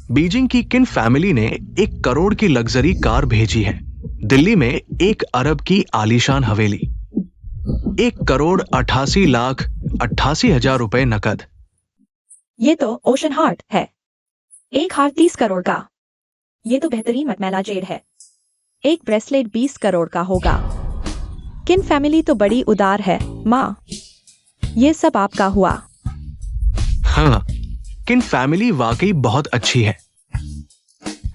Beijing की किन family ने 1 करोड़ की लग्जरी कार भेजी है? दिल्ली में 1 अरब की आलीशान हवेली, 1 करोड़ 88 लाख 88 हजार रुपए नकद। ये तो ओशन हार्ट है। एक हार 30 करोड़ का। ये तो बेहतरीन मटमैला जेड है। एक ब्रेसलेट 20 करोड़ का होगा। किन फैमिली तो बड़ी उदार है माँ। ये सब आपका हुआ। हाँ, किन फैमिली वाकई बहुत अच्छी है।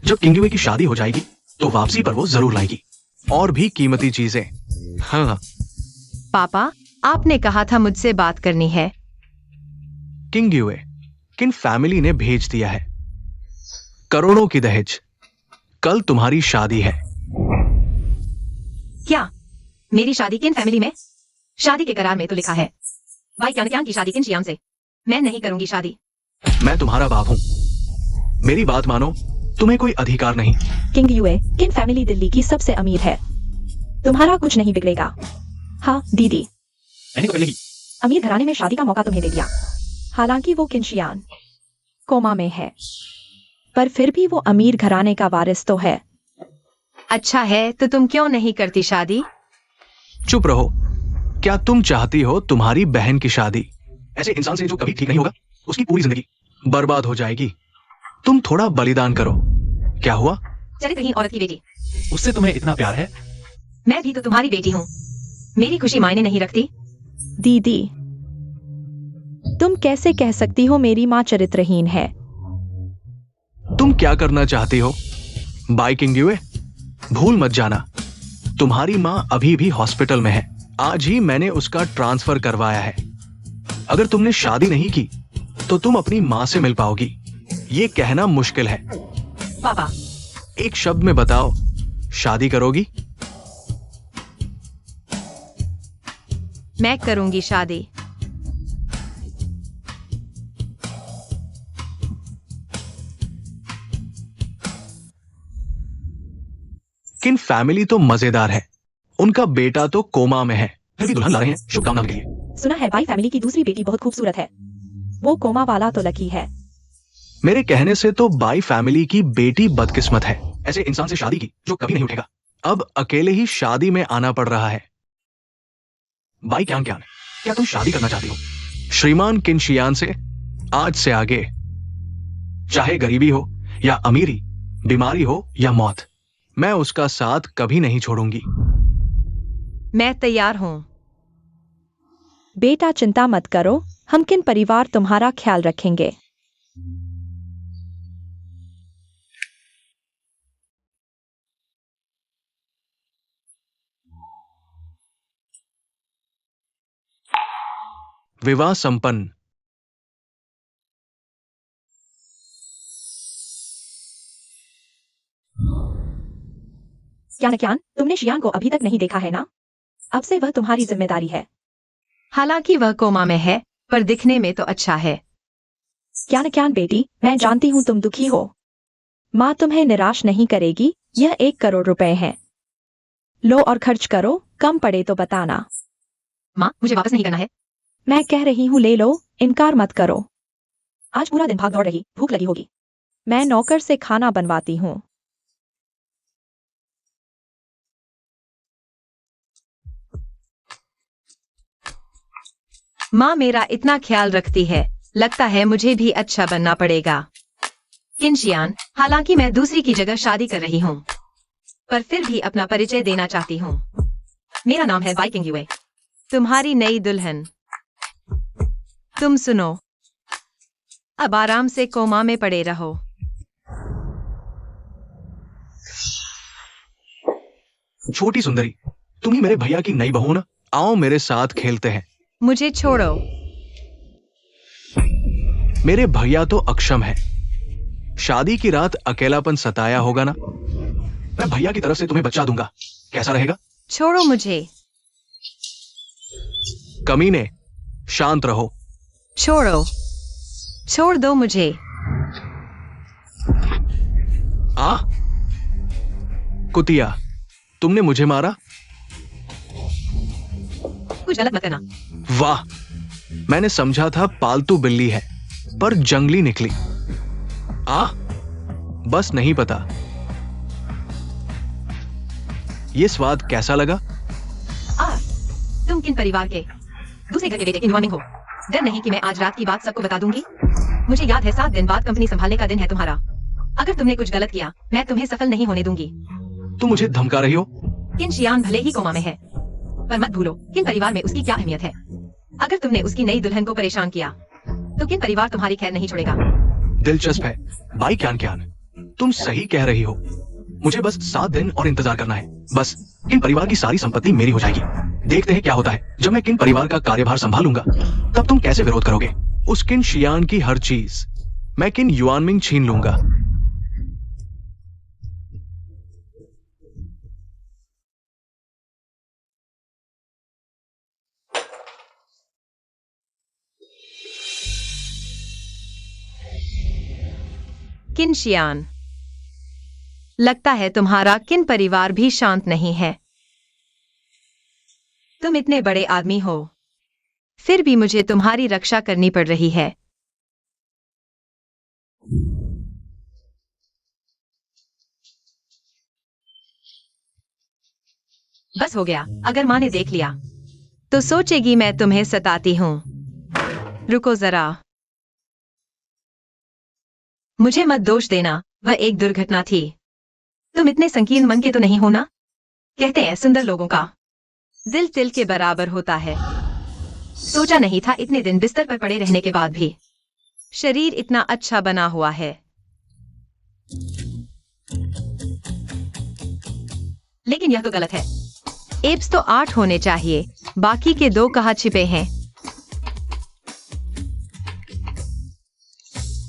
जब किंगवे की शादी हो जाएगी तो वापसी पर वो जरूर लाएगी और भी कीमती चीजें। हाँ, पापा, आपने कहा था मुझसे बात करनी है। किंगवे किन फैमिली ने भेज दिया है? करोड़ों की दहेज। कल तुम्हारी शादी है। क्या मेरी शादी किन फैमिली में? शादी के करार में तो लिखा है भाई क्यान की शादी किन शियाम से। मैं नहीं करूंगी शादी। मैं तुम्हारा बाप हूँ, मेरी बात मानो। तुम्हें कोई अधिकार नहीं। किंग यूए किन फैमिली दिल्ली की सबसे अमीर है। तुम्हारा कुछ नहीं बिगड़ेगा। हाँ दीदी, अमीर घराने में शादी का मौका तुम्हें दे दिया। हालांकि वो किंशियान कोमा में है, पर फिर भी वो अमीर घराने का वारिस तो है। अच्छा है, तो तुम क्यों नहीं करती शादी? चुप रहो। क्या तुम चाहती हो तुम्हारी बहन की शादी ऐसे इंसान से जो कभी ठीक नहीं होगा? उसकी पूरी जिंदगी बर्बाद हो जाएगी। तुम थोड़ा बलिदान करो। क्या हुआ? चरित्रहीन औरत की बेटी। उससे तुम्हें इतना प्यार है? मैं भी तो तुम्हारी बेटी हूँ। मेरी खुशी मायने नहीं रखती? दीदी, तुम कैसे कह सकती हो मेरी माँ चरित्रहीन है? तुम क्या करना चाहती हो? बाय किंगवे, भूल मत जाना तुम्हारी माँ अभी भी हॉस्पिटल में है। आज ही मैंने उसका ट्रांसफर करवाया है। अगर तुमने शादी नहीं की तो तुम अपनी माँ से मिल पाओगी, ये कहना मुश्किल है। पापा, एक शब्द में बताओ, शादी करोगी? मैं करूंगी शादी। किन फैमिली तो मजेदार है। उनका बेटा तो कोमा में है, फिर भी दुल्हन ला रहे हैं शुभकामना के लिए। सुना है बाई फैमिली की दूसरी बेटी बहुत खूबसूरत है। वो कोमा वाला तो लकी है। मेरे कहने से तो बाई फैमिली की बेटी बदकिस्मत है, ऐसे इंसान से शादी की जो कभी नहीं उठेगा। अब अकेले ही शादी में आना पड़ रहा है। बाई क्या क्या तुम शादी करना चाहती हो श्रीमान किंशियान से? आज से आगे चाहे गरीबी हो या अमीरी, बीमारी हो या मौत, मैं उसका साथ कभी नहीं छोड़ूंगी। मैं तैयार हूँ। बेटा चिंता मत करो, हम किन परिवार तुम्हारा ख्याल रखेंगे। विवाह संपन्न। क्या तुमने शियान को अभी तक नहीं देखा है ना? अब से वह तुम्हारी जिम्मेदारी है। हालांकि वह कोमा में है, पर दिखने में तो अच्छा है। क्या बेटी, मैं जानती हूँ तुम दुखी हो। माँ तुम्हें निराश नहीं करेगी। यह 1 करोड़ रुपए हैं। लो और खर्च करो, कम पड़े तो बताना। माँ, मुझे वापस नहीं करना है। मैं कह रही हूँ ले लो, इनकार मत करो। आज पूरा दिन भाग दौड़ रही, भूख लगी होगी। मैं नौकर से खाना बनवाती हूँ। माँ मेरा इतना ख्याल रखती है, लगता है मुझे भी अच्छा बनना पड़ेगा। किंशियान, हालांकि मैं दूसरी की जगह शादी कर रही हूँ, पर फिर भी अपना परिचय देना चाहती हूँ। मेरा नाम है बाई किंगवे, तुम्हारी नई दुल्हन। तुम सुनो, अब आराम से कोमा में पड़े रहो। छोटी सुंदरी, तुम ही मेरे भैया की नई बहू ना? आओ मेरे साथ खेलते हैं। मुझे छोड़ो। मेरे भैया तो अक्षम है। शादी की रात अकेलापन सताया होगा ना? मैं भैया की तरफ से तुम्हें बच्चा दूंगा, कैसा रहेगा? छोड़ो मुझे। कमीने, शांत रहो। छोड़ो, छोड़ दो मुझे। कुतिया, तुमने मुझे मारा? कुछ गलत मत करना। वाह, मैंने समझा था पालतू बिल्ली है, पर जंगली निकली। बस नहीं पता। ये स्वाद कैसा लगा? तुम किन परिवार के दूसरे घर के बेटे किन हो? डर नहीं कि मैं आज रात की बात सबको बता दूंगी। मुझे याद है 7 दिन बाद कंपनी संभालने का दिन है तुम्हारा। अगर तुमने कुछ गलत किया मैं तुम्हें सफल नहीं होने दूंगी। तुम मुझे धमका रही हो? किन शियान भले ही कोमा में है, पर मत भूलो किन परिवार में उसकी क्या अहमियत है। अगर तुमने उसकी नई दुल्हन को परेशान किया तो किन परिवार तुम्हारी खैर नहीं छोड़ेगा। दिलचस्प है। बाई क्यान क्यान, तुम सही कह रही हो। मुझे बस 7 दिन और इंतजार करना है। बस किन परिवार की सारी संपत्ति मेरी हो जाएगी। देखते हैं क्या होता है। जब मैं किन परिवार का कार्यभार संभालूंगा तब तुम कैसे विरोध करोगे। उस किन शियान की हर चीज मैं किन युआनमिंग छीन लूंगा। किन शियान, लगता है तुम्हारा किन परिवार भी शांत नहीं है। तुम इतने बड़े आदमी हो फिर भी मुझे तुम्हारी रक्षा करनी पड़ रही है। बस हो गया। अगर माँ ने देख लिया तो सोचेगी मैं तुम्हें सताती हूँ। रुको जरा, मुझे मत दोष देना, वह एक दुर्घटना थी। तुम इतने संकीर्ण मन के तो नहीं हो ना। कहते हैं सुंदर लोगों का दिल तिल के बराबर होता है। सोचा नहीं था इतने दिन बिस्तर पर पड़े रहने के बाद भी शरीर इतना अच्छा बना हुआ है। लेकिन यह तो गलत है। एब्स तो 8 होने चाहिए, बाकी के 2 कहाँ छिपे हैं।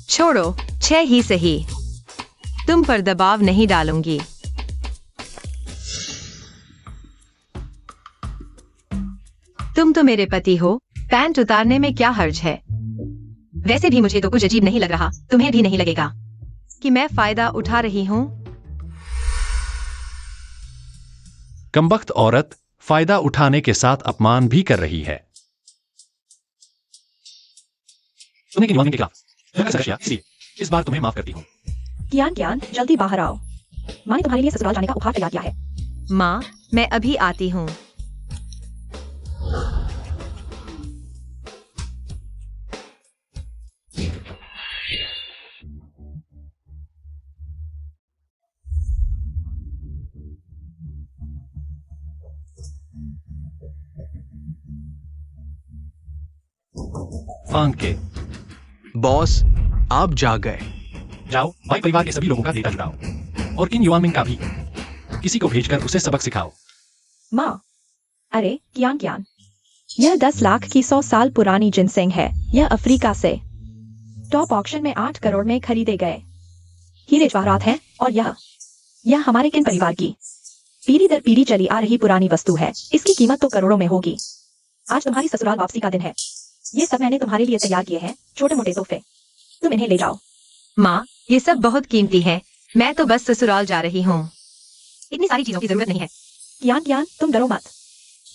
छोड़ो, 6 ही सही। तुम पर दबाव नहीं डालूंगी। तुम तो मेरे पति हो, पैंट उतारने में क्या हर्ज है। वैसे भी मुझे तो कुछ अजीब नहीं लग रहा, तुम्हें भी नहीं लगेगा कि मैं फायदा उठा रही हूँ। कमबख्त औरत फायदा उठाने के साथ अपमान भी कर रही है। तुम्हें किन के खिलाफ इसलिए इस बार तुम्हें माफ करती हूँ। कियान कियान, जल्दी बाहर आओ। माँ ने तुम्हारे लिए ससुराल जाने का उपहार तैयार किया है। माँ, मैं अभी आती हूँ। फांग के बॉस, आप जाग गए। जाओ, भाई परिवार के सभी लोगों का डेटा जुटाओ और इन युवामिंग का भी। किसी को भेजकर उसे सबक सिखाओ। माँ, अरे कियान कियान, यह 10 लाख की 100 साल पुरानी जिनसेंग है। यह अफ्रीका से टॉप ऑक्शन में 8 करोड़ में खरीदे गए हीरे जवाहरात हैं। और यह हमारे किन परिवार की पीढ़ी दर पीढ़ी चली आ रही पुरानी वस्तु है। इसकी कीमत तो करोड़ों में होगी। आज तुम्हारी ससुराल वापसी का दिन है। ये सब मैंने तुम्हारे लिए तैयार किए हैं, छोटे मोटे तोहफे। तुम इन्हें ले जाओ। माँ, ये सब बहुत कीमती है। मैं तो बस ससुराल जा रही हूँ। इतनी सारी चीजों की जरूरत नहीं है। कियान कियान, तुम डरो मत।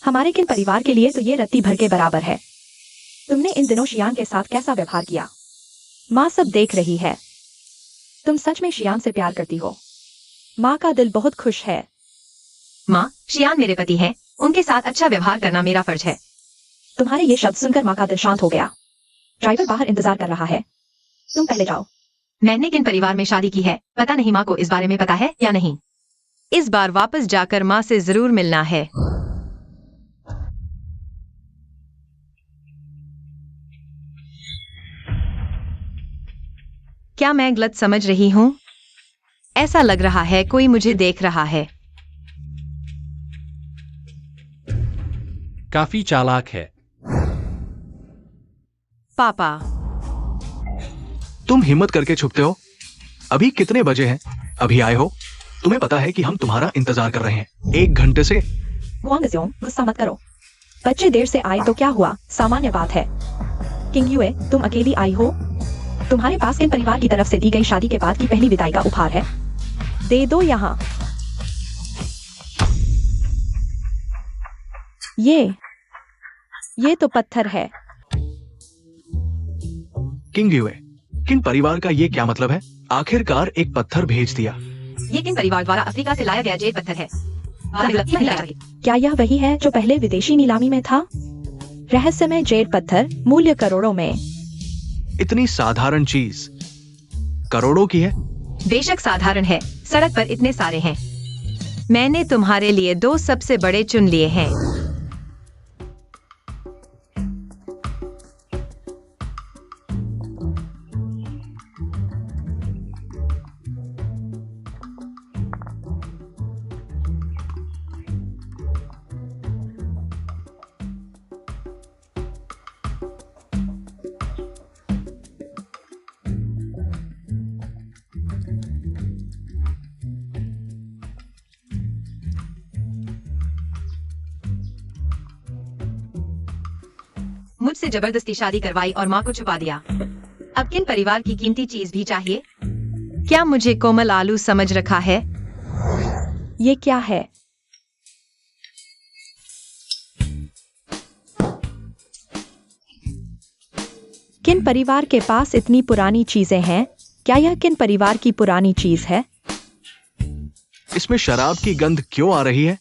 हमारे किन परिवार के लिए तो ये रत्ती भर के बराबर है। तुमने इन दिनों शियान के साथ कैसा व्यवहार किया, माँ सब देख रही है। तुम सच में शियान से प्यार करती हो। माँ का दिल बहुत खुश है। माँ, शियान मेरे पति हैं, उनके साथ अच्छा व्यवहार करना मेरा फर्ज है। तुम्हारे ये शब्द सुनकर माँ का दिल शांत हो गया। ड्राइवर बाहर इंतजार कर रहा है, तुम पहले जाओ। मैंने किन परिवार में शादी की है, पता नहीं माँ को इस बारे में पता है या नहीं। इस बार वापस जाकर माँ से जरूर मिलना है। क्या मैं गलत समझ रही हूँ? ऐसा लग रहा है कोई मुझे देख रहा है। काफी चालाक है। पापा, तुम हिम्मत करके छुपते हो। अभी कितने बजे हैं? अभी आए हो? तुम्हें पता है कि हम तुम्हारा इंतजार कर रहे हैं 1 घंटे से। गुआंगस्योंग, गुस्सा मत करो। बच्चे देर से आए तो क्या हुआ, सामान्य बात है। किंग युए, तुम अकेली आई हो? तुम्हारे पास किन परिवार की तरफ से दी गई शादी के बाद की पहली विदाई का उपहार है? दे दो यहाँ। ये तो पत्थर है। किंग युए, किन परिवार का ये क्या मतलब है? आखिरकार एक पत्थर भेज दिया। ये किन परिवार द्वारा अफ्रीका से लाया गया जेड पत्थर है? क्या यह वही है जो पहले विदेशी नीलामी में था? रहस्यमय जेड पत्थर, मूल्य करोड़ों में। इतनी साधारण चीज करोड़ों की है। बेशक साधारण है, सड़क पर इतने सारे हैं। मैंने तुम्हारे लिए 2 सबसे बड़े चुन लिए हैं। मुझसे जबरदस्ती शादी करवाई और माँ को छुपा दिया। अब किन परिवार की कीमती चीज भी चाहिए? क्या मुझे कोमल आलू समझ रखा है? ये क्या है? किन परिवार के पास इतनी पुरानी चीजें हैं? क्या यह किन परिवार की पुरानी चीज है? इसमें शराब की गंध क्यों आ रही है?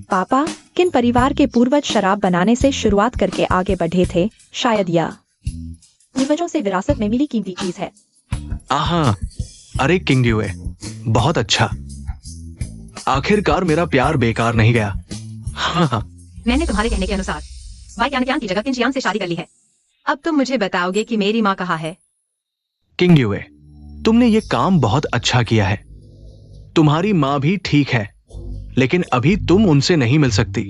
पापा, किन परिवार के पूर्वज शराब बनाने से शुरुआत करके आगे बढ़े थे? शायद यह पूर्वजों से विरासत में मिली कीमती चीज है। आहा, अरे किंग ड्यूए, बहुत अच्छा। आखिरकार मेरा प्यार बेकार नहीं गया। हाँ, मैंने तुम्हारे कहने के अनुसार बाई क्यान की जगह किंशियान से शादी कर ली है। अब तुम मुझे बताओगे कि मेरी माँ कहाँ है? किंग ड्यूए, तुमने ये काम बहुत अच्छा किया है। तुम्हारी माँ भी ठीक है, लेकिन अभी तुम उनसे नहीं मिल सकती।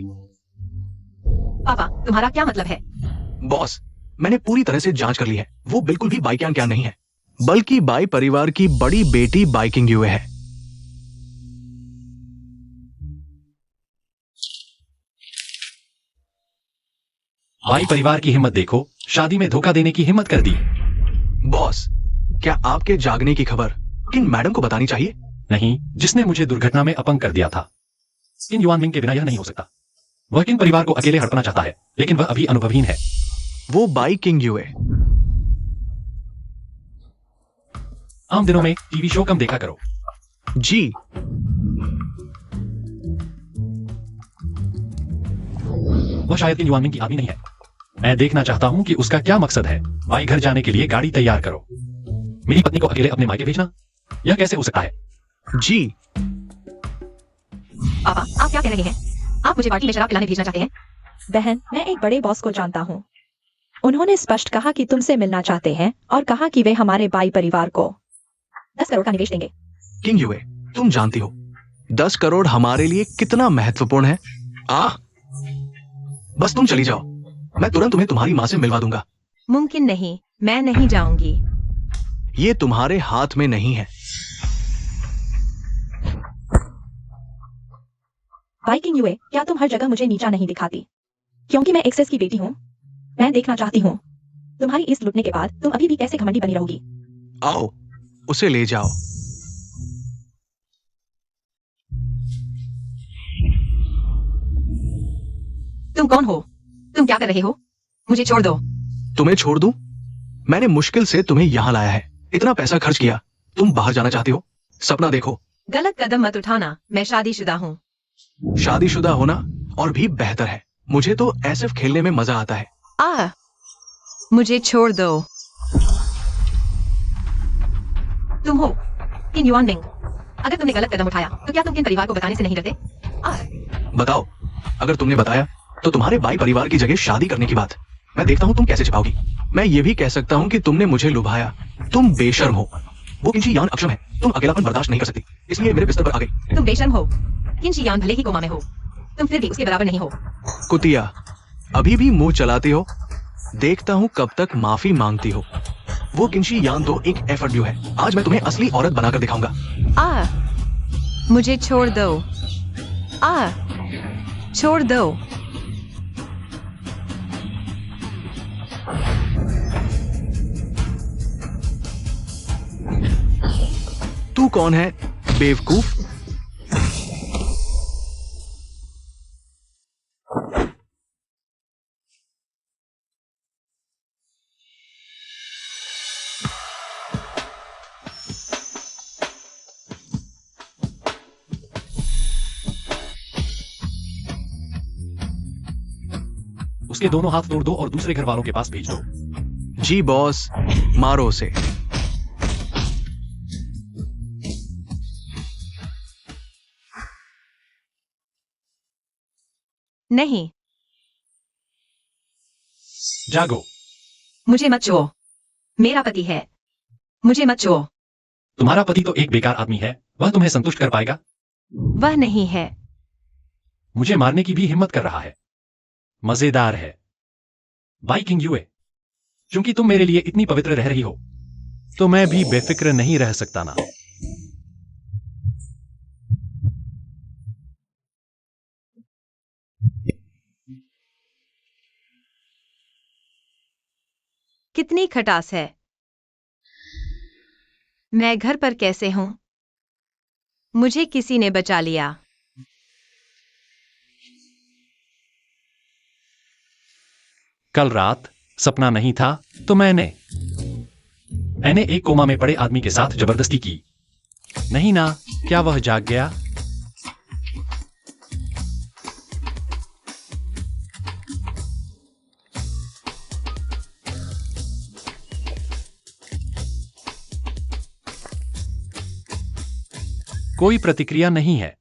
पापा, तुम्हारा क्या मतलब है? बॉस, मैंने पूरी तरह से जांच कर ली है। वो बिल्कुल भी बाई क्या नहीं है, बल्कि बाई परिवार की बड़ी बेटी बाई किंग ड्यूए है। बाई परिवार की हिम्मत देखो, शादी में धोखा देने की हिम्मत कर दी। बॉस, क्या आपके जागने की खबर किंग मैडम को बतानी चाहिए? नहीं, जिसने मुझे दुर्घटना में अपंग कर दिया था। किन युआनमिंग के बिना यह नहीं हो सकता। वह किन परिवार को अकेले हड़पना चाहता है, लेकिन वह अभी अनुभवहीन है। वो बाई किंग ड्यूए। आम दिनों में टीवी शो कम देखा करो। जी, वह शायद किन युआनमिंग की आदमी नहीं है। मैं देखना चाहता हूं कि उसका क्या मकसद है। बाई घर जाने के लिए गाड़ी तैयार करो। मेरी पत्नी को अकेले अपने मायके भेजना, यह कैसे हो सकता है? जी। पापा, आप क्या कह रहे हैं? आप मुझे पार्टी में शराब पिलाने भेजना चाहते हैं? बहन, मैं एक बड़े बॉस को जानता हूँ। उन्होंने स्पष्ट कहा कि तुमसे मिलना चाहते हैं और कहा कि वे हमारे बाई परिवार को 10 करोड़ का निवेश देंगे। किंग ड्यूए, तुम जानती हो 10 करोड़ हमारे लिए कितना महत्वपूर्ण है। बस तुम चली जाओ, मैं तुरंत तुम्हें तुम्हारी माँ से मिलवा दूंगा। मुमकिन नहीं, मैं नहीं जाऊंगी। ये तुम्हारे हाथ में नहीं है। बाई किंग यूए, क्या तुम हर जगह मुझे नीचा नहीं दिखाती? क्योंकि मैं एक्सेस की बेटी हूँ। मैं देखना चाहती हूँ तुम्हारी इस लुटने के बाद तुम अभी भी कैसे घमंडी बनी रहोगी। आओ, उसे ले जाओ। तुम कौन हो? तुम क्या कर रहे हो? मुझे छोड़ दो। तुम्हें छोड़ दूं? मैंने मुश्किल से तुम्हें यहाँ लाया है, इतना पैसा खर्च किया। तुम बाहर जाना चाहती हो? सपना देखो। गलत कदम मत उठाना, मैं शादीशुदा हूँ। शादीशुदा होना और भी बेहतर है। मुझे तो एसएफ खेलने में मजा आता है। मुझे छोड़ दो। तुम हो किन युआनमिंग। अगर तुमने गलत कदम उठाया तो क्या तुम किन परिवार को बताने से नहीं डरते? बताओ, अगर तुमने बताया तो तुम्हारे बाई परिवार की जगह शादी करने की बात मैं देखता हूँ तुम कैसे छिपाओगी। मैं ये भी कह सकता हूँ कि तुमने मुझे लुभाया। तुम बेशर्म हो। वो किंशियान अक्षम है, तुम अकेलापन बर्दाश्त नहीं कर सकती, इसलिए मेरे बिस्तर पर आ गई। तुम बेशर्म हो। किंशियान भले ही कोमा में हो, तुम फिर भी उसके बराबर नहीं हो। कुतिया, अभी भी मुंह चलाती हो। देखता हूँ कब तक माफी मांगती हो। वो किंशियान तो एक एफर्ड्यू है। आज मैं तुम्हें असली औरत बनाकर दिखाऊंगा। मुझे छोड़ दो। छोड़ दो। तू कौन है, बेवकूफ? उसके दोनों हाथ तोड़ दो और दूसरे घर वालों के पास भेज दो। जी बॉस, मारो उसे। नहीं, जागो। मुझे मत छुओ। मेरा पति है, मुझे मत छुओ। तुम्हारा पति तो एक बेकार आदमी है, वह तुम्हें संतुष्ट कर पाएगा? वह नहीं है। मुझे मारने की भी हिम्मत कर रहा है। मजेदार है। बाई किंग यूए, क्योंकि तुम मेरे लिए इतनी पवित्र रह रही हो, तो मैं भी बेफिक्र नहीं रह सकता ना। कितनी खटास है। मैं घर पर कैसे हूं? मुझे किसी ने बचा लिया। कल रात सपना नहीं था तो मैंने एक कोमा में पड़े आदमी के साथ जबरदस्ती की। नहीं ना, क्या वह जाग गया? कोई प्रतिक्रिया नहीं है।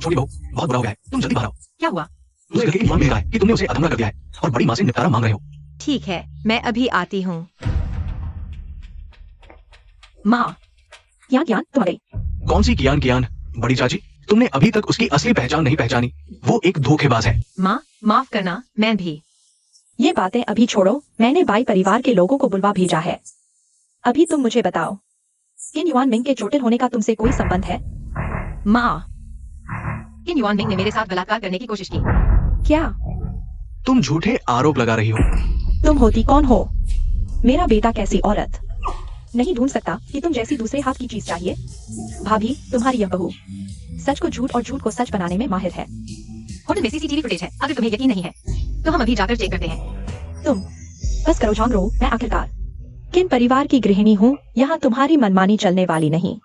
छोटी बहू, बहुत बुरा हो गया है, तुम जल्दी बाहर आओ। क्या हुआ? दूसरे घर के दीवान में कहा है कि तुमने उसे अधमरा कर दिया है और बड़ी मां से निपटारा मांग रहे हो। ठीक है, मैं अभी आती हूँ। माँ, क्या ज्ञान तुम आ गई? कौन सी कियान कियान? बड़ी चाची, तुमने अभी तक उसकी असली पहचान नहीं पहचानी। वो एक धोखेबाज है। माँ, माफ करना, मैं भी। ये बातें अभी छोड़ो, मैंने बाई परिवार के लोगों को बुलवा भेजा है। अभी तुम मुझे बताओ, किन युआन मिंग के चोटिल होने का तुमसे कोई संबंध है? माँ, किन युआन मिंग ने मेरे साथ बलात्कार करने की कोशिश की। क्या तुम झूठे आरोप लगा रही हो। तुम होती कौन हो? मेरा बेटा कैसी औरत नहीं ढूंढ सकता कि तुम जैसी दूसरे हाथ की चीज चाहिए? भाभी, तुम्हारी यह बहू सच को झूठ और झूठ को सच बनाने में माहिर है। होटल में सीसीटीवी फुटेज है, अगर तुम्हें यकीन नहीं है तो हम अभी जाकर चेक करते हैं। तुम बस करो झांग रो, मैं आखिरकार किन परिवार की गृहिणी हूँ, यहाँ तुम्हारी मनमानी चलने वाली नहीं।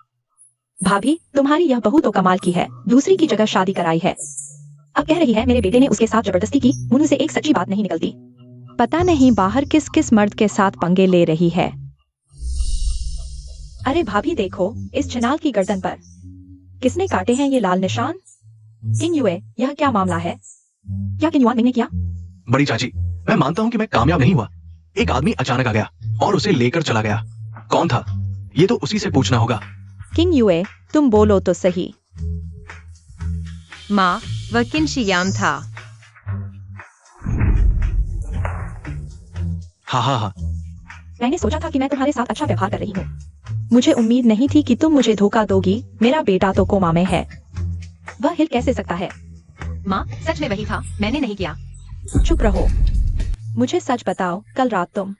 भाभी, तुम्हारी यह बहू तो कमाल की है, दूसरी की जगह शादी कराई है। अब कह रही है मेरे बेटे ने उसके साथ जबरदस्ती की। मुंह से एक सच्ची बात नहीं निकलती। पता नहीं बाहर किस किस मर्द के साथ पंगे ले रही है। अरे भाभी देखो, इस चिनाल की गर्दन पर किसने काटे हैं ये लाल निशान? किंग युए, यह क्या मामला है? क्या किन युआन मिंग ने किया? बड़ी चाची, मैं मानता हूँ कि मैं कामयाब नहीं हुआ। एक आदमी अचानक आ गया और उसे लेकर चला गया। कौन था? ये तो उसी से पूछना होगा। किंग युए, तुम बोलो तो सही। माँ, वह किन शियाम था। हाँ। मैंने सोचा था कि मैं तुम्हारे साथ अच्छा व्यवहार कर रही हूँ। मुझे उम्मीद नहीं थी कि तुम मुझे धोखा दोगी। मेरा बेटा तो कोमा में है, वह हिल कैसे सकता है? माँ, सच में वही था, मैंने नहीं किया। चुप रहो, मुझे सच बताओ, कल रात तुम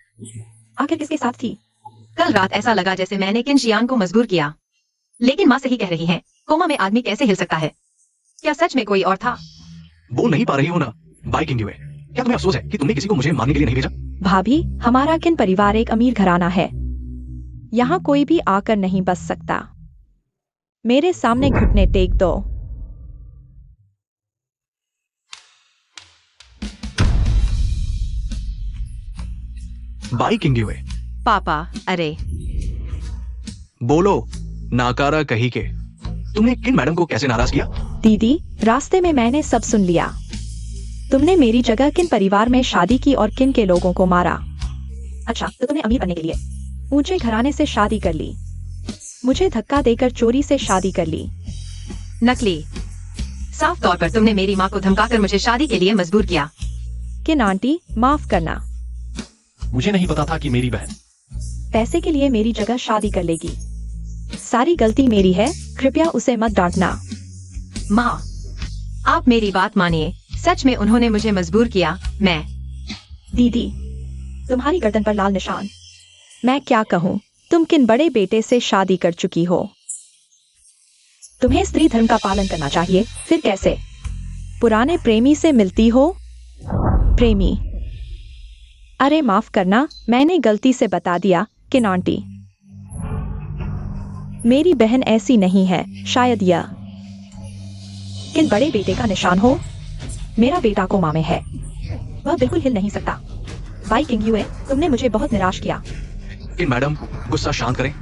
आखिर किसके साथ थी? कल रात ऐसा लगा जैसे मैंने किन शियान को मजबूर किया। लेकिन माँ सही कह रही है, कोमा में आदमी कैसे हिल सकता है? क्या सच में कोई और था? बोल नहीं पा रही हो ना बाई किंग युए। क्या तुम्हें अफसोस है कि तुमने किसी को मुझे मारने के लिए नहीं भेजा? भाभी, हमारा किन परिवार एक अमीर घराना है, यहाँ कोई भी आकर नहीं बस सकता। मेरे सामने घुटने टेक दो। बाई किंग युए, पापा, अरे बोलो नाकारा कही के। तुमने किन मैडम को कैसे नाराज किया? दीदी, रास्ते में मैंने सब सुन लिया। तुमने मेरी जगह किन परिवार में शादी की और किन के लोगों को मारा। अच्छा, तो तुमने अमीर बनने के लिए ऊंचे घराने से शादी कर ली, मुझे धक्का देकर चोरी से शादी कर ली। नकली। साफ तौर पर तुमने मेरी माँ को धमकाकर मुझे शादी के लिए मजबूर किया। किन आंटी, माफ करना, मुझे नहीं पता था कि मेरी बहन पैसे के लिए मेरी जगह शादी कर लेगी। सारी गलती मेरी है, कृपया उसे मत डांटना। माँ, आप मेरी बात मानिए, सच में उन्होंने मुझे मजबूर किया। मैं दीदी, तुम्हारी गर्दन पर लाल निशान। मैं क्या कहूँ, तुम किन बड़े बेटे से शादी कर चुकी हो। तुम्हें स्त्री धर्म का पालन करना चाहिए, फिर कैसे पुराने प्रेमी से मिलती हो? प्रेमी? अरे माफ करना, मैंने गलती से बता दिया। किन आंटी, मेरी बहन ऐसी नहीं है, शायद यह किन बड़े बेटे का निशान हो। मेरा बेटा कोमा में है, वह बिल्कुल हिल नहीं सकता। बाई किंग यूए, तुमने मुझे बहुत निराश किया। किन मैडम, गुस्सा शांत करें।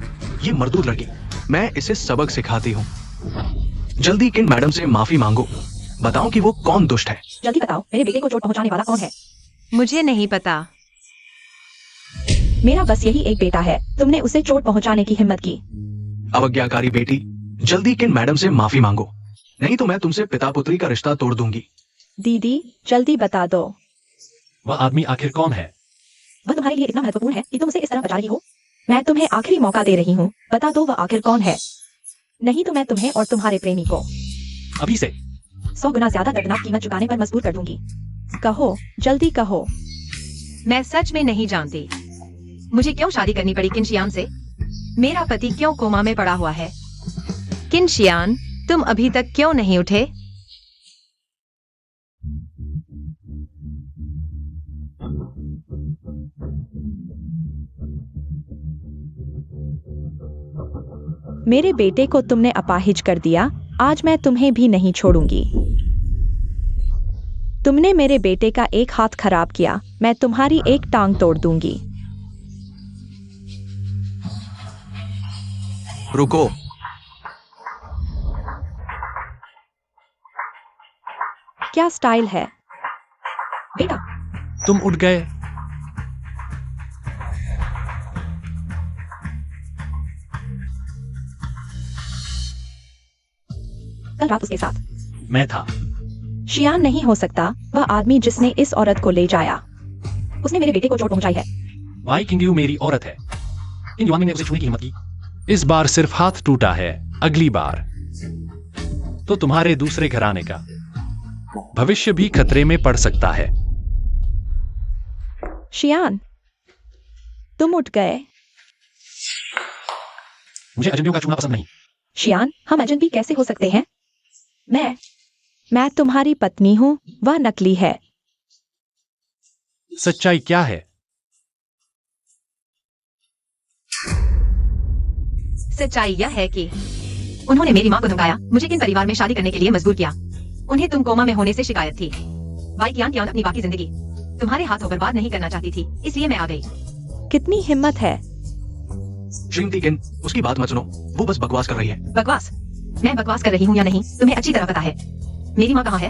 ये मर्दूद लड़की, मैं इसे सबक सिखाती हूँ। जल्दी किन मैडम से माफी मांगो। बताओ कि वो कौन दुष्ट है। जल्दी बताओ, मेरे बेटे को चोट पहुंचाने वाला कौन है। मुझे नहीं पता। मेरा बस यही एक बेटा है, तुमने उसे चोट पहुंचाने की हिम्मत की। अवज्ञाकारी बेटी, जल्दी किन मैडम से माफी मांगो, नहीं तो मैं तुमसे पिता पुत्री का रिश्ता तोड़ दूंगी। दीदी, जल्दी बता दो। वह आदमी आखिर कौन है? वह तुम्हारे लिए इतना महत्वपूर्ण है कि तुम उसे इस तरह बचा रही हो। मैं तुम्हें आखिरी मौका दे रही हूँ, बता दो वह आखिर कौन है, नहीं तो मैं तुम्हें और तुम्हारे प्रेमी को अभी से 100 गुना ज्यादा दर्दनाक कीमत चुकाने पर मजबूर कर दूंगी। कहो, जल्दी कहो। मैं सच में नहीं जानती मुझे क्यों शादी करनी पड़ी किनशियान से। मेरा पति क्यों कोमा में पड़ा हुआ है। किनशियान, तुम अभी तक क्यों नहीं उठे? मेरे बेटे को तुमने अपाहिज कर दिया, आज मैं तुम्हें भी नहीं छोड़ूंगी। तुमने मेरे बेटे का एक हाथ खराब किया, मैं तुम्हारी एक टांग तोड़ दूंगी। रुको, क्या स्टाइल है बेटा। तुम उठ गए। कल रात उसके साथ मैं था। शियान नहीं हो सकता, वह आदमी जिसने इस औरत को ले जाया, उसने मेरे बेटे को चोट पहुंचाई है। वाई किंग यू मेरी औरत है। इन युवाओं ने उसे छूने की हिम्मत की। इस बार सिर्फ हाथ टूटा है, अगली बार तो तुम्हारे दूसरे घराने का भविष्य भी खतरे में पड़ सकता है। शियान, तुम उठ गए। मुझे अजनबियों का छूना पसंद नहीं। शियान, हम अजनबी कैसे हो सकते हैं। मैं तुम्हारी पत्नी हूँ, वह नकली है। सच्चाई क्या है? सच्चाई यह है कि उन्होंने मेरी माँ को धमकाया, मुझे किन परिवार में शादी करने के लिए मजबूर किया। उन्हें तुम कोमा में होने से शिकायत थी। वाई कियान अपनी बाकी जिंदगी तुम्हारे हाथों बर्बाद नहीं करना चाहती थी, इसलिए मैं आ गई। कितनी हिम्मत है। श्रीमती किन, उसकी बात मत सुनो, वो बस बकवास कर रही है। बकवास? मैं बकवास कर रही हूँ या नहीं, तुम्हें अच्छी तरह पता है। मेरी माँ कहाँ है?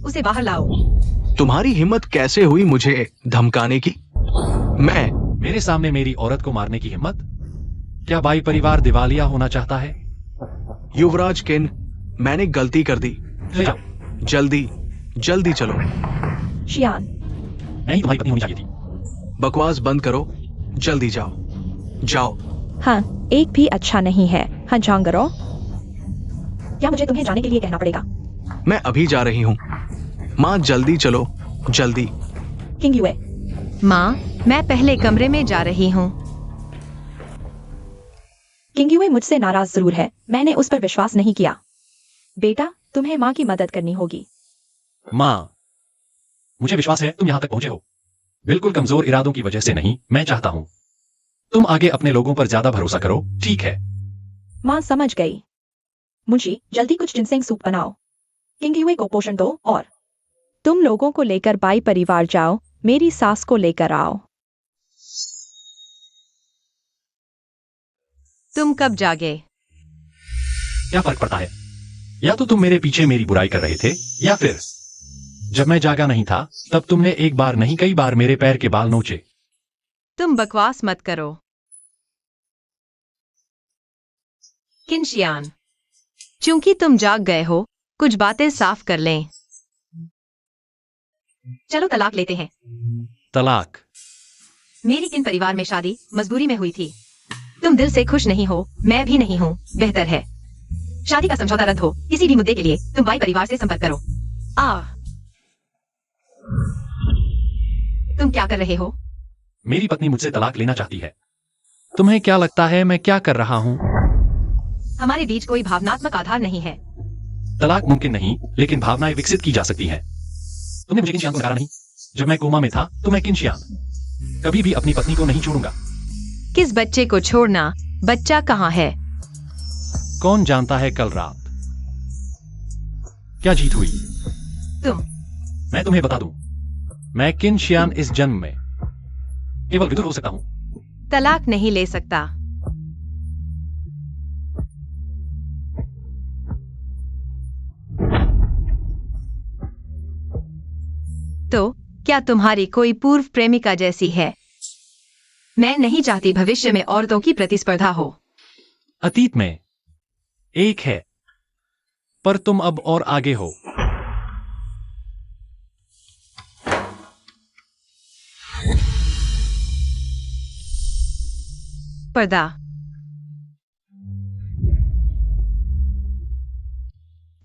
उसे बाहर लाओ। तुम्हारी हिम्मत कैसे हुई मुझे धमकाने की। मेरे सामने मेरी औरत को मारने की हिम्मत? क्या बाई परिवार दिवालिया होना चाहता है? युवराज किन, मैंने गलती कर दी। ले जाओ। जल्दी चलो। शियान, नहीं, तुम्हारी पत्नी होनी चाहिए थी। बकवास बंद करो, जल्दी जाओ। हाँ, एक भी अच्छा नहीं है। हाँ, झांगरो, क्या मुझे तुम्हें जाने के लिए कहना पड़ेगा। मैं अभी जा रही हूँ। माँ जल्दी चलो, जल्दी। किंग यूए, माँ, मैं पहले कमरे में जा रही हूँ। किंग यूए मुझसे नाराज जरूर है, मैंने उस पर विश्वास नहीं किया। बेटा, तुम्हें माँ की मदद करनी होगी। माँ, मुझे विश्वास है तुम यहाँ तक पहुंचे हो, बिल्कुल कमजोर इरादों की वजह से नहीं। मैं चाहता हूँ तुम आगे अपने लोगों पर ज्यादा भरोसा करो, ठीक है? माँ समझ गई। मुझे जल्दी कुछ जिनसेंग सूप बनाओ। किंग यूए को पोषण दो और तुम लोगों को लेकर बाई परिवार जाओ, मेरी सास को लेकर आओ। तुम कब जागे? क्या फर्क पड़ता है? या तो तुम मेरे पीछे मेरी बुराई कर रहे थे, या फिर जब मैं जागा नहीं था तब तुमने एक बार नहीं कई बार मेरे पैर के बाल नोचे। तुम बकवास मत करो। किनशियान, चूंकि तुम जाग गए हो, कुछ बातें साफ कर लें। चलो तलाक लेते हैं। तलाक? मेरी किन परिवार में शादी मजबूरी में हुई थी। तुम दिल से खुश नहीं हो, मैं भी नहीं हूँ। बेहतर है शादी का समझौता रद्द हो। किसी भी मुद्दे के लिए तुम बाई परिवार से संपर्क करो। तुम क्या कर रहे हो? मेरी पत्नी मुझसे तलाक लेना चाहती है। तुम्हें क्या लगता है मैं क्या कर रहा हूँ? हमारे बीच कोई भावनात्मक आधार नहीं है। तलाक मुमकिन नहीं, लेकिन भावनाएं विकसित की जा सकती हैं। तुमने मुझे किनशियान को नकारा नहीं। जब मैं कोमा में था तो मैं किनशियान कभी भी अपनी पत्नी को नहीं छोड़ूंगा। किस बच्चे को छोड़ना? बच्चा कहाँ है? कौन जानता है कल रात क्या जीत हुई? तुम। मैं तुम्हें बता दूं, मैं किन शियान इस जन्म में केवल विदुर हो सकता हूं। तलाक नहीं ले सकता। तो क्या तुम्हारी कोई पूर्व प्रेमिका जैसी है? मैं नहीं चाहती भविष्य में औरतों की प्रतिस्पर्धा हो। अतीत में एक है, पर तुम अब और आगे हो। पर्दा।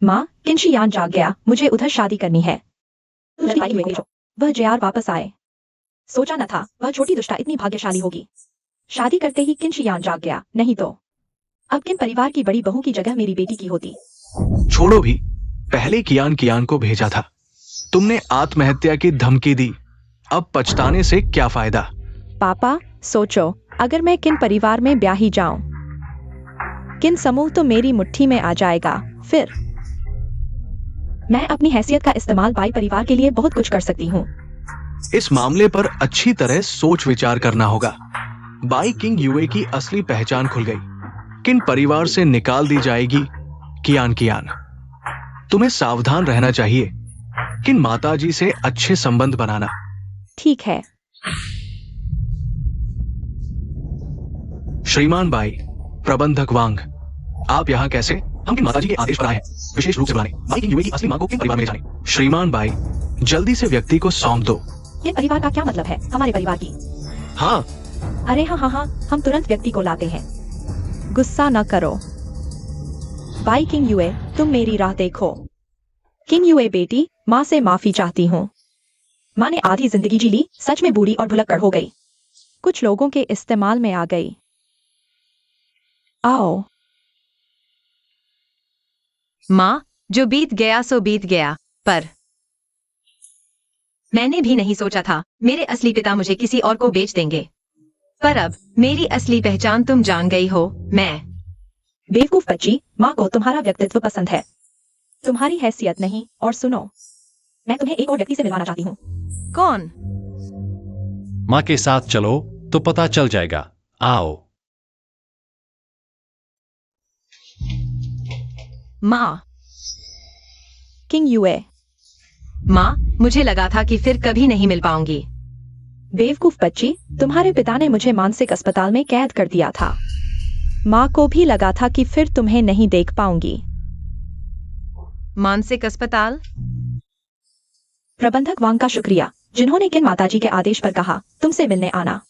माँ, किंशियान जाग गया, मुझे उधर शादी करनी है। वह जेआर वापस आए। सोचा न था वह छोटी दुष्टा इतनी भाग्यशाली होगी। शादी करते ही किंशियान जाग गया, नहीं तो अब किन परिवार की बड़ी बहू की जगह मेरी बेटी की होती। छोड़ो भी, पहले कियान कियान को भेजा था। तुमने आत्महत्या की धमकी दी, अब पछताने से क्या फायदा? पापा, सोचो, अगर मैं किन परिवार में ब्याही जाऊं, किन समूह तो मेरी मुट्ठी में आ जाएगा। फिर मैं अपनी हैसियत का इस्तेमाल बाई परिवार के लिए बहुत कुछ कर सकती हूँ। इस मामले पर अच्छी तरह सोच विचार करना होगा। बाई किंग यूए की असली पहचान खुल गई। किन परिवार से निकाल दी जाएगी कियान कियान। तुम्हें सावधान रहना चाहिए। किन माताजी से अच्छे संबंध बनाना। ठीक है। श्रीमान बाई, प्रबंधक वांग, आप यहाँ कैसे? हम किन माताजी के आदेश पर आए हैं, विशेष रूप से बुलाने। बाई किंग यूए की असली मां को किन परिवार में ले जाने। श्रीमान बाई, जल्दी से व्यक्ति को सौंप दो। किन परिवार का क्या मतलब है? हमारे परिवार की। हाँ, अरे हाँ हाँ हाँ, हम तुरंत व्यक्ति को लाते हैं। गुस्सा न करो। बाई किंग यूए, तुम मेरी राह देखो। किंग यूए बेटी, माँ से माफी चाहती हूँ। माँ ने आधी जिंदगी जी ली, सच में बूढ़ी और भुलक्कड़ हो गई। कुछ लोगों के इस्तेमाल में आ गई। आओ। माँ, जो बीत गया सो बीत गया, पर मैंने भी नहीं सोचा था मेरे असली पिता मुझे किसी और को बेच देंगे। पर अब मेरी असली पहचान तुम जान गई हो। मैं बेवकूफ बच्ची, माँ को तुम्हारा व्यक्तित्व पसंद है, तुम्हारी हैसियत नहीं। और सुनो, मैं तुम्हें एक और व्यक्ति से मिलवाना चाहती हूँ। कौन? मां के साथ चलो तो पता चल जाएगा। आओ। माँ। किंग यूए। माँ, मुझे लगा था कि फिर कभी नहीं मिल पाऊंगी। बेवकूफ बच्ची, तुम्हारे पिता ने मुझे मानसिक अस्पताल में कैद कर दिया था। माँ को भी लगा था कि फिर तुम्हें नहीं देख पाऊंगी। मानसिक अस्पताल? प्रबंधक वांग का शुक्रिया, जिन्होंने किन माताजी के आदेश पर कहा तुमसे मिलने आना।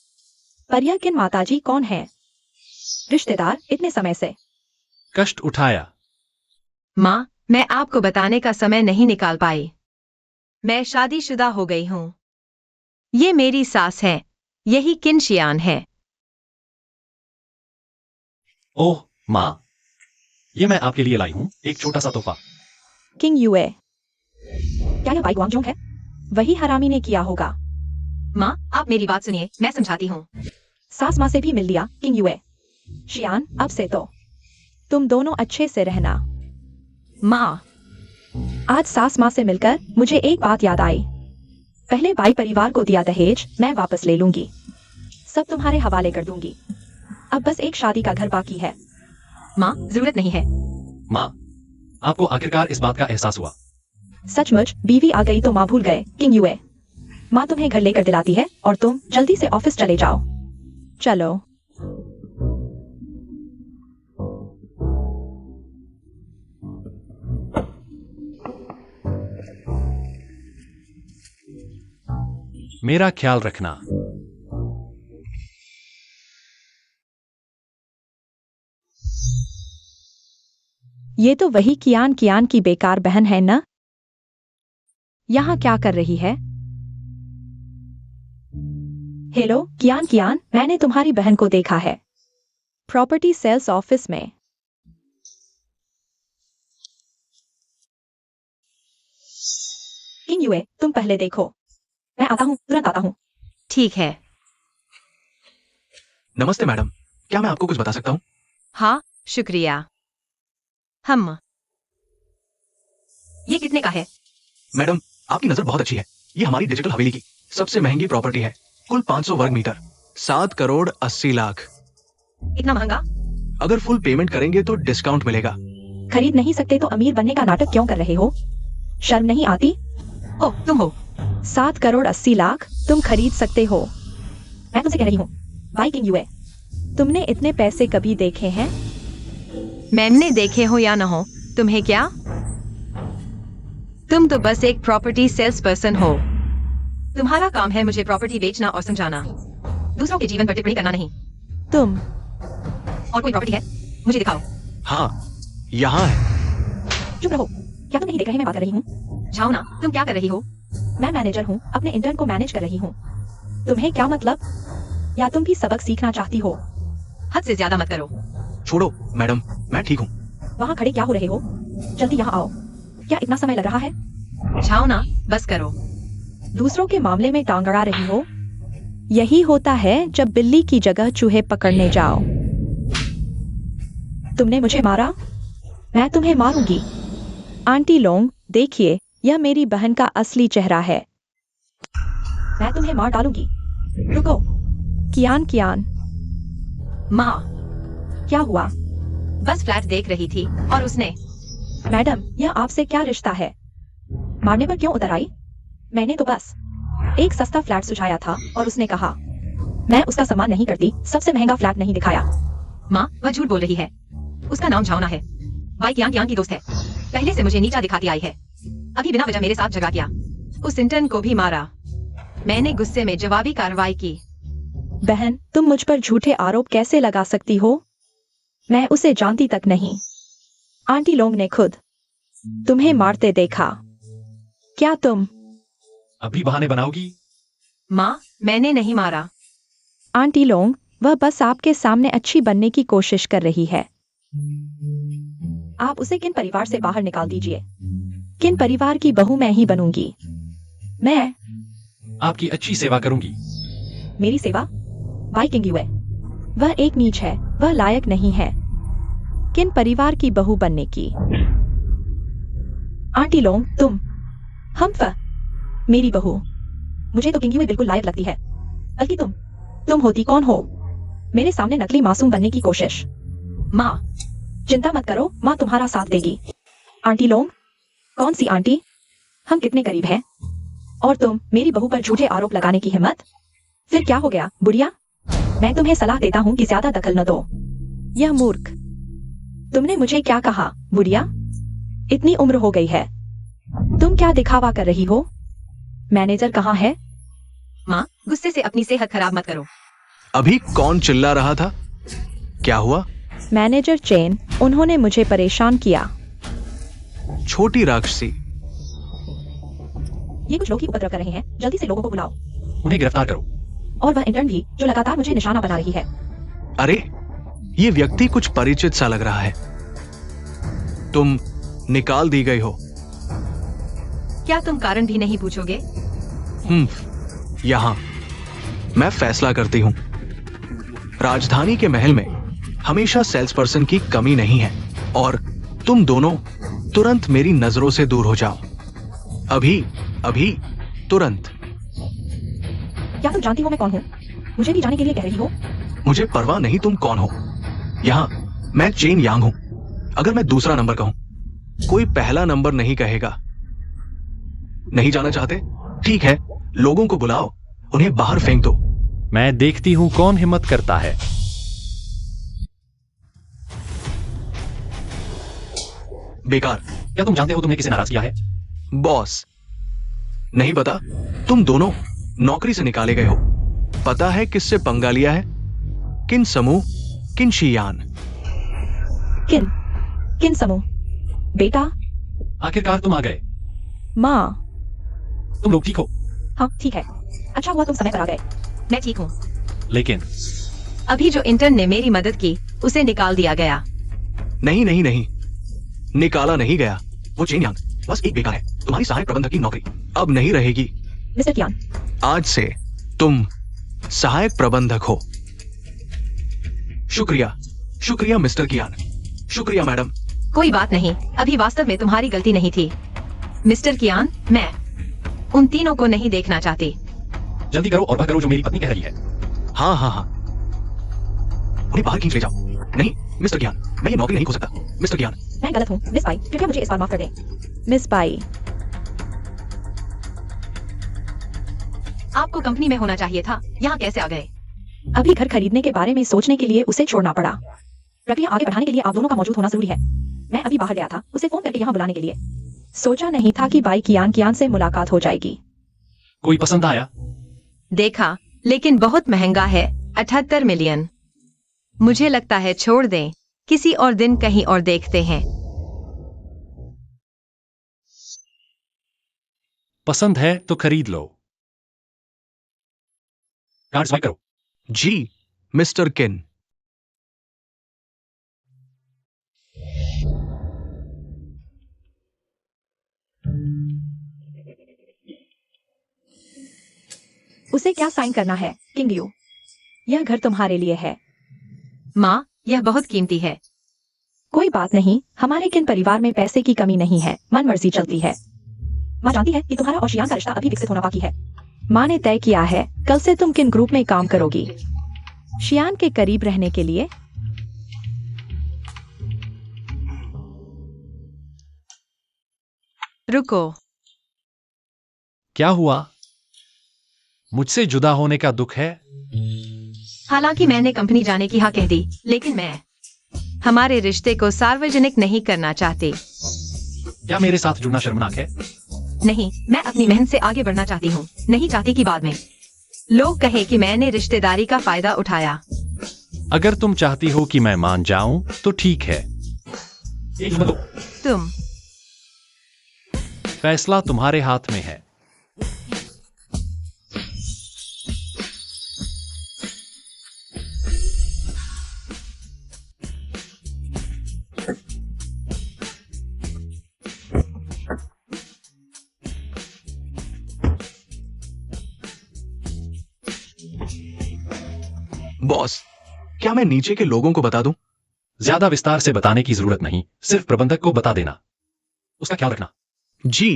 पर यह किन माताजी कौन है? रिश्तेदार इतने समय से। कष्ट उठाया। माँ, मैं आपको बताने का समय नहीं निकाल पाई। मैं शादीशुदा हो गई हूँ। ये मेरी सास है, यही किनशियान है। ओह मां, ये मैं आपके लिए लाई हूं, एक छोटा सा तोहफा। किंग यूए। क्या यह बाई ग्वांगजोंग है? वही हरामी ने किया होगा। माँ, आप मेरी बात सुनिए, मैं समझाती हूँ। सास माँ से भी मिल लिया किंग यूए। शियान, अब से तो तुम दोनों अच्छे से रहना। माँ। आज सास माँ से मिलकर मुझे एक बात याद आई। पहले बाई परिवार को दिया दहेज मैं वापस ले लूंगी, सब तुम्हारे हवाले कर दूंगी। अब बस एक शादी का घर बाकी है। माँ, जरूरत नहीं है। मां, आपको आखिरकार इस बात का एहसास हुआ। सचमुच बीवी आ गई तो माँ भूल गए किंग यूए। माँ तुम्हें घर लेकर दिलाती है और तुम जल्दी से ऑफिस चले जाओ। चलो। मेरा ख्याल रखना। ये तो वही कियान कियान की बेकार बहन है न? यहाँ क्या कर रही है? हेलो कियान कियान, मैंने तुम्हारी बहन को देखा है प्रॉपर्टी सेल्स ऑफिस में। किंग यूए, तुम पहले देखो, मैं आता हूँ, तुरंत आता हूँ। ठीक है। नमस्ते मैडम, क्या मैं आपको कुछ बता सकता हूँ? हाँ, शुक्रिया। हम ये कितने का है? मैडम, आपकी नजर बहुत अच्छी है। ये हमारी डिजिटल हवेली की सबसे महंगी प्रॉपर्टी है। कुल 500 वर्ग मीटर, 7 करोड़ 80 लाख। इतना महंगा? अगर फुल पेमेंट करेंगे तो डिस्काउंट मिलेगा। खरीद नहीं सकते तो अमीर बनने का नाटक क्यों कर रहे हो? शर्म नहीं आती? ओह, तुम हो? 7 करोड़ 80 लाख तुम खरीद सकते हो? मैं तुमसे कह रही हूँ, बाई किंग यूए। तुमने इतने पैसे कभी देखे हैं? मैंने देखे हो या न हो, तुम्हें क्या? तुम तो बस एक प्रॉपर्टी सेल्स पर्सन हो। तुम्हारा काम है मुझे प्रॉपर्टी बेचना और समझाना, दूसरों के जीवन पर टिप्पणी करना नहीं। तुम और कोई प्रॉपर्टी है? मुझे दिखाओ। हाँ, यहाँ है। चुप रहो। क्या तुम नहीं देख रहे मैं बात कर रही हूँ? जाओ ना, तुम क्या कर रही हो? मैं मैनेजर हूँ, अपने इंटर्न को मैनेज कर रही हूँ। तुम्हें क्या मतलब? या तुम भी सबक सीखना चाहती हो? हद से ज्यादा मत करो। छोड़ो मैडम, मैं ठीक हूँ। वहाँ खड़े क्या हो रहे हो? जल्दी यहाँ आओ। क्या इतना समय लग रहा है? जाओ ना, बस करो। दूसरों के मामले में टांग अड़ा रही हो? यही होता है जब बिल्ली की जगह चूहे पकड़ने जाओ। तुमने मुझे मारा, मैं तुम्हें मारूंगी। आंटी लोंग, देखिए, यह मेरी बहन का असली चेहरा है। मैं तुम्हें मार डालूंगी। रुको। कियान, कियान। माँ, क्या हुआ? बस फ्लैट देख रही थी और उसने। मैडम, यह आपसे क्या रिश्ता है? मारने पर क्यों उतर आई? मैंने तो बस एक सस्ता फ्लैट सुझाया था और उसने कहा मैं उसका सम्मान नहीं करती, सबसे महंगा फ्लैट नहीं दिखाया। माँ, वह झूठ बोल रही है। उसका नाम झाओना है, बाई यांग की दोस्त है। पहले से मुझे नीचा दिखाती आई है, अभी बिना वजह मेरे साथ झगड़ा किया, उस इंटर्न को भी मारा। मैंने गुस्से में जवाबी कार्रवाई की। बहन, तुम मुझ पर झूठे आरोप कैसे लगा सकती हो? मैं उसे जानती तक नहीं। आंटी लोंग ने खुद तुम्हें मारते देखा। क्या तुम? अभी बहाने बनाओगी? माँ, मैंने नहीं मारा। आंटी लोंग, वह बस आपके सामने अच्छी बनने की कोशिश कर रही है। आप उसे किन परिवार से बाहर निकाल दीजिए। किन परिवार की बहू मैं ही बनूंगी। मैं आपकी अच्छी सेवा करूंगी। मेरी सेवा? बाई किंग यूए, वह एक नीच है, वह लायक नहीं है किन परिवार की बहू बनने की। आंटी लोंग, तुम मेरी बहू। मुझे तो किंग यूए बिल्कुल लायक लगती है, बल्कि तुम होती कौन हो? मेरे सामने नकली मासूम बनने की कोशिश। माँ, चिंता मत करो, माँ तुम्हारा साथ देगी। आंटी लोंग, कौन सी आंटी? हम कितने करीब हैं? और तुम मेरी बहू पर झूठे आरोप लगाने की हिम्मत? फिर क्या हो गया बुढ़िया? मैं तुम्हें सलाह देता हूँ कि ज्यादा दखल न दो। यह मूर्ख। तुमने मुझे क्या कहा बुढ़िया? इतनी उम्र हो गई है, तुम क्या दिखावा कर रही हो? मैनेजर कहाँ है? माँ, गुस्से से अपनी सेहत खराब मत करो। अभी कौन चिल्ला रहा था? क्या हुआ? मैनेजर चेन, उन्होंने मुझे परेशान किया। छोटी राक्षसी। ये कुछ लोग ही उपद्रव कर रहे हैं, जल्दी से लोगों को बुलाओ। उन्हें गिरफ्तार करो। और वह इंटर्न भी, जो लगातार मुझे निशाना बना रही है। अरे, ये व्यक्ति कुछ परिचित सा लग रहा है। तुम निकाल दी गई हो। क्या तुम कारण भी नहीं पूछोगे? यहां मैं फैसला करती हूं। राजधानी के महल में हमेशा सेल्स पर्सन की कमी नहीं है, और तुम दोनों तुरंत मेरी नजरों से दूर हो जाओ। अभी तुरंत। क्या तुम जानती हो मैं कौन हूँ? मुझे भी जाने के लिए कह रही हो? मुझे परवाह नहीं तुम कौन हो। यहां मैं चेन यांग हूं। अगर मैं दूसरा नंबर कहूं, कोई पहला नंबर नहीं कहेगा। नहीं जाना चाहते? ठीक है, लोगों को बुलाओ, उन्हें बाहर फेंक दो। मैं देखती हूं कौन हिम्मत करता है। बेकार। क्या तुम जानते हो तुमने किसे नाराज किया है? बॉस। नहीं पता? तुम दोनों नौकरी से निकाले गए हो। पता है किससे पंगा लिया है? किन समूह, किन शियान। किन समूह? बेटा, आखिरकार तुम आ गए। माँ। तुम लोग ठीक हो? हाँ ठीक है, अच्छा हुआ तुम समय पर आ गए। मैं ठीक हूँ। लेकिन अभी जो इंटर्न ने मेरी मदद की, उसे निकाल दिया गया। नहीं, निकाला नहीं गया। वो चेन यांग बस एक बेकार है। तुम्हारी सहायक प्रबंधक की नौकरी अब नहीं रहेगी। मिस्टर कियान, आज से तुम सहायक प्रबंधक हो। शुक्रिया मिस्टर कियान। शुक्रिया मैडम। कोई बात नहीं, अभी वास्तव में तुम्हारी गलती नहीं थी। मिस्टर कियान, मैं उन तीनों को नहीं देखना चाहती। जल्दी करो और वह करो जो मेरी पत्नी कह रही है। हाँ हाँ हाँ, उन्हें बाहर खींच ले जाओ। नहीं मिस्टर ज्ञान, मैं ये नौकरी नहीं खो सकता। मिस्टर ज्ञान, मैं गलत हूँ मिस बाई, कृपया मुझे इस बार माफ कर दें। मिस बाई, आपको कंपनी में होना चाहिए था, यहाँ कैसे आ गए? अभी घर खरीदने के बारे में सोचने के लिए उसे छोड़ना पड़ा। प्रक्रिया आगे बढ़ाने के लिए आप दोनों का मौजूद होना जरूरी है। मैं अभी बाहर गया था उसे फोन करके यहाँ बुलाने के लिए। सोचा नहीं था कि बाई कियान से मुलाकात हो जाएगी। कोई पसंद आया? देखा, लेकिन बहुत महंगा है, 78 मिलियन। मुझे लगता है छोड़ दें, किसी और दिन कहीं और देखते हैं। पसंद है तो खरीद लो। कार्ड स्वाइप करो। जी मिस्टर किन। उसे क्या साइन करना है किंग यू? यह घर तुम्हारे लिए है। माँ, यह बहुत कीमती है। कोई बात नहीं, हमारे किन परिवार में पैसे की कमी नहीं है, मन मर्जी चलती है। माँ जानती है कि तुम्हारा और शियान का रिश्ता अभी विकसित होना बाकी है। माँ ने तय किया है कल से तुम किन ग्रुप में काम करोगी, शियान के करीब रहने के लिए। रुको, क्या हुआ? मुझसे जुदा होने का दुख है? हालांकि मैंने कंपनी जाने की हाँ कह दी, लेकिन मैं हमारे रिश्ते को सार्वजनिक नहीं करना चाहती। क्या मेरे साथ जुड़ना शर्मनाक है? नहीं, मैं अपनी मेहनत से आगे बढ़ना चाहती हूँ। नहीं चाहती कि बाद में लोग कहे कि मैंने रिश्तेदारी का फायदा उठाया। अगर तुम चाहती हो कि मैं मान जाऊं तो ठीक है। तुम फैसला तुम्हारे हाथ में है। बॉस, क्या मैं नीचे के लोगों को बता दूं? ज्यादा विस्तार से बताने की जरूरत नहीं, सिर्फ प्रबंधक को बता देना। उसका ख्याल रखना। जी।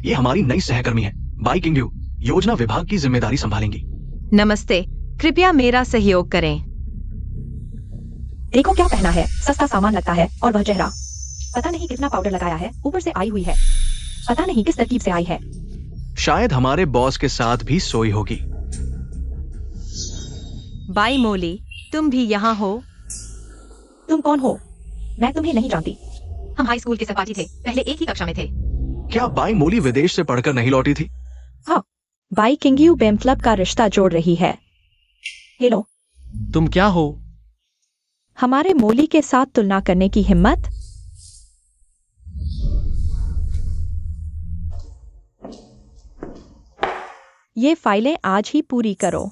ये हमारी नई सहकर्मी है, बाई किंग यू, योजना विभाग की जिम्मेदारी संभालेंगी। नमस्ते, कृपया मेरा सहयोग करें। देखो क्या पहना है, सस्ता सामान लगता है, और वह चेहरा, पता नहीं कितना पाउडर लगाया है, ऊपर से आई हुई है, पता नहीं किस तरकीब से आई है। शायद हमारे बॉस के साथ भी सोई होगी। बाई मोली, तुम भी यहाँ हो? तुम कौन हो? मैं तुम्हें नहीं जानती। हम हाई स्कूल के सहपाठी थे, पहले एक ही कक्षा में थे। क्या बाई मोली विदेश से पढ़कर नहीं लौटी थी? हाँ, बाई किंग यू बेम क्लब का रिश्ता जोड़ रही है। हेलो, तुम क्या हो? हमारे मोली के साथ तुलना करने की हिम्मत? ये फाइलें आज ही पूरी करो।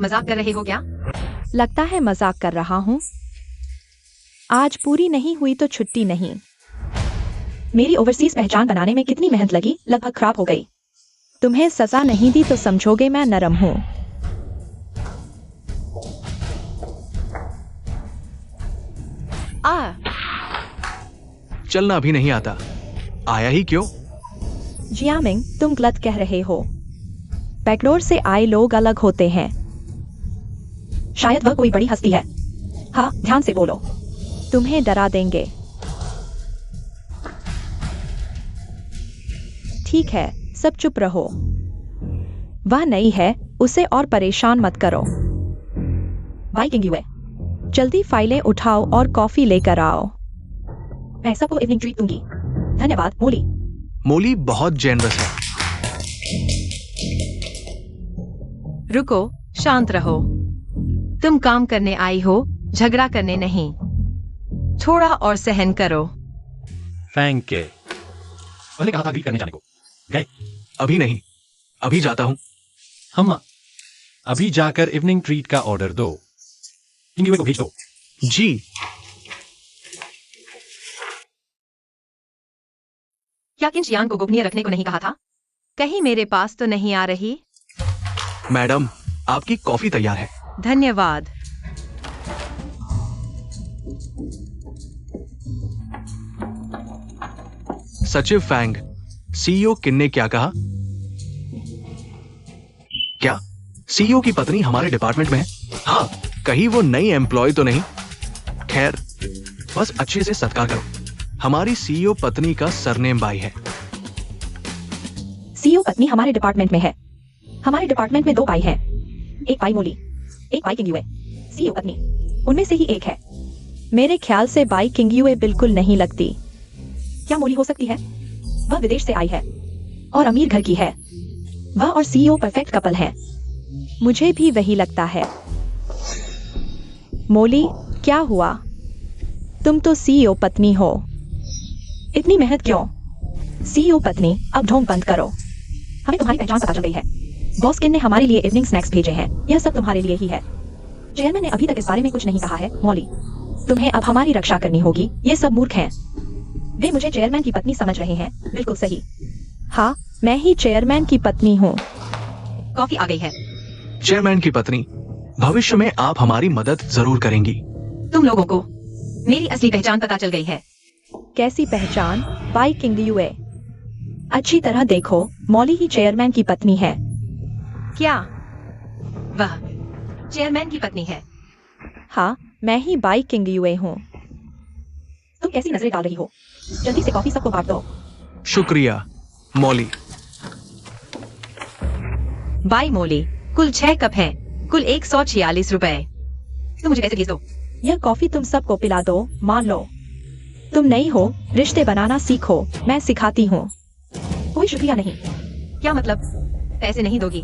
मजाक कर रहे हो क्या? लगता है मजाक कर रहा हूँ। आज पूरी नहीं हुई तो छुट्टी नहीं। मेरी ओवरसीज पहचान बनाने में कितनी मेहनत लगी, लगभग खराब हो गई। तुम्हें सजा नहीं दी तो समझोगे मैं नरम हूँ। चलना भी नहीं आता, आया ही क्यों? जियामिंग, तुम गलत कह रहे हो। बैकडोर से आए लोग अलग होते हैं। शायद वह कोई बड़ी हस्ती है। हाँ, ध्यान से बोलो, तुम्हें डरा देंगे। ठीक है, सब चुप रहो। वह नई है, उसे और परेशान मत करो। बाई किंग यूए, जल्दी फाइलें उठाओ और कॉफी लेकर आओ। मैं सबको इवनिंग ट्रीट दूंगी। धन्यवाद मोली। मोली बहुत जेनरस है। रुको, शांत रहो। तुम काम करने आई हो, झगड़ा करने नहीं। थोड़ा और सहन करो। थैंक के पहले कहा था अग्री करने जाने को। गए? अभी नहीं, अभी जाता हूं। हम अभी जाकर इवनिंग ट्रीट का ऑर्डर दो। किंग यूए को भेज दो। जी। क्या किन शियान को गोपनीय रखने को नहीं कहा था? कहीं मेरे पास तो नहीं आ रही? मैडम, आपकी कॉफी तैयार है। धन्यवाद। सचिव फैंग, सीईओ किन ने क्या कहा? क्या सीईओ की पत्नी हमारे डिपार्टमेंट में है? हाँ, कहीं वो नई एम्प्लॉय तो नहीं? खैर, बस अच्छे से सत्कार करो। हमारी सीईओ पत्नी का सरनेम बाई है। सीईओ पत्नी हमारे डिपार्टमेंट में है। हमारे डिपार्टमेंट में 2 बाई हैं। एक बाई मोली, एक बाई किंगयुए। सीईओ पत्नी उनमें से ही एक है। मेरे ख्याल से बाई किंगयुए बिल्कुल नहीं लगती। क्या मोली हो सकती है? वह विदेश से आई है और अमीर घर की है। वह और सीईओ परफेक्ट कपल है। मुझे भी वही लगता है। मोली, क्या हुआ? तुम तो सीईओ पत्नी हो। इतनी मेहनत क्यों? सीईओ पत्नी, अब ढोंग बंद करो। हमें तुम्हारी पहचान पता चल गई है। बॉस किन ने हमारे लिए इवनिंग स्नैक्स भेजे हैं। यह सब तुम्हारे लिए ही है। चेयरमैन ने अभी तक इस बारे में कुछ नहीं कहा है। मॉली, तुम्हें अब हमारी रक्षा करनी होगी। ये सब मूर्ख हैं। वे मुझे चेयरमैन की पत्नी समझ रहे हैं। बिल्कुल सही। हाँ, मैं ही चेयरमैन की पत्नी हूँ। कॉफी आ गई है। चेयरमैन की पत्नी, भविष्य में आप हमारी मदद जरूर करेंगी। तुम लोगों को मेरी असली पहचान पता चल गई है। कैसी पहचान? बाई किंगयुए। अच्छी तरह देखो, मॉली ही चेयरमैन की पत्नी है। क्या वह चेयरमैन की पत्नी है? हाँ, मैं ही बाई किंगयुए हूँ। तुम कैसी नजरें डाल रही हो? जल्दी से कॉफी सबको बांट दो। शुक्रिया मॉली। बाई मोली, कुल 6 कप हैं, कुल 146 रुपए। तुम मुझे पैसे भेज दो। यह कॉफी तुम सबको पिला दो। मान लो, तुम नई हो, रिश्ते बनाना सीखो। मैं सिखाती हूँ। कोई शुक्रिया नहीं। क्या मतलब? पैसे नहीं दोगी?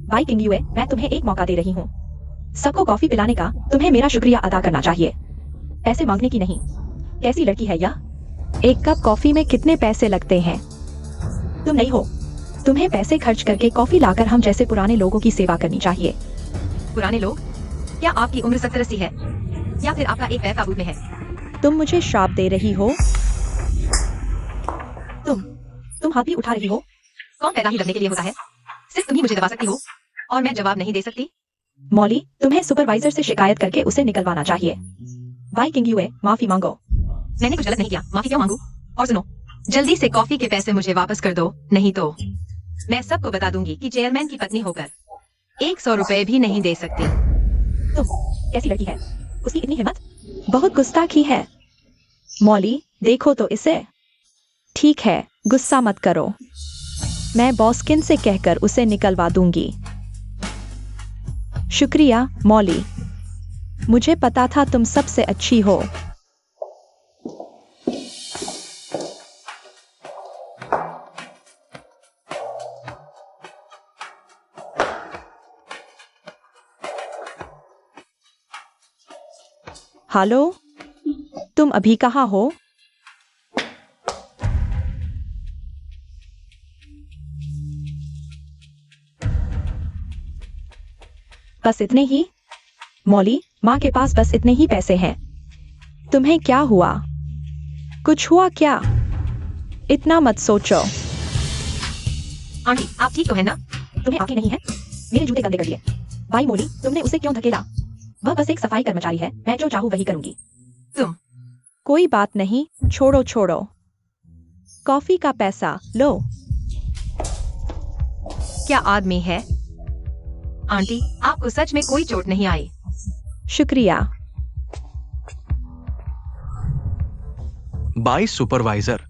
बाई किंगयुए, मैं तुम्हें एक मौका दे रही हूँ। सबको कॉफी पिलाने का तुम्हें मेरा शुक्रिया अदा करना चाहिए, पैसे मांगने की नहीं। कैसी लड़की है यह? एक कप कॉफी में कितने पैसे लगते हैं? तुम नहीं हो। तुम्हें पैसे खर्च करके कॉफी लाकर हम जैसे पुराने लोगों की सेवा करनी चाहिए। पुराने लोग? क्या आपकी उम्र 70-80 है या फिर आपका एक पैर काबू में है? तुम मुझे श्राप दे रही हो? तुम हाथ भी उठा रही हो? कौन पैदा ही लगने के लिए होता है? सिर्फ तुम ही मुझे दबा सकती हो और मैं जवाब नहीं दे सकती। मॉली, तुम्हें सुपरवाइजर से शिकायत करके उसे निकलवाना चाहिए। बाई किंगयुए, माफी मांगो। मैंने कुछ गलत नहीं किया, माफी क्यों मांगू? और सुनो, जल्दी से कॉफी के पैसे मुझे वापस कर दो, नहीं तो मैं सबको बता दूंगी कि चेयरमैन की पत्नी होकर 100 रुपए भी नहीं दे सकती। तुम कैसी लड़की है? उसकी इतनी हिम्मत? बहुत गुस्ताखी है। मॉली, देखो तो इसे। ठीक है, गुस्सा मत करो। मैं बॉस्किन से कहकर उसे निकलवा दूंगी। शुक्रिया मॉली, मुझे पता था तुम सबसे अच्छी हो। हेलो, तुम अभी कहाँ हो? बस इतने ही? मॉली, माँ के पास बस इतने ही पैसे हैं। तुम्हें क्या हुआ? कुछ हुआ क्या? इतना मत सोचो। आंटी, आप ठीक तो है ना? तुम्हें आंखें नहीं है? मेरे जूते गंदे कर दिए। भाई मोली, तुमने उसे क्यों धकेला? वह बस एक सफाई कर्मचारी है। मैं जो चाहूँ वही करूंगी। तुम कोई बात नहीं, छोड़ो छोड़ो। कॉफी का पैसा लो। क्या आदमी है? आंटी, आपको सच में कोई चोट नहीं आई? शुक्रिया। Bye supervisor.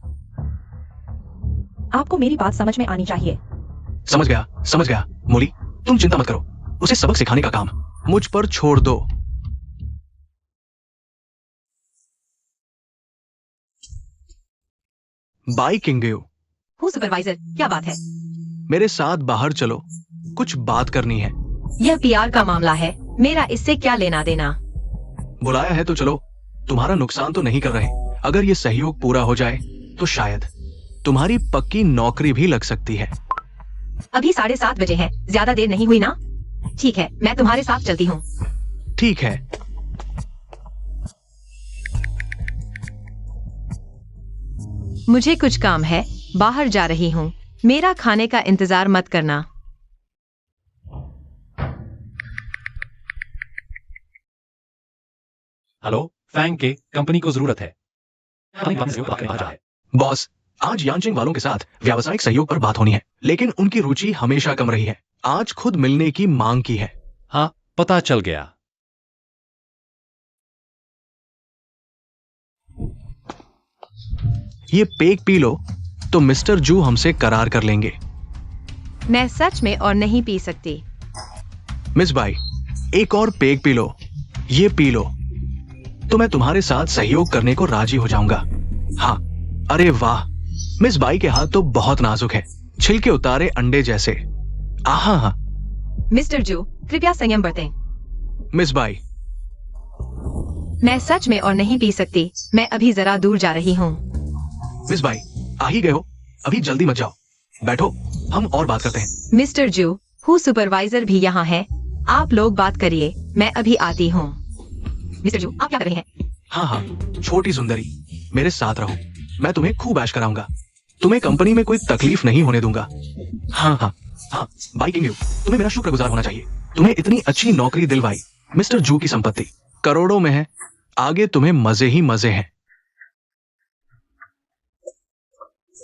आपको मेरी बात समझ में आनी चाहिए। समझ गया मोली, तुम चिंता मत करो। उसे सबक सिखाने का काम मुझ पर छोड़ दो। बाय किंगयू। हूँ सुपरवाइजर, क्या बात है? मेरे साथ बाहर चलो, कुछ बात करनी है। यह पीआर का मामला है, मेरा इससे क्या लेना देना? बुलाया है तो चलो। तुम्हारा नुकसान तो नहीं कर रहे। अगर ये सहयोग पूरा हो जाए तो शायद तुम्हारी पक्की नौकरी भी लग सकती है। अभी 7:30 बजे है, ज्यादा देर नहीं हुई ना? ठीक है, मैं तुम्हारे साथ चलती हूँ। ठीक है। मुझे कुछ काम है, बाहर जा रही हूँ। मेरा खाने का इंतजार मत करना। हेलो, फैंग के कंपनी को जरूरत है। है। बॉस, आज यांचिंग वालों के साथ व्यावसायिक सहयोग पर बात होनी है, लेकिन उनकी रुचि हमेशा कम रही है। आज खुद मिलने की मांग की है। हाँ, पता चल गया। ये पेक पी लो तो मिस्टर जू हमसे करार कर लेंगे। मैं सच में और नहीं पी सकती। मिस बाई, एक और पेक पी लो। ये पी लो तो मैं तुम्हारे साथ सहयोग करने को राजी हो जाऊंगा। हाँ, अरे वाह, मिस बाई के हाथ तो बहुत नाजुक है, छिलके उतारे अंडे जैसे। आहा हा। मिस्टर जू, कृपया संयम बरतें। मिस बाई, मैं सच में और नहीं पी सकती। मैं अभी जरा दूर जा रही हूँ। मिस बाई, आ ही गए हो, अभी जल्दी मत जाओ, बैठो, हम और बात करते हैं। मिस्टर जू, हु सुपरवाइजर भी यहाँ है। आप लोग बात करिए, मैं अभी आती हूँ। मिस्टर जू, आप क्या कर रहे हैं? हाँ हाँ, छोटी सुंदरी, मेरे साथ रहो, मैं तुम्हें खूब ऐश कराऊंगा, तुम्हें कंपनी में कोई तकलीफ नहीं होने दूंगा। हाँ हाँ हाँ, बाई किंग यू, तुम्हें मेरा शुक्रगुजार होना चाहिए, तुम्हें इतनी अच्छी नौकरी दिलवाई। मिस्टर जू की संपत्ति करोड़ों में है, आगे तुम्हें मजे ही मजे हैं।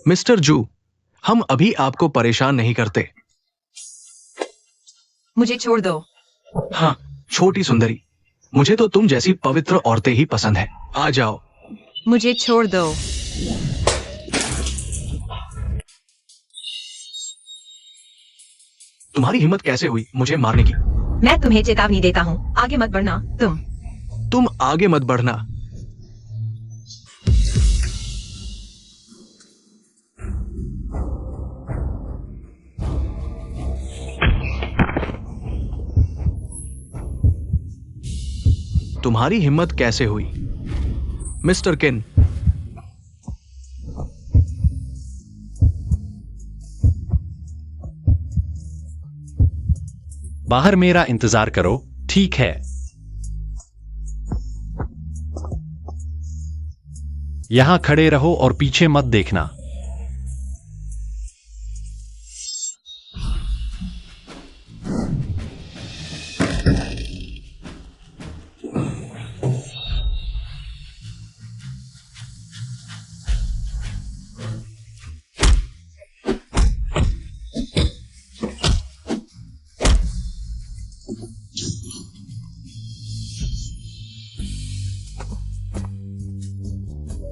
मिस्टर जू, हम अभी आपको परेशान नहीं करते। मुझे छोड़ दो। हाँ, छोटी सुंदरी, मुझे तो तुम जैसी पवित्र औरतें ही पसंद है। आ जाओ। मुझे छोड़ दो। तुम्हारी हिम्मत कैसे हुई मुझे मारने की? मैं तुम्हें चेतावनी देता हूँ, आगे मत बढ़ना। तुम आगे मत बढ़ना। तुम्हारी हिम्मत कैसे हुई मिस्टर किन? बाहर मेरा इंतजार करो, ठीक है? यहां खड़े रहो और पीछे मत देखना।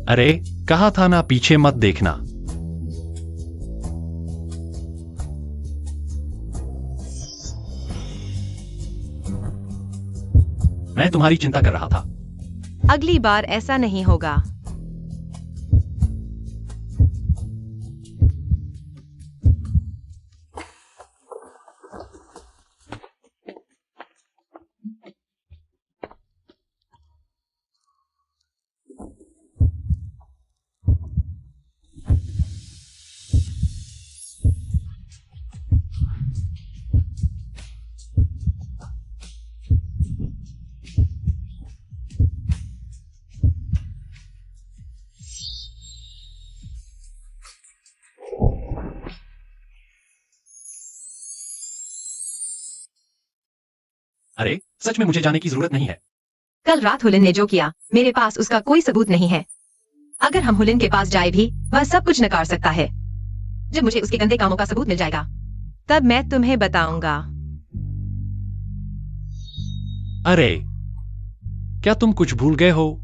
अरे, कहा था ना पीछे मत देखना। मैं तुम्हारी चिंता कर रहा था। अगली बार ऐसा नहीं होगा। अरे, सच में मुझे जाने की जरूरत नहीं है। कल रात हुलिन ने जो किया, मेरे पास उसका कोई सबूत नहीं है। अगर हम हुलिन के पास जाए भी, वह सब कुछ नकार सकता है। जब मुझे उसके गंदे कामों का सबूत मिल जाएगा, तब मैं तुम्हें बताऊंगा। अरे, क्या तुम कुछ भूल गए हो?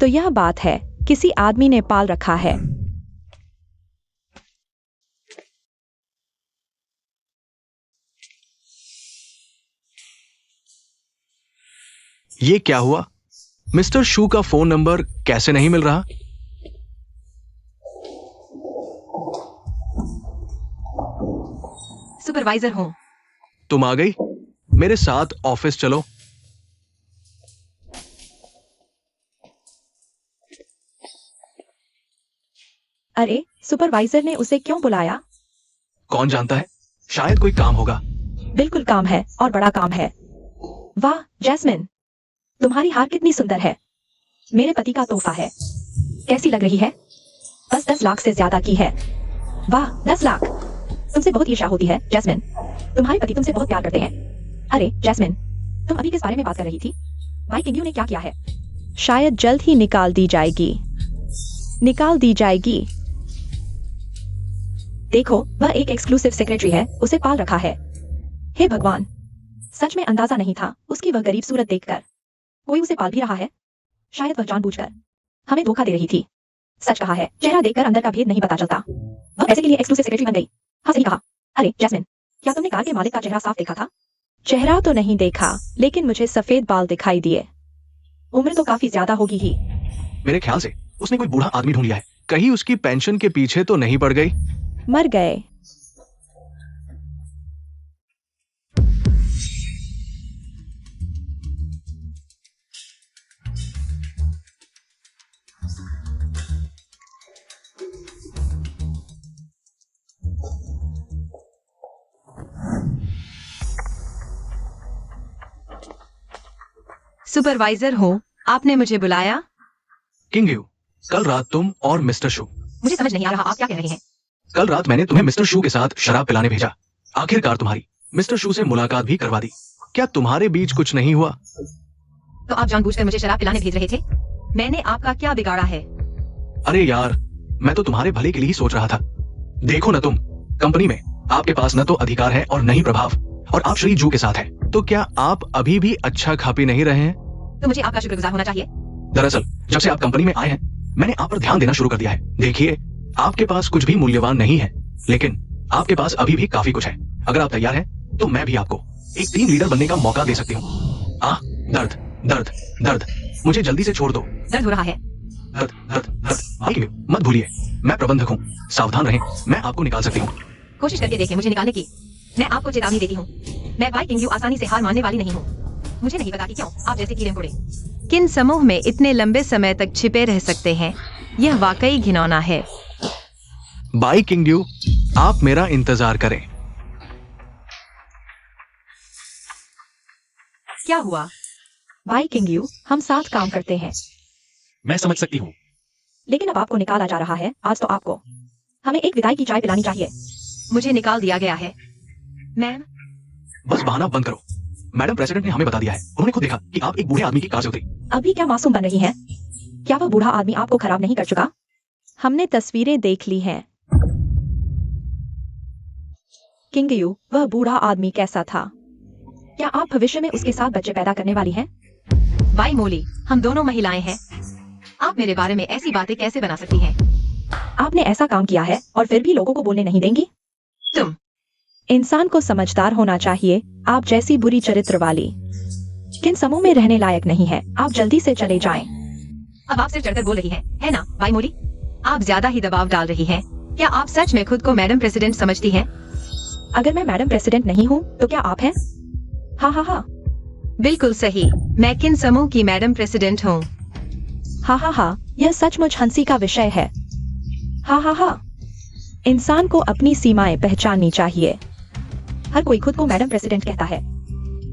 तो यह बात है, किसी आदमी ने पाल रखा है। ये क्या हुआ? मिस्टर शू का फोन नंबर कैसे नहीं मिल रहा? सुपरवाइजर हूँ। तुम आ गई? मेरे साथ ऑफिस चलो। अरे, सुपरवाइजर ने उसे क्यों बुलाया? कौन जानता है, शायद कोई काम होगा। बिल्कुल काम है, और बड़ा काम है। वाह जैस्मिन, तुम्हारी हार कितनी सुंदर है। मेरे पति का तोहफा है। कैसी लग रही है? बस 10 लाख से ज्यादा की है। वाह 10 लाख, तुमसे बहुत ईर्ष्या होती है जैस्मिन। तुम्हारे पति तुमसे बहुत प्यार करते हैं। अरे जैस्मिन, तुम अभी किस बारे में बात कर रही थी? भाई किंग्यू ने क्या किया है? शायद जल्द ही निकाल दी जाएगी। निकाल दी जाएगी। देखो, वह एक एक्सक्लूसिव सेक्रेटरी है, उसे पाल रखा है। हे भगवान, सच में अंदाजा नहीं था उसकी वह गरीब सूरत देखकर। कोई उसे पाल भी रहा है। शायद वह जानबूझकर हमें धोखा दे रही थी। सच कहा है, चेहरा देखकर अंदर का भेद नहीं पता चलता। वह पैसे के लिए एक्सक्लूसिव सेक्रेटरी बन गई। हाँ सही कहा। अरे जैस्मिन, क्या तुमने कार के मालिक का चेहरा साफ देखा था? चेहरा तो नहीं देखा, लेकिन मुझे सफेद बाल दिखाई दिए। उम्र तो काफी ज्यादा होगी ही। मेरे ख्याल से उसने कोई बूढ़ा आदमी ढूंढ लिया है। कहीं उसकी पेंशन के पीछे तो नहीं पड़ गई? मर गए। सुपरवाइजर हूँ, आपने मुझे बुलाया? किंग्यू, कल रात तुम और मिस्टर शू। मुझे समझ नहीं आ रहा आप क्या कह रहे हैं। कल रात मैंने तुम्हें मिस्टर शू के साथ शराब पिलाने भेजा। आखिरकार तुम्हारी मिस्टर शू से मुलाकात भी करवा दी। क्या तुम्हारे बीच कुछ नहीं हुआ? तो आप जानबूझकर मुझे शराब पिलाने भेज रहे थे? मैंने आपका क्या बिगाड़ा है? अरे यार, मैं तो तुम्हारे भले के लिए ही सोच रहा था। देखो ना तुम, कंपनी में आपके पास न तो अधिकार है और न ही प्रभाव, और आप श्री जू के साथ हैं। तो क्या आप अभी भी अच्छा खा पी नहीं रहे हैं? तो मुझे आपका शुक्रगुजार होना चाहिए। दरअसल जब से आप कंपनी में आए हैं, मैंने आप पर ध्यान देना शुरू कर दिया है। देखिए, आपके पास कुछ भी मूल्यवान नहीं है, लेकिन आपके पास अभी भी काफी कुछ है। अगर आप तैयार हैं, तो मैं भी आपको एक टीम लीडर बनने का मौका दे सकती हूँ। दर्द दर्द दर्द, मुझे जल्दी से छोड़ दो। दर्द हो रहा है। दर्द दर्द दर्द। भाई मत भूलिए, मैं प्रबंधक हूँ। सावधान रहें, मैं आपको निकाल सकती हूँ। कोशिश करके देखें मुझे निकालने की। मैं आपको चेतावनी देती हूँ, मैं बाई किंग्यू आसानी से हार मानने वाली नहीं हूँ। मुझे नहीं पता कि क्यों आप जैसे कीड़े मकोड़े किन समूह में इतने लंबे समय तक छिपे रह सकते हैं। यह वाकई घिनौना है। बाई किंग्यू, आप मेरा इंतजार करें। क्या हुआ? भाई किंग्यू, हम साथ काम करते हैं। मैं समझ सकती हूँ। लेकिन अब आपको निकाला जा रहा है। आज तो आपको हमें एक विदाई की चाय पिलानी चाहिए। मुझे निकाल दिया गया है। मैम, बस बहाना बंद करो। मैडम प्रेसिडेंट ने हमें बता दिया है, उन्होंने खुद देखा कि आप एक बूढ़े आदमी की कार से उतरी। अभी क्या मासूम बन रही हैं? क्या वह बूढ़ा आदमी आपको खराब नहीं कर चुका? हमने तस्वीरें देख ली हैं। किंग्यू, वह बूढ़ा आदमी कैसा था? क्या आप भविष्य में उसके साथ बच्चे पैदा करने वाली हैं? बाई मोली, हम दोनों महिलाएं हैं। आप मेरे बारे में ऐसी बातें कैसे बना सकती हैं? आपने ऐसा काम किया है और फिर भी लोगों को बोलने नहीं देंगी? तुम इंसान को समझदार होना चाहिए। आप जैसी बुरी चरित्र वाली किन समूह में रहने लायक नहीं है। आप जल्दी से चले जाएं। अब आप सिर चढ़कर बोल रही हैं, है ना बाई मोली? आप ज्यादा ही दबाव डाल रही हैं। क्या आप सच में खुद को मैडम प्रेसिडेंट समझती हैं? अगर मैं मैडम प्रेसिडेंट नहीं हूँ तो क्या आप हैं? हाँ हाँ हाँ। बिल्कुल सही, मैं किन समूह की मैडम प्रेसिडेंट हूँ। हाँ हाँ हाँ, यह सचमुच हंसी का विषय है। हाँ हाँ हाँ। इंसान को अपनी सीमाएं पहचाननी चाहिए। हर कोई खुद को मैडम प्रेसिडेंट कहता है।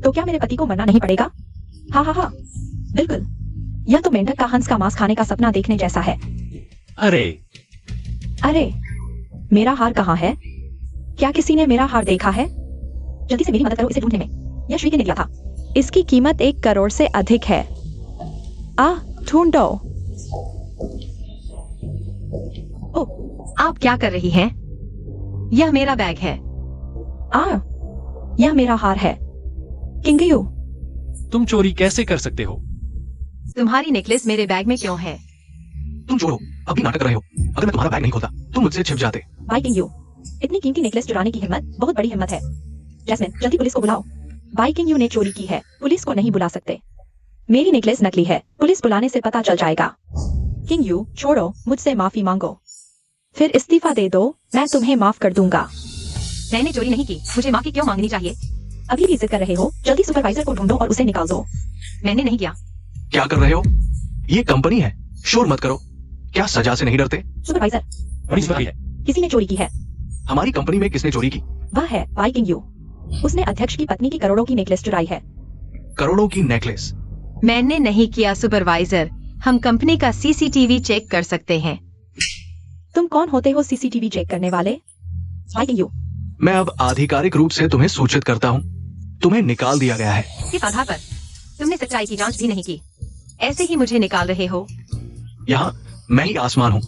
तो क्या मेरे पति को मरना नहीं पड़ेगा? हाँ हाँ हाँ, बिल्कुल। यह तो मेंढक का हंस का मांस खाने का सपना देखने जैसा है। अरे अरे, मेरा हार कहाँ है? क्या किसी ने मेरा हार देखा है? जल्दी से मेरी मदद करो इसे ढूंढने में। यह श्री के निकला था। इसकी कीमत 1 करोड़ से अधिक है। ढूंढो। ओह, आप क्या कर रही हैं? यह मेरा बैग है। यह मेरा हार है। किंग्यू, तुम चोरी कैसे कर सकते हो? तुम्हारी नेकलेस मेरे बैग में क्यों है? तुम छोड़ो, अभी नाटक कर रहे हो। अगर मैं तुम्हारा बैग नहीं खोलता, तुम मुझसे छिप जाते। भाई किंग्यू, इतनी कीमती नेकलेस चुराने की हिम्मत बहुत बड़ी हिम्मत है। जैस्मिन, जल्दी पुलिस को बुलाओ। भाई किंग्यू ने चोरी की है, पुलिस को नहीं बुला सकते। मेरी नेकलेस नकली है, पुलिस बुलाने से पता चल जाएगा। किंग्यू, छोड़ो, मुझसे माफी मांगो, फिर इस्तीफा दे दो, मैं तुम्हें माफ कर दूंगा। मैंने चोरी नहीं की, मुझे माफी क्यों मांगनी चाहिए? अभी भी जिद कर रहे हो? जल्दी सुपरवाइजर को ढूंढो और उसे निकाल दो। मैंने नहीं किया। क्या कर रहे हो? ये कंपनी है, शोर मत करो। क्या सजा से नहीं डरते? सुपरवाइजर, बड़ी सही है। किसी ने चोरी की है। हमारी कंपनी में किसने चोरी की? वह है भाई किंग्यू। उसने अध्यक्ष की पत्नी की करोड़ों की नेकलेस चुराई है। करोड़ों की नेकलेस। मैंने नहीं किया सुपरवाइजर, हम कंपनी का सीसीटीवी चेक कर सकते हैं। तुम कौन होते हो सीसीटीवी चेक करने वाले? By you. मैं अब आधिकारिक रूप से तुम्हें सूचित करता हूँ, तुम्हें निकाल दिया गया है। इस आधार पर तुमने सच्चाई की जांच भी नहीं की, ऐसे ही मुझे निकाल रहे हो। यहाँ मैं ही आसमान हूँ,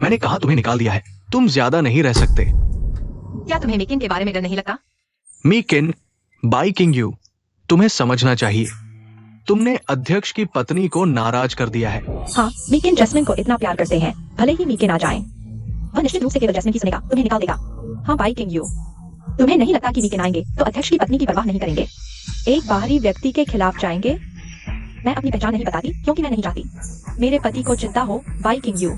मैंने कहा तुम्हें निकाल दिया है, तुम ज्यादा नहीं रह सकते। क्या तुम्हें मिकिन के बारे में डर नहीं लगता? मीकिन, बाई किंग यू, तुम्हें समझना चाहिए, तुमने अध्यक्ष की पत्नी को नाराज कर दिया है। हाँ, मीकिन जैस्मिन को इतना प्यार करते हैं, भले ही मीकिन आ जाए, वह निश्चित रूप से केवल जैस्मिन की सुनेगा, तुम्हें निकाल देगा। हाँ बाई किंग यू, तुम्हें नहीं लगता कि मीकिन आएंगे तो अध्यक्ष की पत्नी की परवाह नहीं करेंगे, एक बाहरी व्यक्ति के खिलाफ जाएंगे? मैं अपनी पहचान नहीं बताती क्योंकि मैं नहीं चाहती मेरे पति को चिंता हो। बाई किंग यू,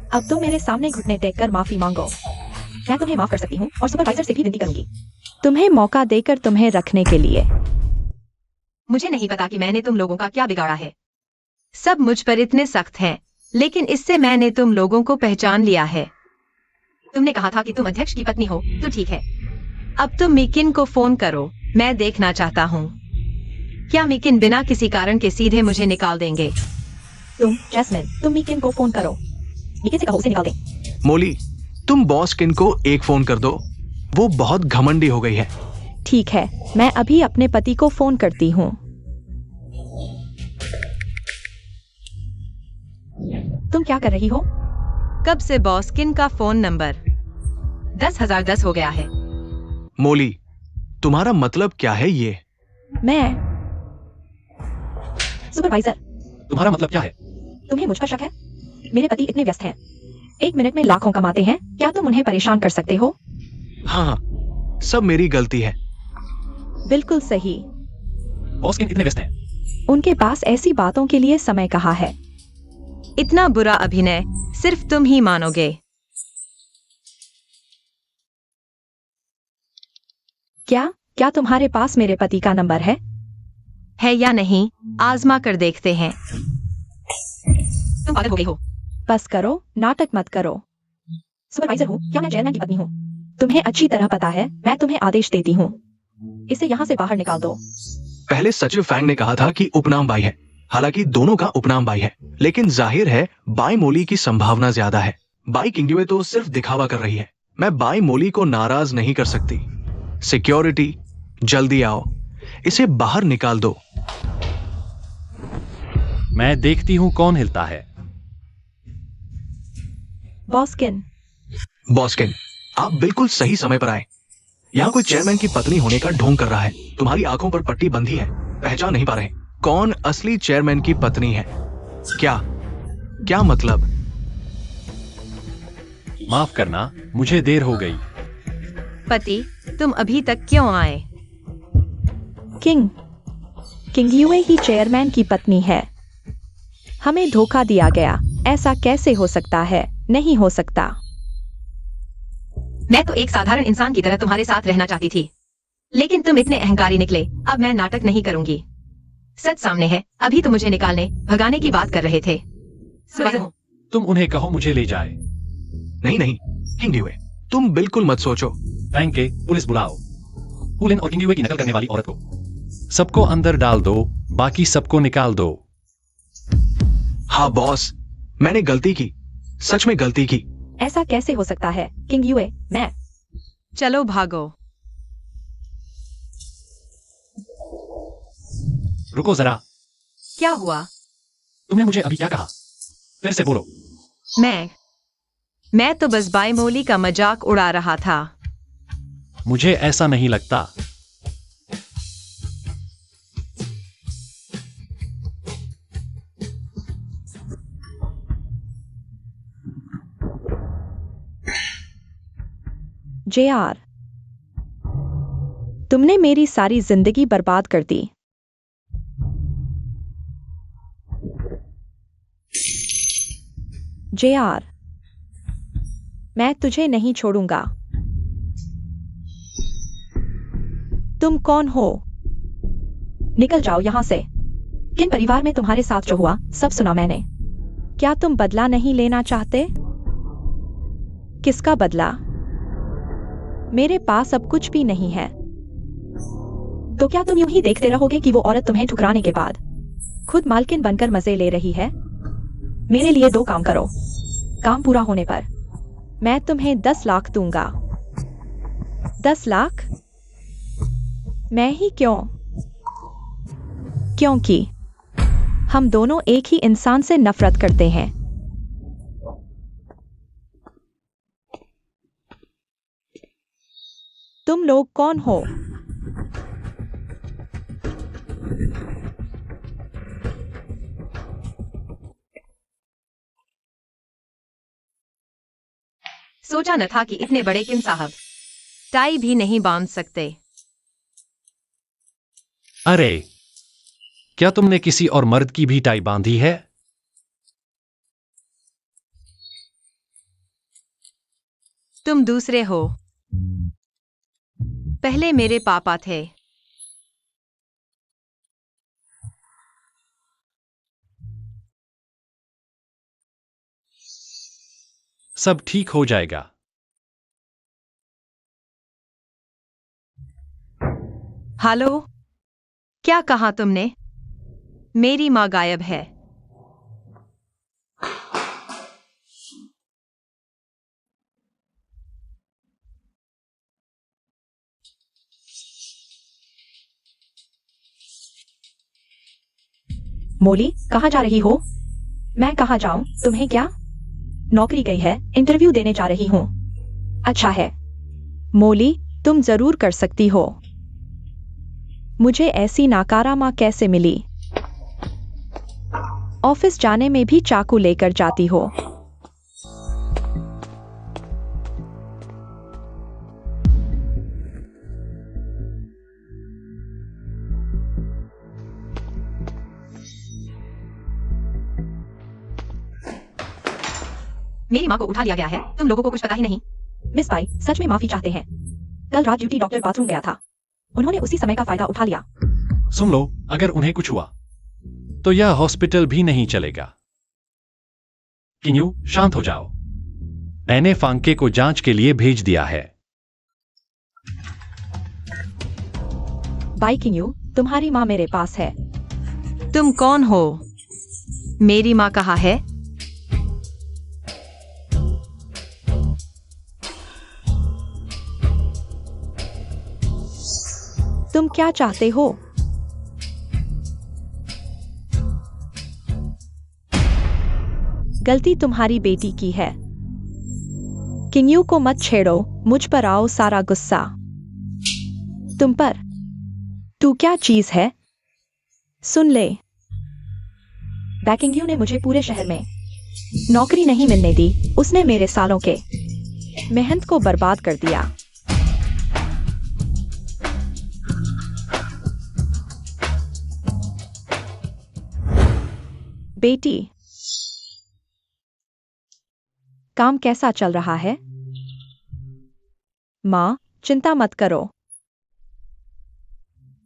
अब तुम मेरे सामने घुटने टेक कर माफी मांगो, मैं तुम्हें माफ कर सकती हूँ और सुपरवाइजर से भी विनती करूंगी तुम्हें मौका देकर तुम्हें रखने के लिए। मुझे नहीं पता कि मैंने तुम लोगों का क्या बिगाड़ा है, सब मुझ पर इतने सख्त हैं, लेकिन इससे मैंने तुम लोगों को पहचान लिया है। तुमने कहा था कि तुम अध्यक्ष की पत्नी हो, तो ठीक है, अब तुम मीकिन को फोन करो, मैं देखना चाहता हूँ क्या मीकिन बिना किसी कारण के सीधे मुझे निकाल देंगे। तुम जैस्मिन, तुम मीकिन को फोन करो, मीकिन से कहो उसे निकाल दे। मोली, तुम बॉस किन को एक फोन कर दो, वो बहुत घमंडी हो गई है। ठीक है, मैं अभी अपने पति को फोन करती हूँ। तुम क्या कर रही हो? कब से बॉस किन का फोन नंबर 10,010 हो गया है। मोली, तुम्हारा मतलब क्या है ये? मैं सुपरवाइजर। तुम्हारा मतलब क्या है? तुम्हें मुझ पर शक है? मेरे पति इतने व्यस्त हैं, 1 मिनट में लाखों कमाते हैं, क्या तुम उन्हें परेशान कर सकते हो? हाँ, सब मेरी गलती है। बिल्कुल सही, बॉस किन इतने व्यस्त हैं? उनके पास ऐसी बातों के लिए समय कहाँ है। इतना बुरा अभिनय सिर्फ तुम ही मानोगे। क्या तुम्हारे पास मेरे पति का नंबर है या नहीं, आजमा कर देखते हैं। तुम पागल हो गई हो। बस करो, नाटक मत करो। सुपरवाइजर हूँ, क्या मैं चेयरमैन की पत्नी हूँ? तुम्हें अच्छी तरह पता है, मैं तुम्हें आदेश देती हूँ, इसे यहाँ से बाहर निकाल दो। पहले सचिव फैंग ने कहा था कि उपनाम बाई है, हालांकि दोनों का उपनाम बाई है, लेकिन जाहिर है बाई मोली की संभावना ज्यादा है। बाई किंगयुए तो सिर्फ दिखावा कर रही है, मैं बाई मोली को नाराज नहीं कर सकती। सिक्योरिटी, जल्दी आओ, इसे बाहर निकाल दो। मैं देखती हूँ कौन हिलता है। बॉस्किन, बॉस्किन, आप बिल्कुल सही समय पर आए। यहाँ कोई चेयरमैन की पत्नी होने का ढोंग कर रहा है, तुम्हारी आंखों पर पट्टी बंधी है, पहचान नहीं पा रहे कौन असली चेयरमैन की पत्नी है। क्या मतलब? माफ करना, मुझे देर हो गई। पति, तुम अभी तक क्यों आए? किंगयुए ही चेयरमैन की पत्नी है, हमें धोखा दिया गया, ऐसा कैसे हो सकता है? नहीं हो सकता। मैं तो एक साधारण इंसान की तरह तुम्हारे साथ रहना चाहती थी, लेकिन तुम इतने अहंकारी निकले। अब मैं नाटक नहीं करूंगी, सच सामने है। अभी तो मुझे निकालने भगाने की बात कर रहे थे। तुम उन्हें कहो मुझे ले जाए। नहीं, किंगयुए, तुम बिल्कुल मत सोचो। फैंग के, पुलिस बुलाओ। हुलिन और किंगयुए की नकल करने वाली औरत को सबको अंदर डाल दो, बाकी सबको निकाल दो। हाँ बॉस, मैंने गलती की, सच में गलती की। ऐसा कैसे हो सकता है किंगयुए? मैं चलो भागो। रुको जरा, क्या हुआ? तुमने मुझे अभी क्या कहा? फिर से बोलो। मैं तो बस बाई मोली का मजाक उड़ा रहा था। मुझे ऐसा नहीं लगता। JR, तुमने मेरी सारी जिंदगी बर्बाद कर दी। JR, मैं तुझे नहीं छोड़ूंगा। तुम कौन हो? निकल जाओ यहां से। किन परिवार में तुम्हारे साथ जो हुआ सब सुना मैंने। क्या तुम बदला नहीं लेना चाहते? किसका बदला? मेरे पास अब कुछ भी नहीं है। तो क्या तुम यूं ही देखते रहोगे कि वो औरत तुम्हें ठुकराने के बाद खुद मालकिन बनकर मजे ले रही है? मेरे लिए 2 काम करो। काम पूरा होने पर मैं तुम्हें 10 लाख दूंगा। 10 लाख? मैं ही क्यों? क्योंकि हम दोनों एक ही इंसान से नफरत करते हैं। तुम लोग कौन हो? सोचा न था कि इतने बड़े किम साहब टाई भी नहीं बांध सकते। अरे, क्या तुमने किसी और मर्द की भी टाई बांधी है? तुम दूसरे हो। पहले मेरे पापा थे। सब ठीक हो जाएगा। हेलो, क्या कहा तुमने? मेरी माँ गायब है। मोली, कहाँ जा रही हो? मैं कहाँ जाऊं? तुम्हें क्या? नौकरी गई है, इंटरव्यू देने जा रही हूँ। अच्छा है। मोली, तुम जरूर कर सकती हो। मुझे ऐसी नाकारा माँ कैसे मिली? ऑफिस जाने में भी चाकू लेकर जाती हो। मेरी माँ को उठा लिया गया है, तुम लोगों को कुछ पता ही नहीं। मिस बाई, सच में माफी चाहते हैं। कल रात ड्यूटी डॉक्टर बाथरूम गया था। उन्होंने उसी समय का फायदा उठा लिया। सुन लो, अगर उन्हें कुछ हुआ तो यह हॉस्पिटल भी नहीं चलेगा। किन्यू, शांत हो जाओ। मैंने फांके को जांच के लिए भेज दिया है। बाई किन्यू, तुम्हारी माँ मेरे पास है। तुम कौन हो? मेरी माँ कहाँ है? तुम क्या चाहते हो? गलती तुम्हारी बेटी की है। किन्यू को मत छेड़ो, मुझ पर आओ सारा गुस्सा तुम पर। तू क्या चीज है? सुन ले, बैकिंग्यू ने मुझे पूरे शहर में नौकरी नहीं मिलने दी। उसने मेरे सालों के मेहनत को बर्बाद कर दिया। बेटी, काम कैसा चल रहा है? माँ, चिंता मत करो।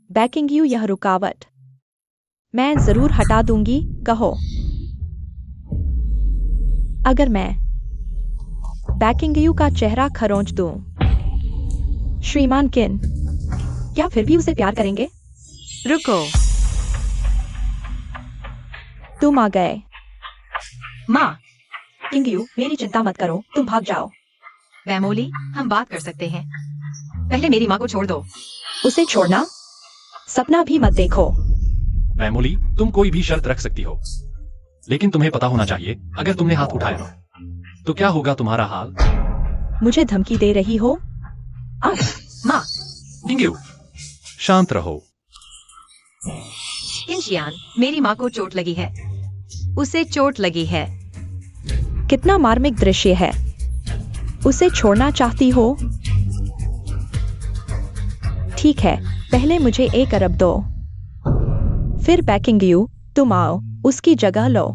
बैकिंग्यू यह रुकावट मैं जरूर हटा दूंगी। कहो, अगर मैं बैकिंग्यू का चेहरा खरोंच दूं, श्रीमान किन क्या फिर भी उसे प्यार करेंगे? रुको। तुम आ गए। माँ, किंग्यू, मेरी चिंता मत करो, तुम भाग जाओ। वैमोली, हम बात कर सकते हैं। पहले मेरी माँ को छोड़ दो। उसे छोड़ना? सपना भी मत देखो। वैमोली, तुम कोई भी शर्त रख सकती हो, लेकिन तुम्हें पता होना चाहिए, अगर तुमने हाथ उठाया तो क्या होगा तुम्हारा हाल। मुझे धमकी दे रही हो? माँ, किंग्यू, शांत रहो। किंशियान, मेरी माँ को चोट लगी है। उसे चोट लगी है। कितना मार्मिक दृश्य है। उसे छोड़ना चाहती हो? ठीक है, पहले मुझे 1 अरब दो, फिर बैकिंग्यू तुम आओ, उसकी जगह लो।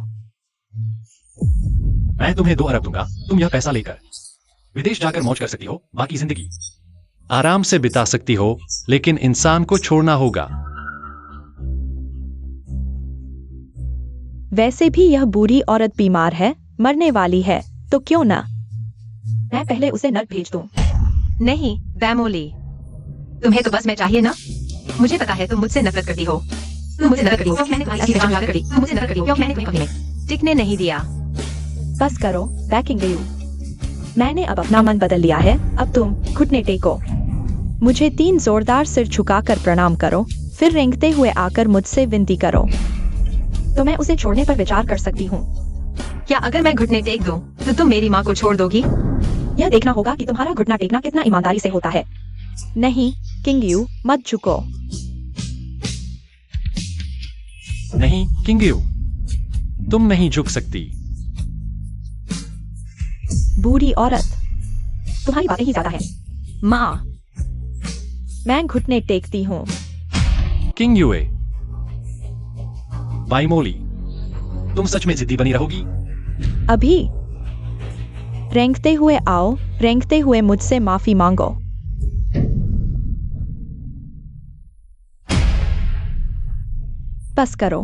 मैं तुम्हें 2 अरब दूंगा। तुम यह पैसा लेकर विदेश जाकर मौज कर सकती हो। बाकी जिंदगी आराम से बिता सकती हो, लेकिन इंसान को छोड़ना होगा। वैसे भी यह बुरी औरत बीमार है, मरने वाली है, तो क्यों ना मैं पहले उसे नर्क भेज दूं। नहीं, वैमोली, तुम्हें तो बस मैं चाहिए ना। मुझे पता है तुम मुझसे नफरत करती हो। तुम मुझसे नफरत करती हो क्योंकि मैंने तुम्हारी असली पहचान उजागर कर दी। तुम मुझसे नफरत करती हो क्योंकि मैंने तुम्हें कभी में टिकने नहीं दिया। बस करो, बैकिंग गयू। मैंने अब अपना मन बदल लिया है। अब तुम घुटने टेको, मुझे 3 जोरदार सिर झुकाकर प्रणाम करो, फिर रेंगते हुए आकर मुझसे विनती करो। तो मैं उसे छोड़ने पर विचार कर सकती हूँ। क्या अगर मैं घुटने टेक दूं तो तुम मेरी माँ को छोड़ दोगी? यह देखना होगा कि तुम्हारा घुटना टेकना कितना ईमानदारी से होता है। नहीं किंग यू, मत झुको। नहीं किंग यू, तुम नहीं झुक सकती। बूढ़ी औरत, तुम्हारी बातें ही ज्यादा है। माँ, मैं घुटने टेकती हूँ। किंग यूए, बाई मोली, तुम सच में जिद्दी बनी रहोगी? अभी रेंगते हुए आओ, रेंगते हुए मुझसे माफी मांगो। बस करो।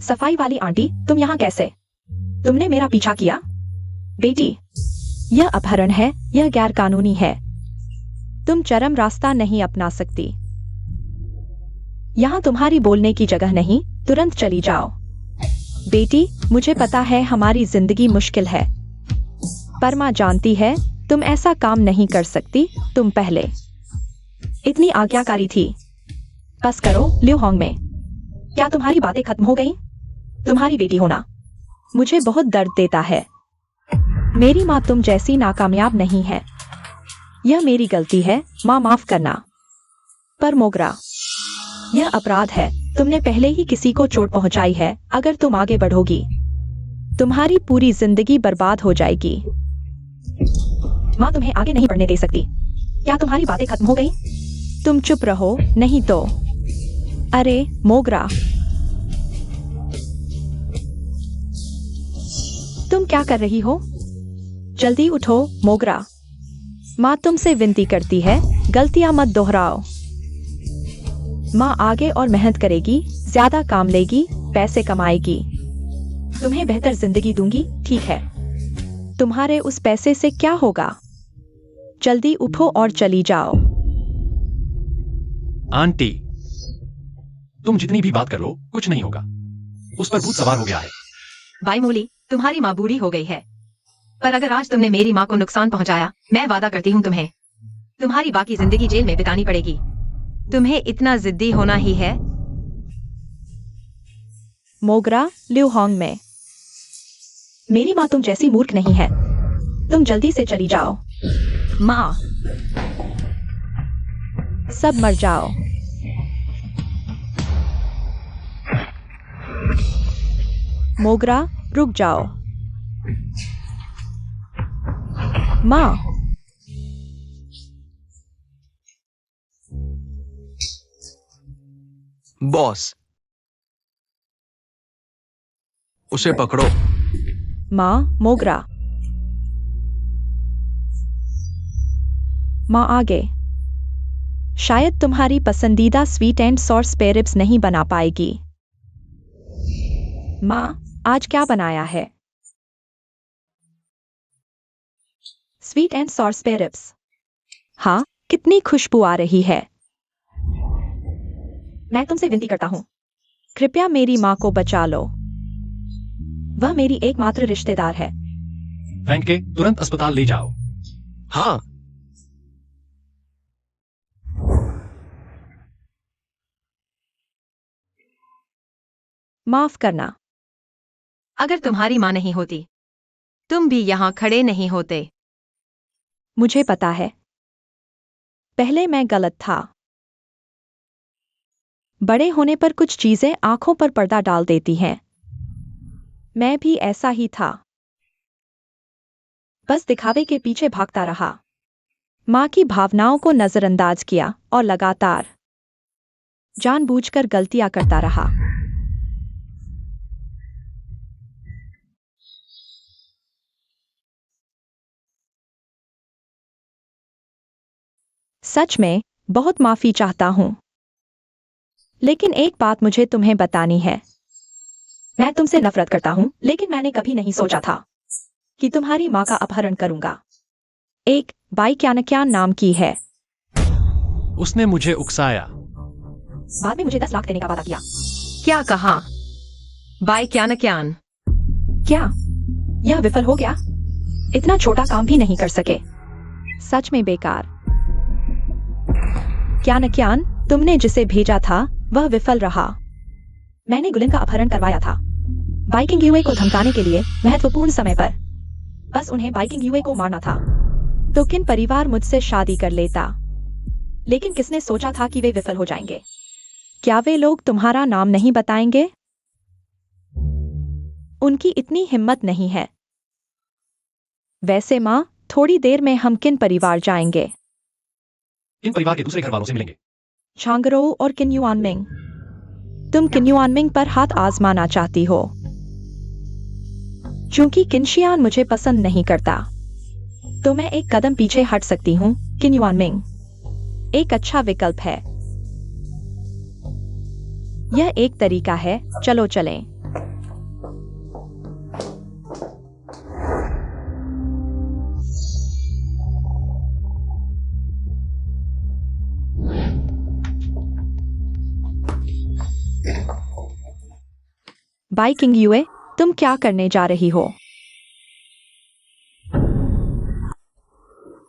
सफाई वाली आंटी, तुम यहाँ कैसे? तुमने मेरा पीछा किया? बेटी, यह अपहरण है, यह गैर कानूनी है। तुम चरम रास्ता नहीं अपना सकती। यहाँ तुम्हारी बोलने की जगह नहीं, तुरंत चली जाओ। बेटी, मुझे पता है हमारी जिंदगी मुश्किल है, पर माँ जानती है तुम ऐसा काम नहीं कर सकती। तुम पहले इतनी आज्ञाकारी थी। बस करो ल्यू होंग में। क्या तुम्हारी बातें खत्म हो गई? तुम्हारी बेटी होना मुझे बहुत दर्द देता है। मेरी माँ तुम जैसी नाकामयाब नहीं है। यह मेरी गलती है माँ, माफ करना। पर मोगरा, यह अपराध है। तुमने पहले ही किसी को चोट पहुंचाई है। अगर तुम आगे बढ़ोगी तुम्हारी पूरी जिंदगी बर्बाद हो जाएगी। माँ तुम्हें आगे नहीं बढ़ने दे सकती। क्या तुम्हारी बातें खत्म हो गई? तुम चुप रहो, नहीं तो। अरे मोगरा, तुम क्या कर रही हो? जल्दी उठो मोगरा, माँ तुमसे विनती करती है, गलतियां मत दोहराओ। माँ आगे और मेहनत करेगी, ज्यादा काम लेगी, पैसे कमाएगी, तुम्हें बेहतर जिंदगी दूंगी। ठीक है, तुम्हारे उस पैसे से क्या होगा? जल्दी उठो और चली जाओ। आंटी, तुम जितनी भी बात कर लो कुछ नहीं होगा। उस पर भूत सवार हो गया है। बाई मोली, तुम्हारी माँ बूढ़ी हो गई है, पर अगर आज तुमने मेरी माँ को नुकसान पहुंचाया, मैं वादा करती हूँ तुम्हें तुम्हारी बाकी जिंदगी जेल में बितानी पड़ेगी। तुम्हें इतना जिद्दी होना ही है? मोगरा, ल्यू होंग में। मेरी माँ तुम जैसी मूर्ख नहीं है। तुम जल्दी से चली जाओ। माँ, सब मर जाओ। मोगरा, रुक जाओ। माँ, बॉस, उसे पकड़ो। माँ, मोगरा। माँ आगे। शायद तुम्हारी पसंदीदा sweet and sour spare ribs नहीं बना पाएगी। माँ, आज क्या बनाया है? Sweet and sour spare ribs. हाँ, कितनी खुशबू आ रही है। मैं तुमसे विनती करता हूँ, कृपया मेरी माँ को बचा लो। वह मेरी एकमात्र रिश्तेदार है। फेंक के तुरंत अस्पताल ले जाओ। हाँ, माफ करना। अगर तुम्हारी माँ नहीं होती, तुम भी यहाँ खड़े नहीं होते। मुझे पता है, पहले मैं गलत था। बड़े होने पर कुछ चीजें आंखों पर पर्दा डाल देती हैं। मैं भी ऐसा ही था, बस दिखावे के पीछे भागता रहा। माँ की भावनाओं को नजरअंदाज किया और लगातार जानबूझकर गलतियां करता रहा। सच में बहुत माफी चाहता हूं, लेकिन एक बात मुझे तुम्हें बतानी है। मैं तुमसे नफरत करता हूं, लेकिन मैंने कभी नहीं सोचा था कि तुम्हारी माँ का अपहरण करूंगा। एक बाई क्यानक्यान नाम की है। उसने मुझे उकसाया। बाद में मुझे 10 लाख देने का वादा किया। क्या कहा? बाई क्यान? क्या यह विफल हो गया? इतना छोटा काम भी नहीं कर सके। सच में बेकार। क्यान, तुमने जिसे भेजा था वह विफल रहा। मैंने गुलिन का अपहरण करवाया था, बाइकिंग यूए को धमकाने के लिए महत्वपूर्ण समय पर। बस उन्हें बाइकिंग यूए को मारना था। तो किन परिवार मुझसे शादी कर लेता, लेकिन किसने सोचा था कि वे विफल हो जाएंगे? क्या वे लोग तुम्हारा नाम नहीं बताएंगे? उनकी इतनी हिम्मत नहीं है। वैसे माँ, थोड़ी देर में हम किन परिवार जाएंगे? इन परिवार के दूसरे घर वालों से मिलेंगे। छांगरो और किन युआनमिंग। तुम किन युआनमिंग पर हाथ आजमाना चाहती हो? चूंकि किनशियान मुझे पसंद नहीं करता, तो मैं एक कदम पीछे हट सकती हूँ। किन युआनमिंग एक अच्छा विकल्प है। यह एक तरीका है। चलो चलें। बाइकिंग यूए, तुम क्या करने जा रही हो?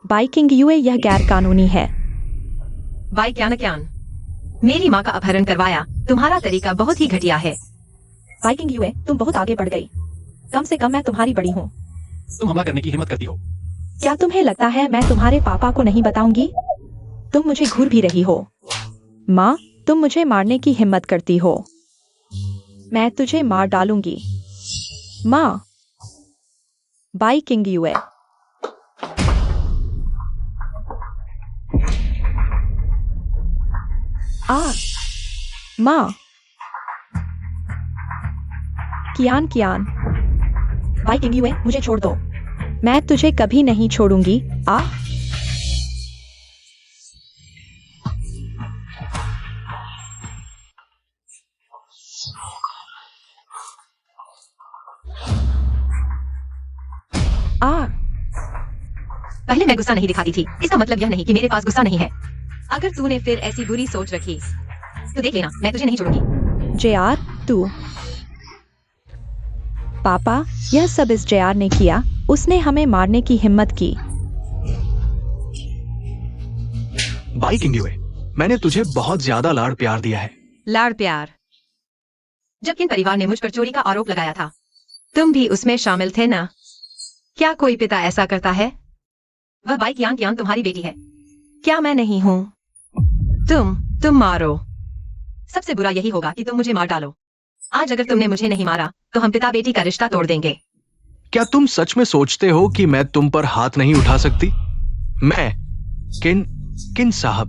बाइकिंग यूए, यह गैर कानूनी है। बाई क्यान? मेरी माँ का अपहरण करवाया। तुम्हारा तरीका बहुत ही घटिया है। बाइकिंग यूए, तुम बहुत आगे बढ़ गई। कम से कम मैं तुम्हारी बड़ी हूँ। तुम हमला करने की हिम्मत करती हो। क्या तुम्हें लगता है मैं तुम्हारे पापा को नहीं बताऊंगी? तुम मुझे घूर भी रही हो। माँ, तुम मुझे मारने की हिम्मत करती हो। मैं तुझे मार डालूंगी। माँ। बाइकिंग यूए। माँ। कियान। बाइकिंग यूए, मुझे छोड़ दो। मैं तुझे कभी नहीं छोड़ूंगी। पहले मैं गुस्सा नहीं दिखाती थी, इसका मतलब यह नहीं कि मेरे पास गुस्सा नहीं है। अगर तूने फिर ऐसी बुरी सोच रखी तो देख लेना, मैं तुझे नहीं छोड़ूंगी। जेआर, तू। पापा, यह सब इस जेआर ने किया। उसने हमें मारने की हिम्मत की। बाइकिंग यूए, मैंने तुझे बहुत ज्यादा लाड़ प्यार दिया है। लाड़ प्यार? जब किन परिवार ने मुझ पर चोरी का आरोप लगाया था, तुम भी उसमें शामिल थे ना? क्या कोई पिता ऐसा करता है? वह बाई क्यान तुम्हारी बेटी है। क्या मैं नहीं हूँ? तुम मारो। सबसे बुरा यही होगा कि तुम मुझे मार डालो। आज अगर तुमने मुझे नहीं मारा तो हम पिता बेटी का रिश्ता तोड़ देंगे। क्या तुम सच में सोचते हो कि मैं तुम पर हाथ नहीं उठा सकती? मैं किन साहब।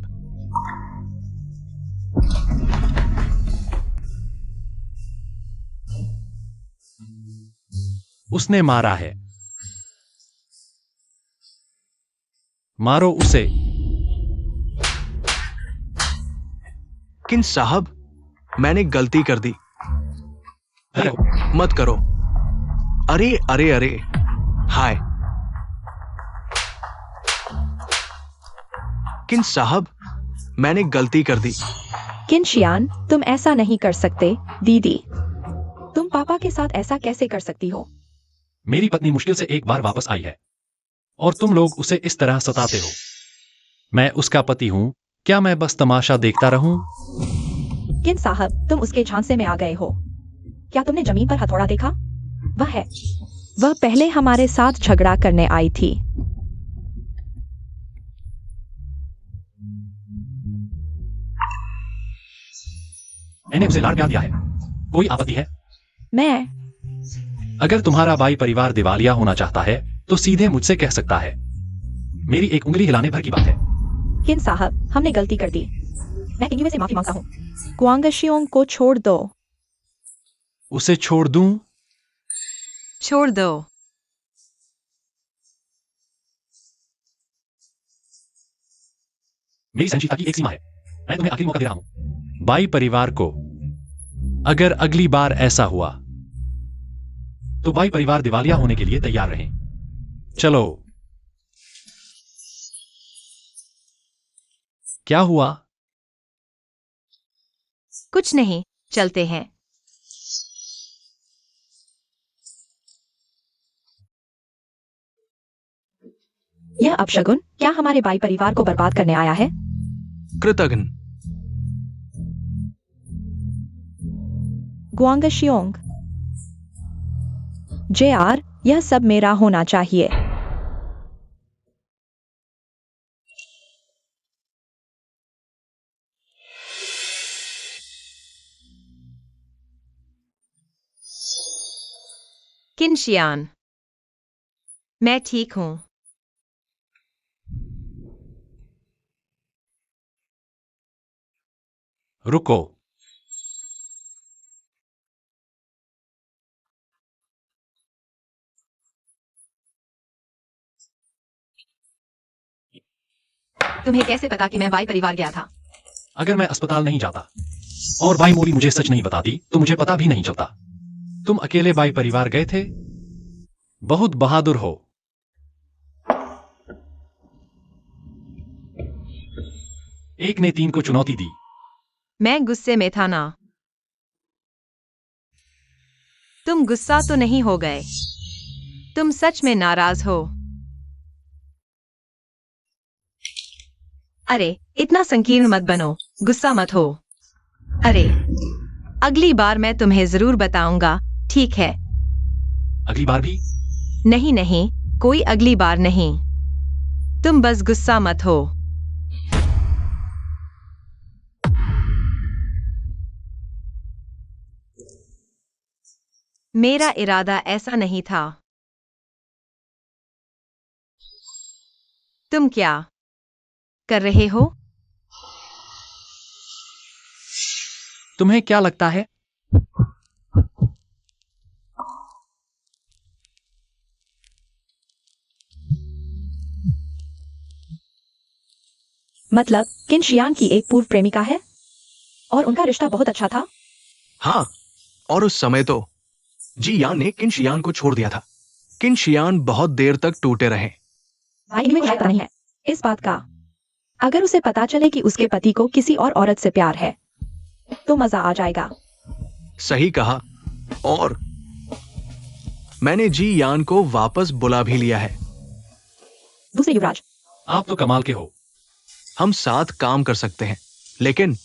उसने मारा है। मारो उसे। किन साहब, मैंने गलती कर दी। अरे मत करो। अरे हाय। किन साहब, मैंने गलती कर दी। किनशियान, तुम ऐसा नहीं कर सकते। दीदी, तुम पापा के साथ ऐसा कैसे कर सकती हो? मेरी पत्नी मुश्किल से एक बार वापस आई है और तुम लोग उसे इस तरह सताते हो। मैं उसका पति हूं। क्या मैं बस तमाशा देखता रहूं? किन साहब, तुम उसके झांसे में आ गए हो। क्या तुमने जमीन पर हथौड़ा देखा? वह पहले हमारे साथ झगड़ा करने आई थी। मैंने उसे लाड़ प्यार दिया है। कोई आपत्ति है? अगर तुम्हारा भाई परिवार दिवालिया होना चाहता है तो सीधे मुझसे कह सकता है। मेरी एक उंगली हिलाने भर की बात है। किन साहब, हमने गलती कर दी। मैं किन्युए से माफी मांगता हूँ। क्वांगशियोंग को छोड़ दो। उसे छोड़ दूं? छोड़ दो। मेरी सहनशीलता की एक सीमा है। मैं तुम्हें आखिरी मौका दे रहा हूं। बाई परिवार को, अगर अगली बार ऐसा हुआ तो बाई परिवार दिवालिया होने के लिए तैयार रहें। चलो। क्या हुआ? कुछ नहीं, चलते हैं। यह अपशगुन क्या हमारे बाई परिवार को बर्बाद करने आया है? कृतघ्न। गुआंगशियोंग। JR, यह सब मेरा होना चाहिए। किनशियान, मैं ठीक हूँ। रुको। तुम्हें कैसे पता कि मैं बाई परिवार गया था? अगर मैं अस्पताल नहीं जाता और बाई मोली मुझे सच नहीं बताती तो मुझे पता भी नहीं चलता। तुम अकेले बाई परिवार गए थे? बहुत बहादुर हो। एक ने 3 को चुनौती दी। मैं गुस्से में था ना। तुम गुस्सा तो नहीं हो गए? तुम सच में नाराज हो? अरे, इतना संकीर्ण मत बनो, गुस्सा मत हो। अरे, अगली बार मैं तुम्हें जरूर बताऊंगा, ठीक है? अगली बार भी? नहीं नहीं, कोई अगली बार नहीं। तुम बस गुस्सा मत हो। मेरा इरादा ऐसा नहीं था। तुम क्या कर रहे हो? तुम्हें क्या लगता है? मतलब किनशियान की एक पूर्व प्रेमिका है और उनका रिश्ता बहुत अच्छा था। हाँ, और उस समय तो जी यान ने किनशियान को छोड़ दिया था। किनशियान बहुत देर तक टूटे रहे। भाई में पता नहीं है इस बात का। अगर उसे पता चले कि उसके पति को किसी और औरत से प्यार है तो मजा आ जाएगा। सही कहा। और मैंने जी यान को वापस बुला भी लिया है। दूसरे युवराज, आप तो कमाल के हो। हम साथ काम कर सकते हैं, लेकिन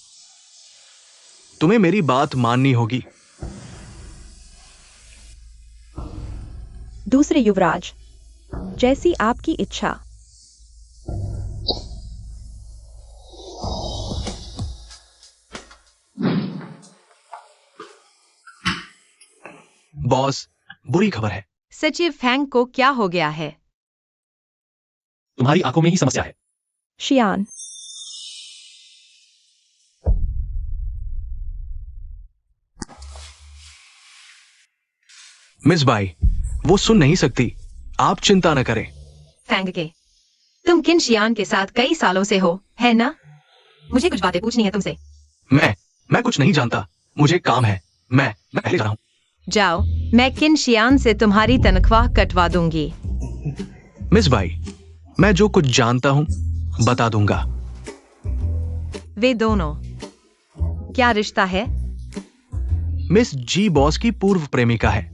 तुम्हें मेरी बात माननी होगी। दूसरे युवराज, जैसी आपकी इच्छा। बॉस, बुरी खबर है। सचिव फैंग को क्या हो गया है? तुम्हारी आंखों में ही समस्या है। शियान, मिस बाई, वो सुन नहीं सकती। आप चिंता न करें। फैंग के, तुम किनशियान के साथ कई सालों से हो, है ना? मुझे कुछ बातें पूछनी है तुमसे। मैं कुछ नहीं जानता। मुझे काम है। मैं पहले जा रहा हूं। जाओ, मैं किनशियान से तुम्हारी तनख्वाह कटवा दूंगी। मिस बाई, मैं जो कुछ जानता हूं बता दूंगा। वे दोनों क्या रिश्ता है? मिस जी बॉस की पूर्व प्रेमिका है।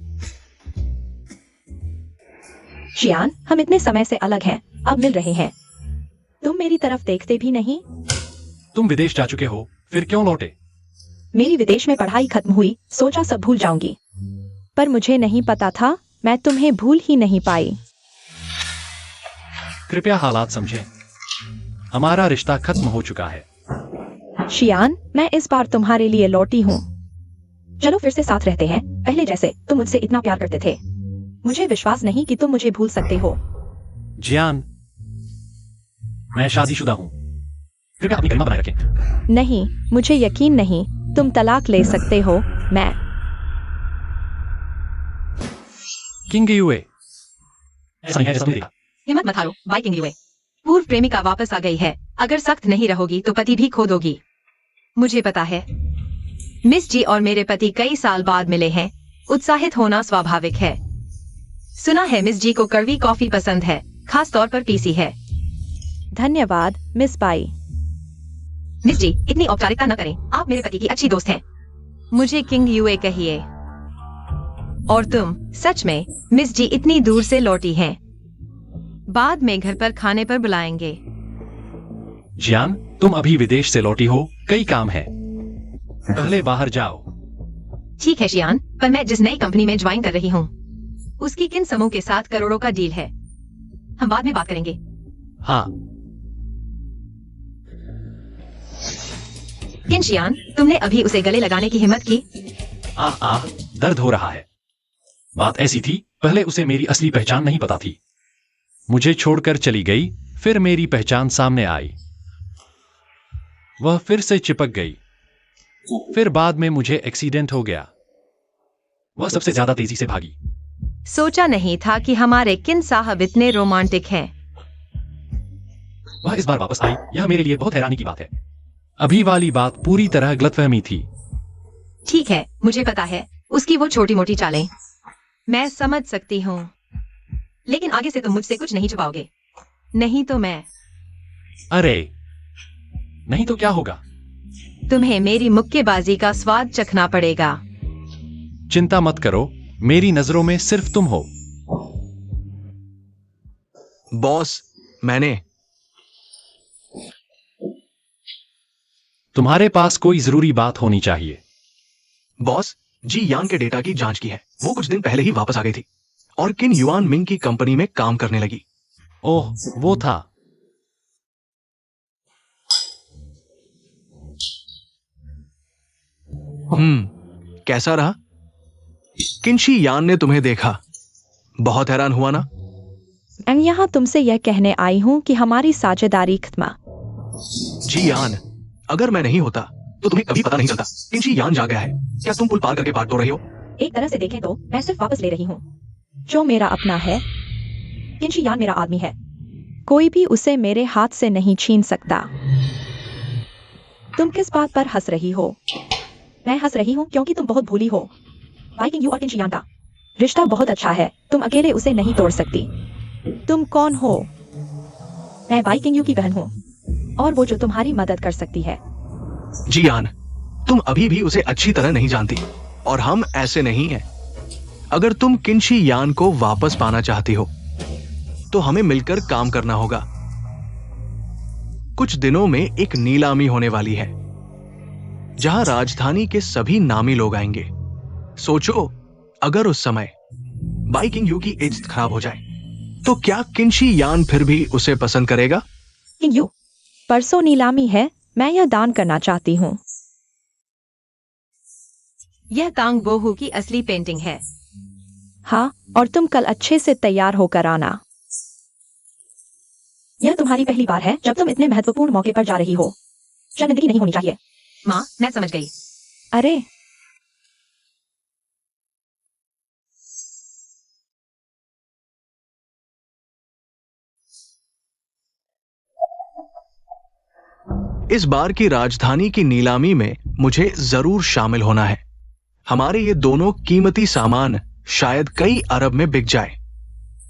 शियान, हम इतने समय से अलग हैं, अब मिल रहे हैं। तुम मेरी तरफ देखते भी नहीं। तुम विदेश जा चुके हो, फिर क्यों लौटे? मेरी विदेश में पढ़ाई खत्म हुई, सोचा सब भूल जाऊंगी, पर मुझे नहीं पता था मैं तुम्हें भूल ही नहीं पाई। कृपया हालात समझें। हमारा रिश्ता खत्म हो चुका है। शियान, मैं इस बार तुम्हारे लिए लौटी हूँ। चलो फिर से साथ रहते हैं, पहले जैसे। तुम मुझसे इतना प्यार करते थे। मुझे विश्वास नहीं कि तुम मुझे भूल सकते हो। जियान, मैं शादीशुदा हूं। कृपया अपनी गरिमा बनाए रखें। नहीं, मुझे यकीन नहीं। तुम तलाक ले सकते हो। मैं किंग यूए, ऐसा नहीं है, ऐसा नहीं देखा। हिम्मत मत हारो, बाई किंग यूए। पूर्व प्रेमिका वापस आ गई है। अगर सख्त नहीं रहोगी तो पति भी खो दोगी। मुझे पता है। मिस जी और मेरे पति कई साल बाद मिले हैं। उत्साहित होना स्वाभाविक है। सुना है मिस जी को कड़वी कॉफी पसंद है, खास तौर पर पीसी है। धन्यवाद मिस बाई। मिस जी, इतनी औपचारिकता न करें, आप मेरे पति की अच्छी दोस्त हैं। मुझे किंग यूए कहिए। और तुम सच में मिस जी इतनी दूर से लौटी हैं। बाद में घर पर खाने पर बुलाएंगे। जियान, तुम अभी विदेश से लौटी हो, कई काम है, पहले बाहर जाओ। ठीक है शियान, पर मैं जिस नई कंपनी में ज्वाइन कर रही हूँ उसकी किन समूह के साथ करोड़ों का डील है, हम बाद में बात करेंगे। हाँ, किन शियान, तुमने अभी उसे गले लगाने की हिम्मत की? दर्द हो रहा है। बात ऐसी थी, पहले उसे मेरी असली पहचान नहीं पता थी। मुझे छोड़कर चली गई, फिर मेरी पहचान सामने आई। वह फिर से चिपक गई। फिर बाद में मुझे एक्सीडेंट हो गया। वह सबसे ज्यादा तेजी से भागी। सोचा नहीं था कि हमारे किन साहब इतने रोमांटिक हैं। वह इस बार वापस आई, यह मेरे लिए बहुत हैरानी की बात है। अभी वाली बात पूरी तरह गलतफहमी थी। ठीक है, मुझे पता है उसकी वो छोटी मोटी चालें, मैं समझ सकती हूँ, लेकिन आगे से तुम मुझसे कुछ नहीं छुपाओगे। नहीं तो मैं। अरे नहीं तो क्या होगा? तुम्हें मेरी मुक्केबाजी का स्वाद चखना पड़ेगा। चिंता मत करो, मेरी नजरों में सिर्फ तुम हो। बॉस, मैंने तुम्हारे पास कोई जरूरी बात होनी चाहिए। बॉस, जी यान के डेटा की जांच की है। वो कुछ दिन पहले ही वापस आ गई थी और किन युआन मिंग की कंपनी में काम करने लगी। ओह, वो था। कैसा रहा? किनशी यान ने तुम्हें देखा, बहुत हैरान हुआ ना? मैं यहाँ तुमसे यह कहने आई हूँ कि हमारी साझेदारी खत्म। जी यान, अगर मैं नहीं होता तो तुम्हें कभी पता नहीं चलता। किनशी यान जा गया है। क्या तुम पुल पार करके बात तोड़ रही हो? एक तरह से देखें तो मैं सिर्फ वापस ले रही हूँ। जो मेरा अपना है, किनशी यान मेरा आदमी है। कोई भी उसे मेरे हाथ से नहीं छीन सकता। तुम किस बात पर हंस रही हो? मैं हंस रही हूँ क्योंकि तुम बहुत भूली हो। वाइकिंग यू और किनशी यान का रिश्ता बहुत अच्छा है, तुम अकेले उसे नहीं तोड़ सकती। तुम कौन हो? मैं वाइकिंग यू की बहन हूँ और वो जो तुम्हारी मदद कर सकती है। जी यान, तुम अभी भी उसे अच्छी तरह नहीं जानती और हम ऐसे नहीं हैं। अगर तुम किनशी यान को वापस पाना चाहती हो तो हमें मिलकर काम करना होगा। कुछ दिनों में एक नीलामी होने वाली है जहां राजधानी के सभी नामी लोग आएंगे। सोचो, अगर उस समय बाइकिंग यू की इज्जत खराब हो जाए तो क्या किनशी यान फिर भी उसे पसंद करेगा? किंग यू, परसों नीलामी है, मैं यह दान करना चाहती हूँ। यह तांग बोहू की असली पेंटिंग है। हाँ, और तुम कल अच्छे से तैयार होकर आना। यह तुम्हारी पहली बार है जब तुम इतने महत्वपूर्ण मौके पर जा रही हो। शर्मिंदगी नहीं होनी चाहिए। माँ, मैं समझ गई। अरे, इस बार की राजधानी की नीलामी में मुझे जरूर शामिल होना है। हमारे ये दोनों कीमती सामान शायद कई अरब में बिक जाए,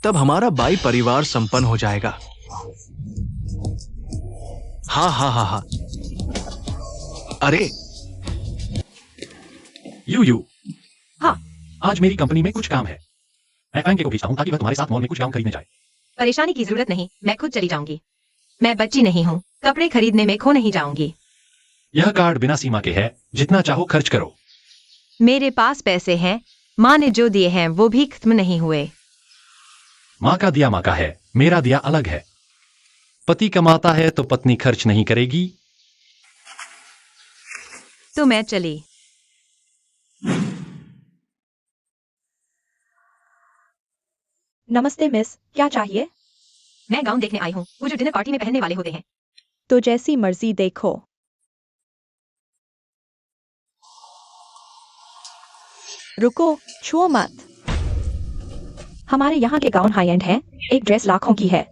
तब हमारा बाई परिवार संपन्न हो जाएगा। हाँ हाँ हाँ हाँ। अरे यू। हाँ, आज मेरी कंपनी में कुछ काम है। मैं फैंके को भेजता हूँ ताकि वह तुम्हारे साथ मॉल में कुछ काम खरीदने जाए। परेशानी की जरूरत नहीं, मैं खुद चली जाऊंगी। मैं बच्ची नहीं हूँ, कपड़े खरीदने में खो नहीं जाऊंगी। यह कार्ड बिना सीमा के है, जितना चाहो खर्च करो। मेरे पास पैसे हैं, माँ ने जो दिए हैं वो भी खत्म नहीं हुए। माँ का दिया माँ का है, मेरा दिया अलग है। पति कमाता है तो पत्नी खर्च नहीं करेगी। तो मैं चली। नमस्ते मिस, क्या चाहिए? मैं गाउन देखने आई हूँ, वो जो डिनर पार्टी में पहनने वाले होते हैं। तो जैसी मर्जी देखो। रुको, छुओ मत। हमारे यहाँ के गाउन हाई एंड हैं, एक ड्रेस लाखों की है,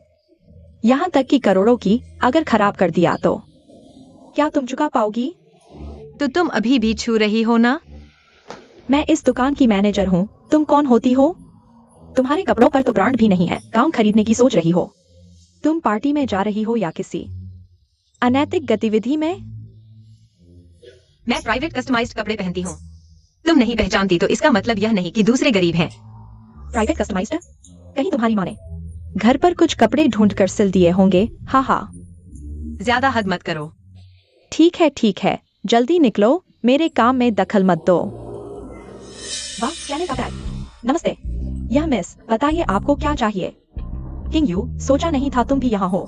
यहाँ तक कि करोड़ों की। अगर खराब कर दिया तो क्या तुम चुका पाओगी? तो तुम अभी भी छू रही हो ना? मैं इस दुकान की मैनेजर हूँ, तुम कौन होती हो? तुम्हारे कपड़ों पर तो ब्रांड भी नहीं है, गाउन खरीदने की सोच रही हो। तुम पार्टी में जा रही हो या किसी अनैतिक गतिविधि में? मैं प्राइवेट कस्टमाइज्ड कपड़े पहनती हूँ। तुम नहीं पहचानती तो इसका मतलब यह नहीं कि दूसरे गरीब हैं। Private customized? कहीं तुम्हारी माँ ने घर पर कुछ कपड़े ढूंढ कर सिल दिए होंगे। हाँ हाँ। ज्यादा हद मत करो। ठीक है, जल्दी निकलो, मेरे काम में दखल मत दो। वाह, चैनल का टैग। नमस्ते, यह मिस, बताइए आपको क्या चाहिए? किंग यू, सोचा नहीं था तुम भी यहाँ हो।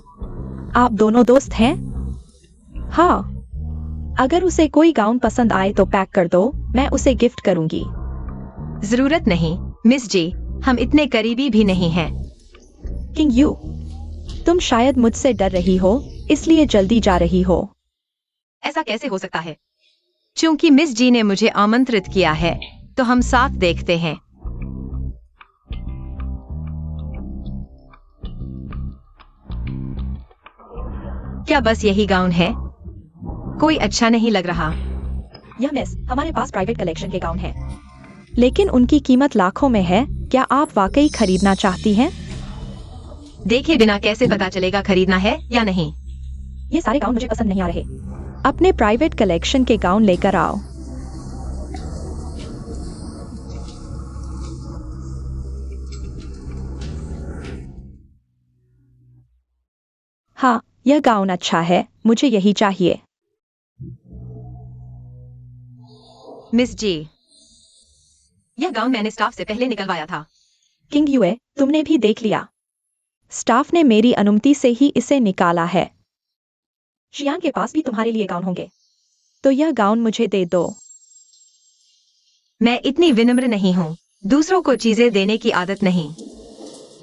आप दोनों दोस्त हैं? हाँ। अगर उसे कोई गाउन पसंद आए तो पैक कर दो, मैं उसे गिफ्ट करूंगी। जरूरत नहीं मिस जी, हम इतने करीबी भी नहीं हैं। किंग यू, तुम शायद मुझसे डर रही हो, इसलिए जल्दी जा रही हो। ऐसा कैसे हो सकता है? चूंकि मिस जी ने मुझे आमंत्रित किया है, तो हम साथ देखते हैं। क्या बस यही गाउन है? कोई अच्छा नहीं लग रहा। यह मिस, हमारे पास प्राइवेट कलेक्शन के गाउन हैं, लेकिन उनकी कीमत लाखों में है। क्या आप वाकई खरीदना चाहती हैं? देखे बिना कैसे पता चलेगा खरीदना है या नहीं? ये सारे गाउन मुझे पसंद नहीं आ रहे। अपने प्राइवेट कलेक्शन के गाउन लेकर आओ। हाँ, यह गाउन अच्छा है, मुझे यही चाहिए। मिस जी, यह गाउन मैंने स्टाफ से पहले निकलवाया था। किंग यूए, तुमने भी देख लिया। स्टाफ ने मेरी अनुमति से ही इसे निकाला है। शियान के पास भी तुम्हारे लिए गाउन होंगे, तो यह गाउन मुझे दे दो। मैं इतनी विनम्र नहीं हूँ, दूसरों को चीजें देने की आदत नहीं।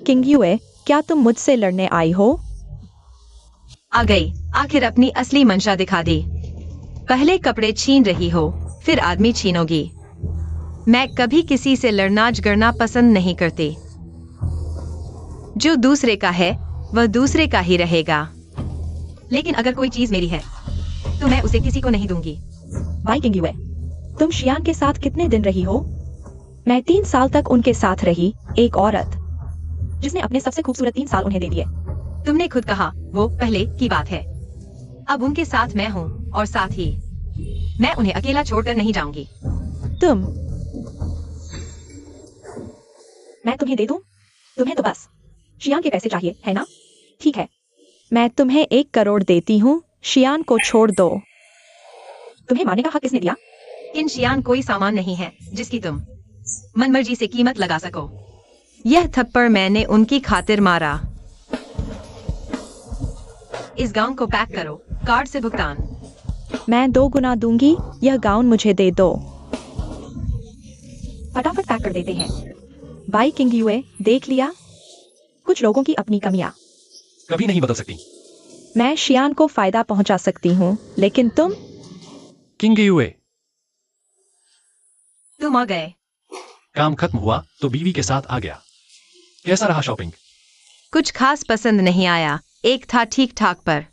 किंग यूए, क्या तुम मुझसे लड़ने आई हो? आ गई, आखिर अपनी असली मंशा दिखा दी। पहले कपड़े छीन रही हो, फिर आदमी छीनोगी। मैं कभी किसी से लड़ना झगड़ना पसंद नहीं करती। जो दूसरे का है वह दूसरे का ही रहेगा। लेकिन अगर कोई चीज मेरी है तो मैं उसे किसी को नहीं दूंगी। भाई किंग यूए, तुम शियान के साथ कितने दिन रही हो? मैं 3 साल तक उनके साथ रही, एक औरत जिसने अपने सबसे खूबसूरत 3 साल उन्हें दे दिए। तुमने खुद कहा वो पहले की बात है। अब उनके साथ मैं हूँ और साथ ही मैं उन्हें अकेला छोड़कर नहीं जाऊंगी। मैं तुम्हें दे दूं? तुम्हें तो बस शियान के पैसे चाहिए, है ना? ठीक है, मैं तुम्हें 1 करोड़ देती हूँ, शियान को छोड़ दो। तुम्हें मारने का हक किसने दिया? इन शियान कोई सामान नहीं है जिसकी तुम मनमर्जी से कीमत लगा सको। यह थप्पड़ मैंने उनकी खातिर मारा। इस गाउन को पैक करो, कार्ड से भुगतान। मैं 2 गुना दूंगी, यह गाउन मुझे दे दो। फटाफट पैक कर देते हैं। बाई किंग यूए, देख लिया? कुछ लोगों की अपनी कमियां कभी नहीं बदल सकती। मैं शियान को फायदा पहुंचा सकती हूँ, लेकिन तुम? किंग यूए, तुम आ गए। काम खत्म हुआ तो बीवी के साथ आ गया। कैसा रहा शॉपिंग? कुछ खास पसंद नहीं आया, एक था ठीक ठाक पर।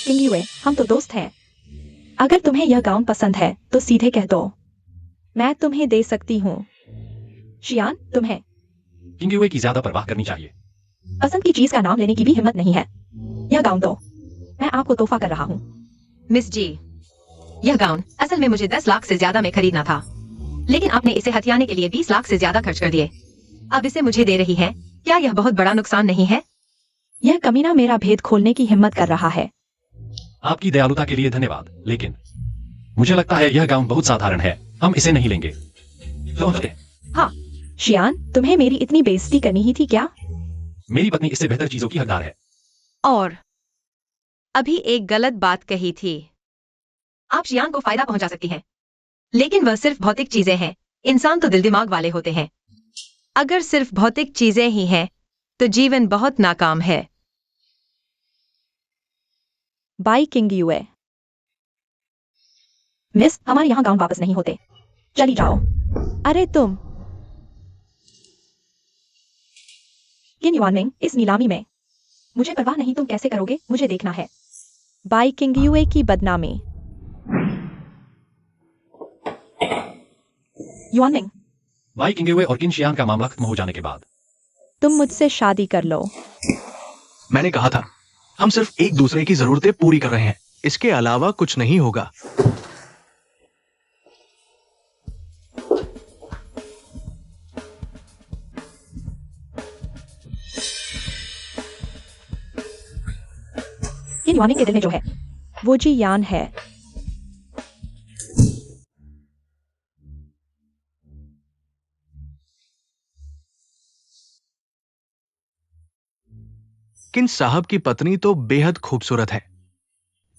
किंग यूए, हम तो दोस्त हैं। अगर तुम्हें यह गाउन पसंद है तो सीधे कह दो, मैं तुम्हें दे सकती हूँ। शियान, तुम्हें किंग यूए की ज्यादा परवाह करनी चाहिए। पसंद की चीज का नाम लेने की भी हिम्मत नहीं है। यह गाउन दो, मैं आपको तोहफा कर रहा हूँ। मिस जी, यह गाउन असल में मुझे 10 लाख से ज्यादा में खरीदना था, लेकिन आपने इसे हथियाने के लिए 20 लाख से ज्यादा खर्च कर दिए। अब इसे मुझे दे रही है, क्या यह बहुत बड़ा नुकसान नहीं है? यह कमीना मेरा भेद खोलने की हिम्मत कर रहा है। आपकी दयालुता के लिए धन्यवाद, लेकिन मुझे लगता है यह गाउन बहुत साधारण है, हम इसे नहीं लेंगे। तो हाँ, शियान, तुम्हें मेरी इतनी बेइज्जती करनी ही थी क्या? मेरी पत्नी इससे बेहतर चीजों की हकदार है। और अभी एक गलत बात कही थी। आप शियान को फायदा पहुंचा सकती हैं, लेकिन वह सिर्फ भौतिक चीजें हैं। इंसान तो दिल दिमाग वाले होते हैं। अगर सिर्फ भौतिक चीजें ही हैं, तो जीवन बहुत नाकाम है। By king UA. मिस, हमारे यहाँ गाउन वापस नहीं होते, चली जाओ। अरे तुम किन युआनमिंग, इस नीलामी में मुझे परवाह नहीं, तुम कैसे करोगे मुझे देखना है। बाई किंग यूए की बदनामी। युआनमिंग, वाई किंग यूए और किन शियान का मामला खत्म हो जाने के बाद तुम मुझसे शादी कर लो। मैंने कहा था हम सिर्फ एक दूसरे की जरूरतें पूरी कर रहे हैं, इसके अलावा कुछ नहीं होगा। किन युआनिंग के दिल में जो है वो जी यान है। किन साहब की पत्नी तो बेहद खूबसूरत है।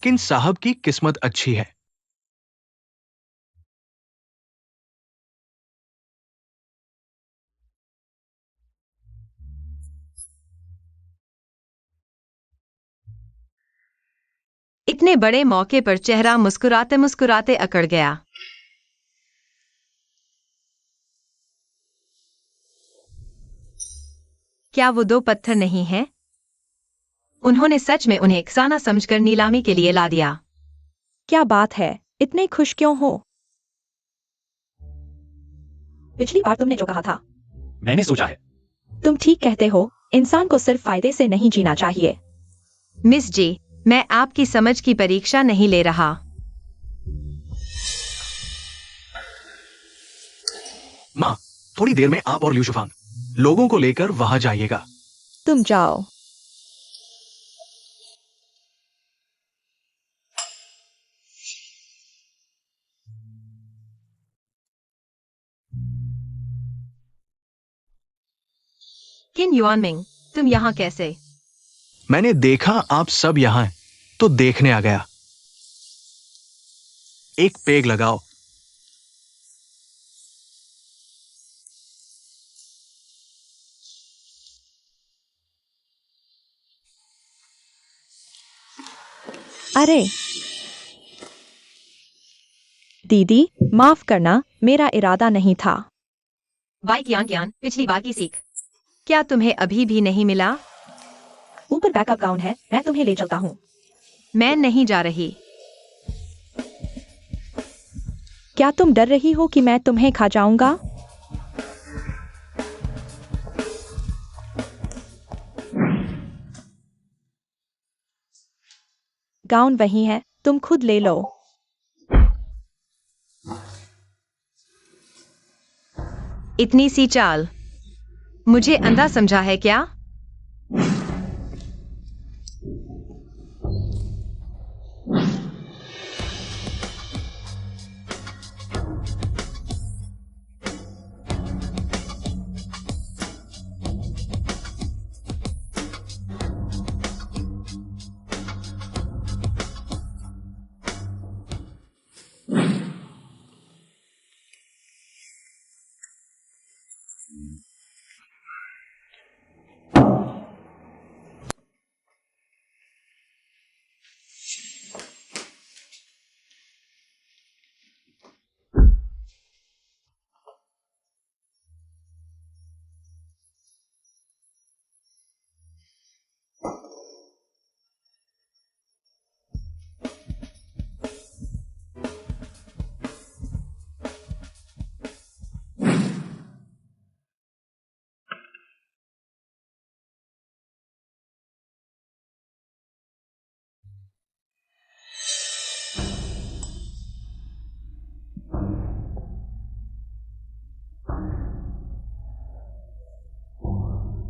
किन साहब की किस्मत अच्छी है। इतने बड़े मौके पर चेहरा मुस्कुराते मुस्कुराते अकड़ गया। क्या वो दो पत्थर नहीं हैं? उन्होंने सच में उन्हें खजाना समझकर नीलामी के लिए ला दिया। क्या बात है, इतने खुश क्यों हो? पिछली बार तुमने जो कहा था। मैंने सोचा है। तुम ठीक कहते हो, इंसान को सिर्फ फायदे से नहीं जीना चाहिए। मिस जी, मैं आपकी समझ की परीक्षा नहीं ले रहा। माँ, थोड़ी देर में आप और ल्यूशुफांग लोगों को लेकर वहां जाइएगा। तुम जाओ। किन युआनमिंग, तुम यहाँ कैसे? मैंने देखा आप सब यहां हैं, तो देखने आ गया। एक पेग लगाओ। अरे दीदी, माफ करना, मेरा इरादा नहीं था। बाई ज्ञान ज्ञान, पिछली बार की सीख क्या तुम्हें अभी भी नहीं मिला? ऊपर बैकअप गाउन है, मैं तुम्हें ले चलता हूँ। मैं नहीं जा रही। क्या तुम डर रही हो कि मैं तुम्हें खा जाऊंगा? गाउन वही है, तुम खुद ले लो। इतनी सी चाल मुझे अंधा समझा है क्या?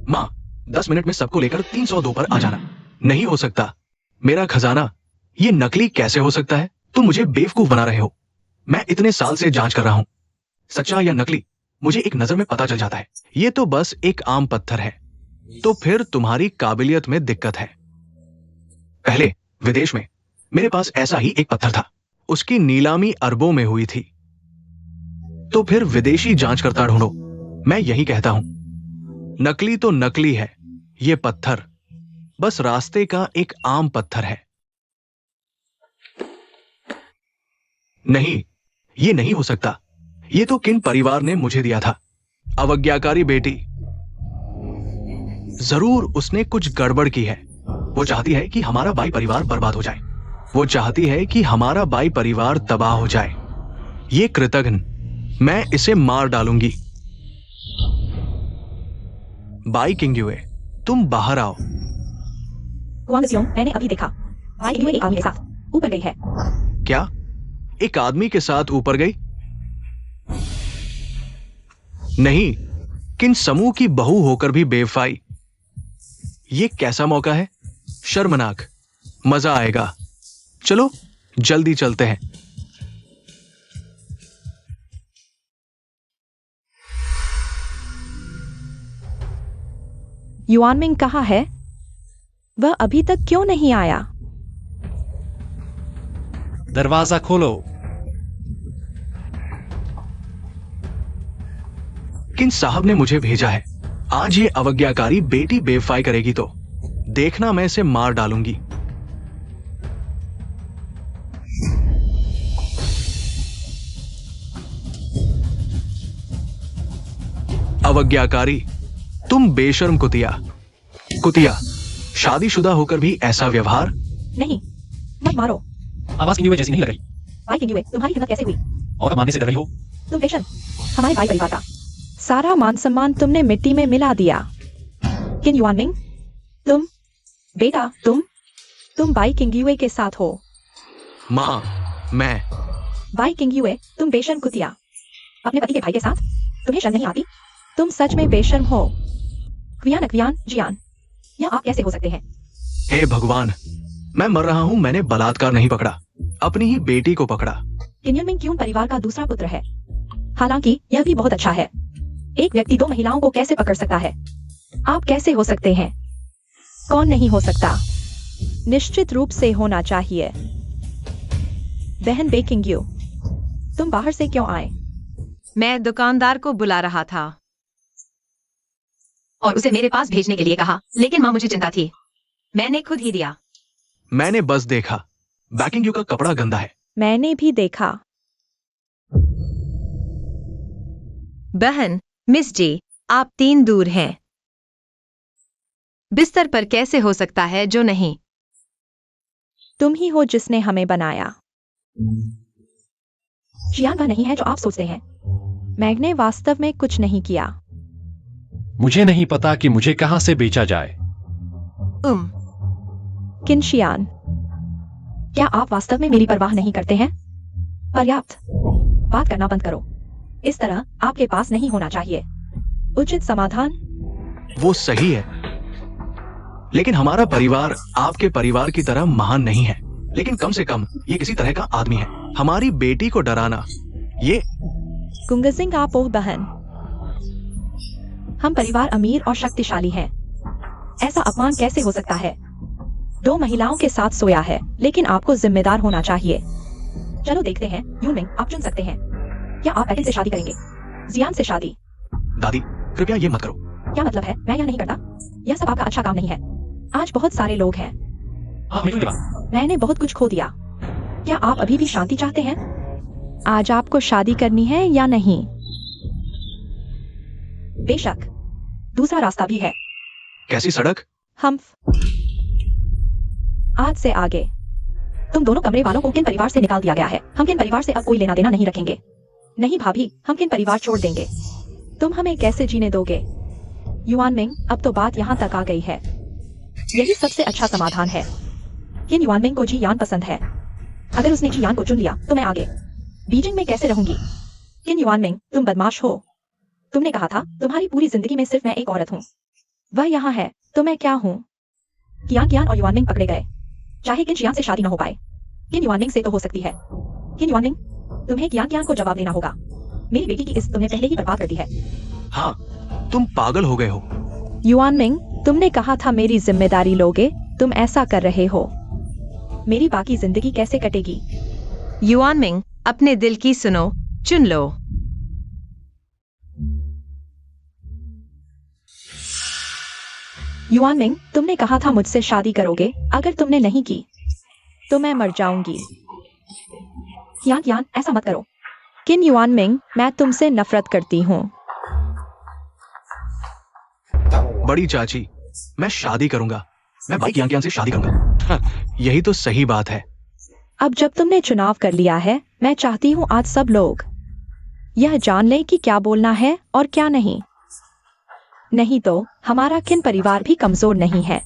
माँ, 10 मिनट में सबको लेकर 302 पर आ जाना। नहीं हो सकता। मेरा खजाना ये नकली कैसे हो सकता है? तुम मुझे बेवकूफ बना रहे हो। मैं इतने साल से जांच कर रहा हूं, सच्चा या नकली मुझे एक नजर में पता चल जाता है। ये तो बस एक आम पत्थर है। तो फिर तुम्हारी काबिलियत में दिक्कत है। पहले विदेश में मेरे पास ऐसा ही एक पत्थर था, उसकी नीलामी अरबों में हुई थी। तो फिर विदेशी जांचकर्ता ढूंढो। मैं यही कहता हूं, नकली तो नकली है, ये पत्थर बस रास्ते का एक आम पत्थर है। नहीं, ये नहीं हो सकता। ये तो किन परिवार ने मुझे दिया था। अवज्ञाकारी बेटी। जरूर उसने कुछ गड़बड़ की है। वो चाहती है कि हमारा बाई परिवार बर्बाद हो जाए। वो चाहती है कि हमारा बाई परिवार तबाह हो जाए। ये कृतघ्न, मैं इसे मार डालूंगी। बाई किंग युए, तुम बाहर आओ। गुआंगसियोंग, मैंने अभी देखा। बाई किंग यूए एक आदमी के साथ ऊपर गई है। क्या एक आदमी के साथ ऊपर गई? नहीं, किन समूह की बहू होकर भी बेवफाई। ये कैसा मौका है? शर्मनाक। मजा आएगा। चलो जल्दी चलते हैं। युआनमिंग कहाँ है? वह अभी तक क्यों नहीं आया? दरवाजा खोलो। किन साहब ने मुझे भेजा है। आज ये अवज्ञाकारी बेटी बेवफाई करेगी तो देखना, मैं इसे मार डालूंगी। अवज्ञाकारी, तुम बेशर्म कुतिया। कुतिया, शादीशुदा होकर भी ऐसा व्यवहार। नहीं, मत मारो। आवाज किंग यूए जैसी नहीं लग रही। बाई किंग यूए, तुम्हारी हिम्मत कैसे हुई? और अब मानने से डर रही हो? तुम बेशर्म, हमारे भाई परिवार का सारा मान सम्मान तुमने मिट्टी में मिला दिया। किन युआनमिंग, तुम बेटा, तुम बाई किंग यूए के साथ हो। मां, मैं। बाई किंग यूए, तुम बेशर्म कुतिया, अपने पति के भाई के साथ। तुम्हें शर्म नहीं आती? तुम सच में बेशर्म हो। क्वियान जियान, या आप कैसे हो सकते हैं? हे भगवान, मैं मर रहा हूं। मैंने बलात्कार नहीं पकड़ा, अपनी ही बेटी को पकड़ा। किन युनमिंग क्यून परिवार का दूसरा पुत्र है। हालांकि यह भी बहुत अच्छा है। एक व्यक्ति दो महिलाओं को कैसे पकड़ सकता है? आप कैसे हो सकते हैं? कौन नहीं हो सकता? निश्चित रूप से होना चाहिए। बहन बे किंग यू, तुम बाहर से क्यों आए? मैं दुकानदार को बुला रहा था और उसे मेरे पास भेजने के लिए कहा, लेकिन मां मुझे चिंता थी। मैंने खुद ही दिया। मैंने बस देखा, बैकिंग यू का कपड़ा गंदा है। मैंने भी देखा। बहन, मिस जी, आप 3 दूर हैं। बिस्तर पर कैसे हो सकता है जो नहीं? तुम ही हो जिसने हमें बनाया। जियान वह नहीं है जो आप सोचते हैं। मैग ने वास्तव में कुछ नहीं किया। मुझे नहीं पता कि मुझे कहां से बेचा जाए। किनशियान, क्या आप वास्तव में मेरी परवाह नहीं करते हैं? पर्याप्त। बात करना बंद करो। इस तरह आपके पास नहीं होना चाहिए। उचित समाधान। वो सही है, लेकिन हमारा परिवार आपके परिवार की तरह महान नहीं है। लेकिन कम से कम ये किसी तरह का आदमी है। हमारी बेटी को डराना, ये। गुंगजिंग आप ओह बहन, हम परिवार अमीर और शक्तिशाली हैं। ऐसा अपमान कैसे हो सकता है? 2 महिलाओं के साथ सोया है, लेकिन आपको जिम्मेदार होना चाहिए। चलो देखते हैं। यूनमिंग, आप चुन सकते हैं। क्या आप एटिन से शादी करेंगे? जियान से शादी? दादी, कृपया ये मत करो। क्या मतलब है? मैं यह नहीं करता। यह सब आपका अच्छा काम नहीं है। आज बहुत सारे लोग हैं। हाँ, मैंने बहुत कुछ खो दिया। क्या आप अभी भी शांति चाहते हैं? आज आपको शादी करनी है या नहीं? बेशक, दूसरा रास्ता भी है। कैसी सड़क? हम आज से आगे तुम दोनों कमरे वालों को किन परिवार से निकाल दिया गया है। हम किन परिवार से अब कोई लेना देना नहीं रखेंगे। नहीं भाभी, हम किन परिवार छोड़ देंगे। तुम हमें कैसे जीने दोगे? युआनमिंग, अब तो बात यहाँ तक आ गई है। यही सबसे अच्छा समाधान है। किन युआनमिंग को जियान पसंद है। अगर उसने जियान को चुन लिया तो मैं आगे बीजिंग में कैसे रहूंगी? किन युआनमिंग, तुम बदमाश हो। तुमने कहा था तुम्हारी पूरी जिंदगी में सिर्फ मैं एक औरत हूँ। वह यहाँ है तो मैं क्या हूँ? कियान और युआनमिंग पकड़े गए। चाहे किन जियान से शादी न हो पाए, किन युआनमिंग से तो हो सकती है। किन युआनमिंग, तुम्हें कियान को जवाब देना होगा। मेरी बेटी की इज्जत तुमने पहले ही बर्बाद कर दी है। हाँ, तुम पागल हो गए हो। युआनमिंग, तुमने कहा था मेरी जिम्मेदारी लोगे, तुम ऐसा कर रहे हो। मेरी बाकी जिंदगी कैसे कटेगी? युआनमिंग, अपने दिल की सुनो, चुन लो। युआनमिंग, तुमने कहा था मुझसे शादी करोगे। अगर तुमने नहीं की तो मैं मर जाऊंगी। कियान, ऐसा मत करो। किन युआनमिंग, मैं तुमसे नफरत करती हूँ। बड़ी चाची, मैं शादी करूंगा। मैं भाई कियान से शादी करूंगा। हाँ, यही तो सही बात है। अब जब तुमने चुनाव कर लिया है, मैं चाहती हूँ आज सब लोग यह जान लें कि क्या बोलना है और क्या नहीं। नहीं तो हमारा किन परिवार भी कमजोर नहीं है।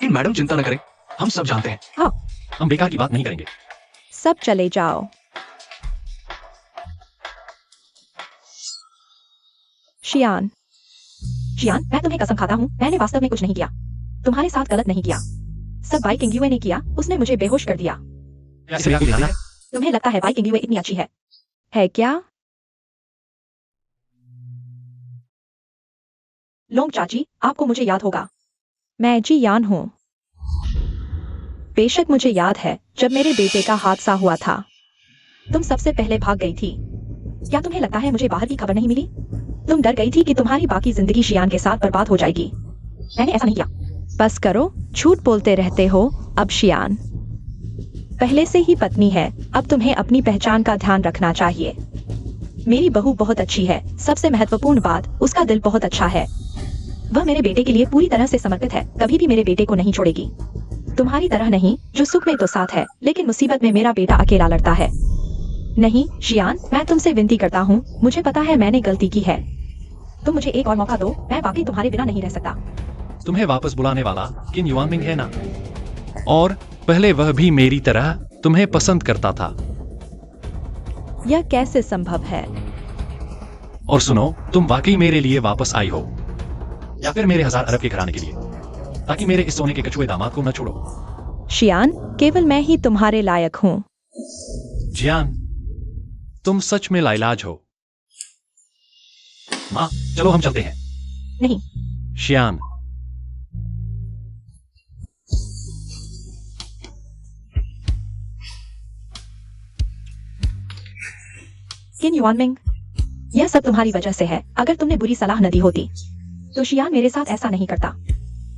कि मैडम चिंता न करें, हम सब जानते हैं। हाँ, हम बेकार की बात नहीं करेंगे। सब चले जाओ। शियान, शियान, मैं तुम्हें कसम खाता हूँ, मैंने वास्तव में कुछ नहीं किया। तुम्हारे साथ गलत नहीं किया। सब बाई किंगयुए ने किया, उसने मुझे बेहोश कर दिया। क्या इसे कोई ध्यान है? तुम्हें लगता है बाई किंगयुए इतनी अच्छी है? है क्या? लोंग चाची, आपको मुझे याद होगा। मैं जी यान हूँ। बेशक मुझे याद है जब मेरे बेटे का हादसा हुआ था। तुम सबसे पहले भाग गई थी। क्या तुम्हें लगता है मुझे बाहर की खबर नहीं मिली? तुम डर गई थी कि तुम्हारी बाकी जिंदगी शियान के साथ बर्बाद हो जाएगी। मैंने ऐसा नहीं किया। बस करो, झूठ बोलते रहते हो। अब शियान पहले से ही पत्नी है, अब तुम्हें अपनी पहचान का ध्यान रखना चाहिए। मेरी बहू बहुत अच्छी है, सबसे महत्वपूर्ण बात, उसका दिल बहुत अच्छा है। वह मेरे बेटे के लिए पूरी तरह से समर्पित है, कभी भी मेरे बेटे को नहीं छोड़ेगी। तुम्हारी तरह नहीं, जो सुख में तो साथ है, लेकिन मुसीबत में मेरा बेटा अकेला लड़ता है। नहीं शियान, मैं तुमसे विनती करता हूँ, मुझे पता है मैंने गलती की है। तुम मुझे एक और मौका दो, मैं वाकई तुम्हारे बिना नहीं रह सकता। तुम्हें वापस बुलाने वाला किन युआनमिंग है ना? और पहले वह भी मेरी तरह तुम्हें पसंद करता था। यह कैसे संभव है? और सुनो, तुम वाकई मेरे लिए वापस आई हो, या फिर मेरे 1000 अरब के घराने के लिए, ताकि मेरे इस सोने के कछुए दामाद को न छोड़ो। शियान, केवल मैं ही तुम्हारे लायक हूँ। जियान, तुम सच में लाइलाज हो। माँ, चलो हम चलते हैं। नहीं, शियान, किन युआनमिंग, यह सब तुम्हारी वजह से है। अगर तुमने बुरी सलाह न दी होती तो शियान मेरे साथ ऐसा नहीं करता।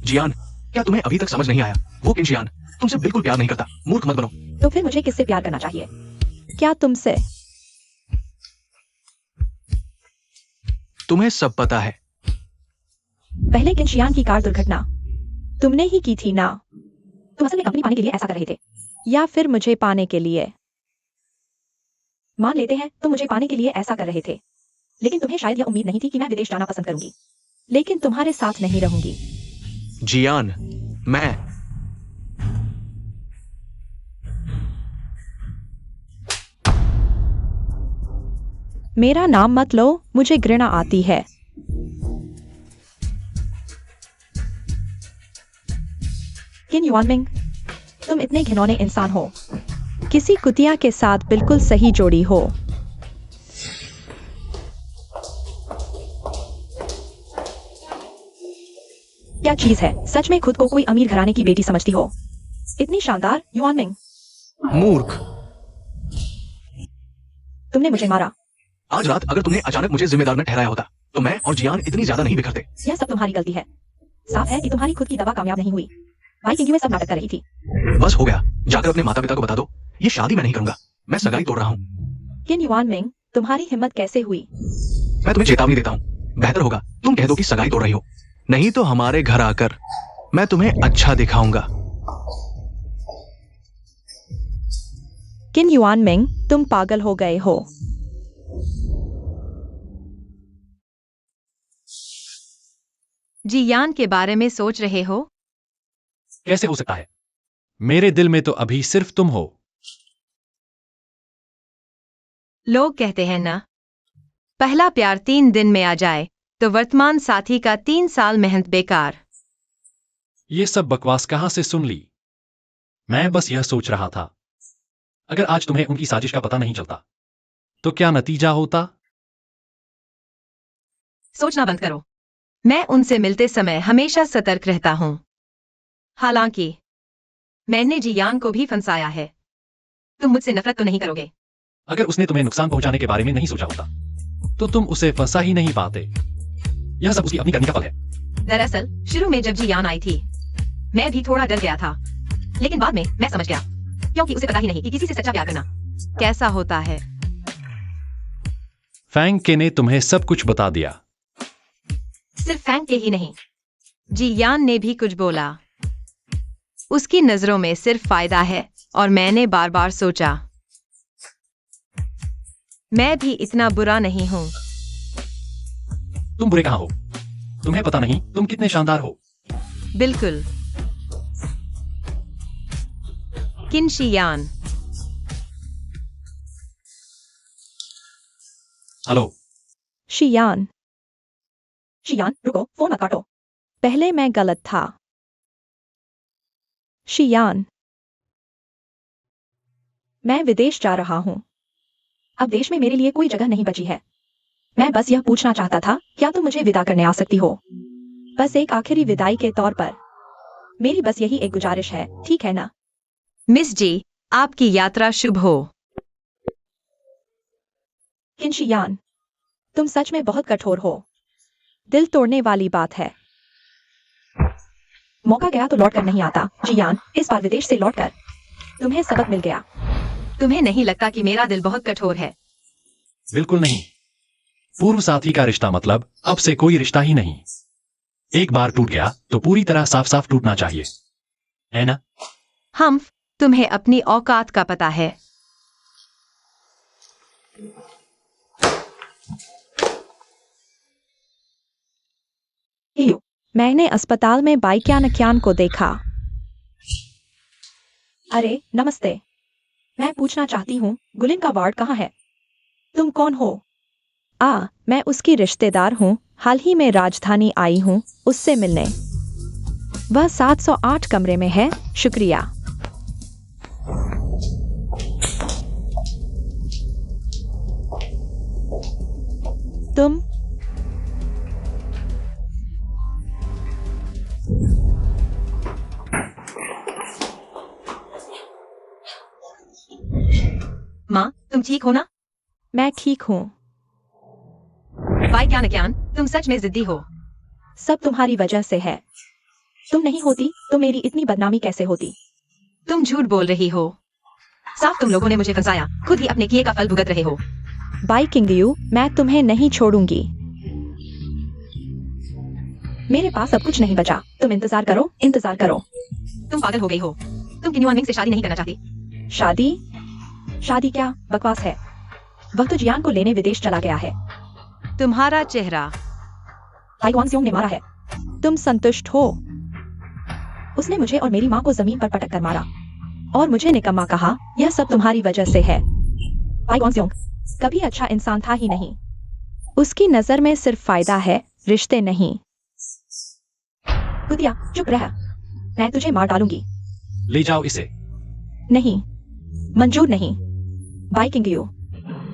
जियान, क्या तुम्हें अभी तक समझ नहीं आया? वो किन शियान तुमसे बिल्कुल प्यार नहीं करता। मूर्ख मत बनो। तो फिर मुझे किससे प्यार करना चाहिए? क्या तुमसे? तुम्हें सब पता है। पहले किन शियान की कार दुर्घटना तुमने ही की थी ना? तुम असल में कंपनी पाने के लिए ऐसा कर रहे थे, या फिर मुझे पाने के लिए? मान लेते हैं तुम मुझे पाने के लिए ऐसा कर रहे थे, लेकिन तुम्हें शायद यह उम्मीद नहीं थी कि मैं विदेश जाना पसंद करूंगी, लेकिन तुम्हारे साथ नहीं रहूंगी। जियान, मैं मेरा नाम मत लो, मुझे घृणा आती है। किन युआनमिंग, तुम इतने घिनौने इंसान हो। किसी कुतिया के साथ बिल्कुल सही जोड़ी हो। क्या चीज है, सच में खुद को कोई अमीर घराने की बेटी समझती हो? इतनी शानदार युआनमिंग। मूर्ख। तुमने मुझे मारा। आज रात अगर तुमने अचानक मुझे जिम्मेदार न ठहराया होता तो मैं और जियान इतनी ज्यादा नहीं बिखरते। यह सब तुम्हारी गलती है। साफ है कि तुम्हारी खुद की दवा कामयाब नहीं हुई। भाई किंग में सब नाटक कर रही थी। बस हो गया, जाकर अपने माता पिता को बता दो, ये शादी मैं नहीं करूंगा, मैं सगाई तोड़ रहा हूँ। किन युआनमिंग, तुम्हारी हिम्मत कैसे हुई? मैं तुम्हें चेतावनी देता हूँ, बेहतर होगा तुम कह दो कि सगाई तोड़ रही हो, नहीं तो हमारे घर आकर मैं तुम्हें अच्छा दिखाऊंगा। किन युआनमिंग, तुम पागल हो गए हो। जियान के बारे में सोच रहे हो? कैसे हो सकता है? मेरे दिल में तो अभी सिर्फ तुम हो। लोग कहते हैं ना, पहला प्यार 3 दिन में आ जाए तो वर्तमान साथी का 3 साल मेहनत बेकार। ये सब बकवास कहां से सुन ली? मैं बस यह सोच रहा था, अगर आज तुम्हें उनकी साजिश का पता नहीं चलता तो क्या नतीजा होता? सोचना बंद करो। मैं उनसे मिलते समय हमेशा सतर्क रहता हूं। हालांकि मैंने जियान को भी फंसाया है। तुम मुझसे नफरत तो नहीं करोगे? अगर उसने तुम्हें नुकसान पहुंचाने के बारे में नहीं सोचा होता तो तुम उसे फंसा ही नहीं पाते। यह सब उसकी अपनी करनी का फल है। दरअसल शुरू में जब जियान आई थी मैं भी थोड़ा डर गया था, लेकिन बाद में मैं समझ गया, क्योंकि उसे पता ही नहीं कि किसी से सच्चा प्यार करना कैसा होता है। फैंग के ने तुम्हें सब कुछ बता दिया। सिर्फ फैंग के ही नहीं, जियान ने भी कुछ बोला। उसकी नजरों में सिर्फ फायदा है और मैंने बार बार सोचा मैं भी इतना बुरा नहीं हूं। तुम बुरे कहां हो? तुम्हें पता नहीं तुम कितने शानदार हो। बिल्कुल। किनशियान। हेलो। शियान। शियान रुको, फोन मत काटो। पहले मैं गलत था। शियान। मैं विदेश जा रहा हूँ। अब देश में मेरे लिए कोई जगह नहीं बची है। मैं बस यह पूछना चाहता था, क्या तुम मुझे विदा करने आ सकती हो? बस एक आखिरी विदाई के तौर पर। मेरी बस यही एक गुजारिश है, ठीक है ना? मिस जी, आपकी यात्रा शुभ हो। किनशियान, तुम सच में बहुत कठोर हो। दिल तोड़ने वाली बात है। मौका गया तो लौट कर नहीं आता। जियान, इस बार विदेश से लौटकर तुम्हें सबक मिल गया। तुम्हें नहीं लगता कि मेरा दिल बहुत कठोर है? बिल्कुल नहीं। पूर्व साथी का रिश्ता मतलब अब से कोई रिश्ता ही नहीं। एक बार टूट गया तो पूरी तरह साफ साफ टूटना चाहिए, है ना? हम, तुम्हें अपनी औकात का पता है। इयो, मैंने अस्पताल में बाइक्यानक्यान को देखा। अरे नमस्ते। मैं पूछना चाहती हूँ, गुलिन का वार्ड कहाँ है? तुम कौन हो? मैं उसकी रिश्तेदार हूँ। हाल ही में राजधानी आई हूँ उससे मिलने। वह 708 कमरे में है। शुक्रिया। तुम माँ, तुम ठीक हो ना? मैं ठीक हूँ। बाइक्यानक्यान, तुम सच में जिद्दी हो। सब तुम्हारी वजह से है। तुम नहीं होती तो मेरी इतनी बदनामी कैसे होती? तुम झूठ बोल रही हो। साफ तुम लोगों ने मुझे फंसाया, खुद ही अपने किए का फल भुगत रहे हो। बाइकिंगयू, मैं तुम्हें नहीं छोड़ूंगी। मेरे पास अब कुछ नहीं बचा। तुम इंतजार करो, इंतजार करो। तुम पागल हो गई हो। तुम किन्युआन मिंग से शादी नहीं करना चाहती। शादी? शादी क्या बकवास है। वह तो जियान को लेने विदेश चला गया है। तुम्हारा चेहरा। ताइवान ने मारा है। तुम संतुष्ट हो? उसने मुझे और मेरी माँ को जमीन पर पटक कर मारा और मुझे निकम्मा कहा। यह सब तुम्हारी वजह से है। ताइवान कभी अच्छा इंसान था ही नहीं। उसकी नजर में सिर्फ फायदा है, रिश्ते नहीं। कुतिया, चुप रह। मैं तुझे मार डालूंगी। ले जाओ इसे। नहीं, मंजूर नहीं। बाइकिंगयू,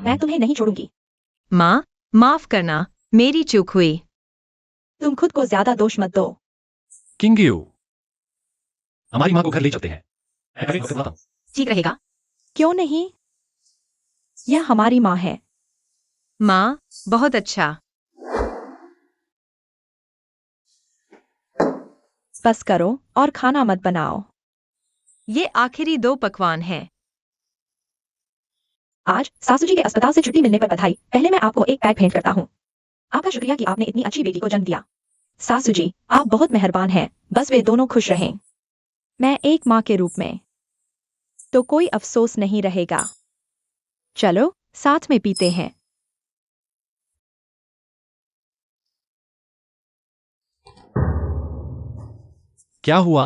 मैं तुम्हें नहीं छोड़ूंगी। माँ, माफ करना, मेरी चूक हुई। तुम खुद को ज्यादा दोष मत दो। किंगयू, हमारी माँ को घर ले चलते हैं। मैं कभी वक्त बताता हूँ। ठीक रहेगा। क्यों नहीं? यह हमारी माँ है। माँ, बहुत अच्छा। बस करो और खाना मत बनाओ। ये आखिरी 2 पकवान हैं। आज सासू जी के अस्पताल से छुट्टी मिलने पर बधाई। पहले मैं आपको एक पैक भेंट करता हूँ। आपका शुक्रिया कि आपने इतनी अच्छी बेटी को जन्म दिया। सासू जी, आप बहुत मेहरबान हैं। बस वे दोनों खुश रहें। मैं एक माँ के रूप में तो कोई अफसोस नहीं रहेगा। चलो साथ में पीते हैं। क्या हुआ?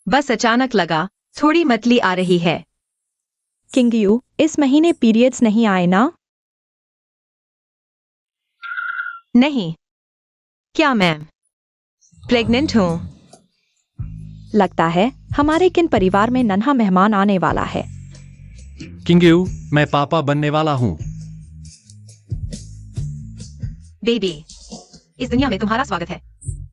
बस अचानक लगा, थोड़ी मतली आ रही है। किंगयू, इस महीने पीरियड्स नहीं आए ना? नहीं। क्या मैम प्रेग्नेंट हूँ? लगता है हमारे किन परिवार में नन्हा मेहमान आने वाला है। किंगयू, मैं पापा बनने वाला हूँ। बेबी, इस दुनिया में तुम्हारा स्वागत है।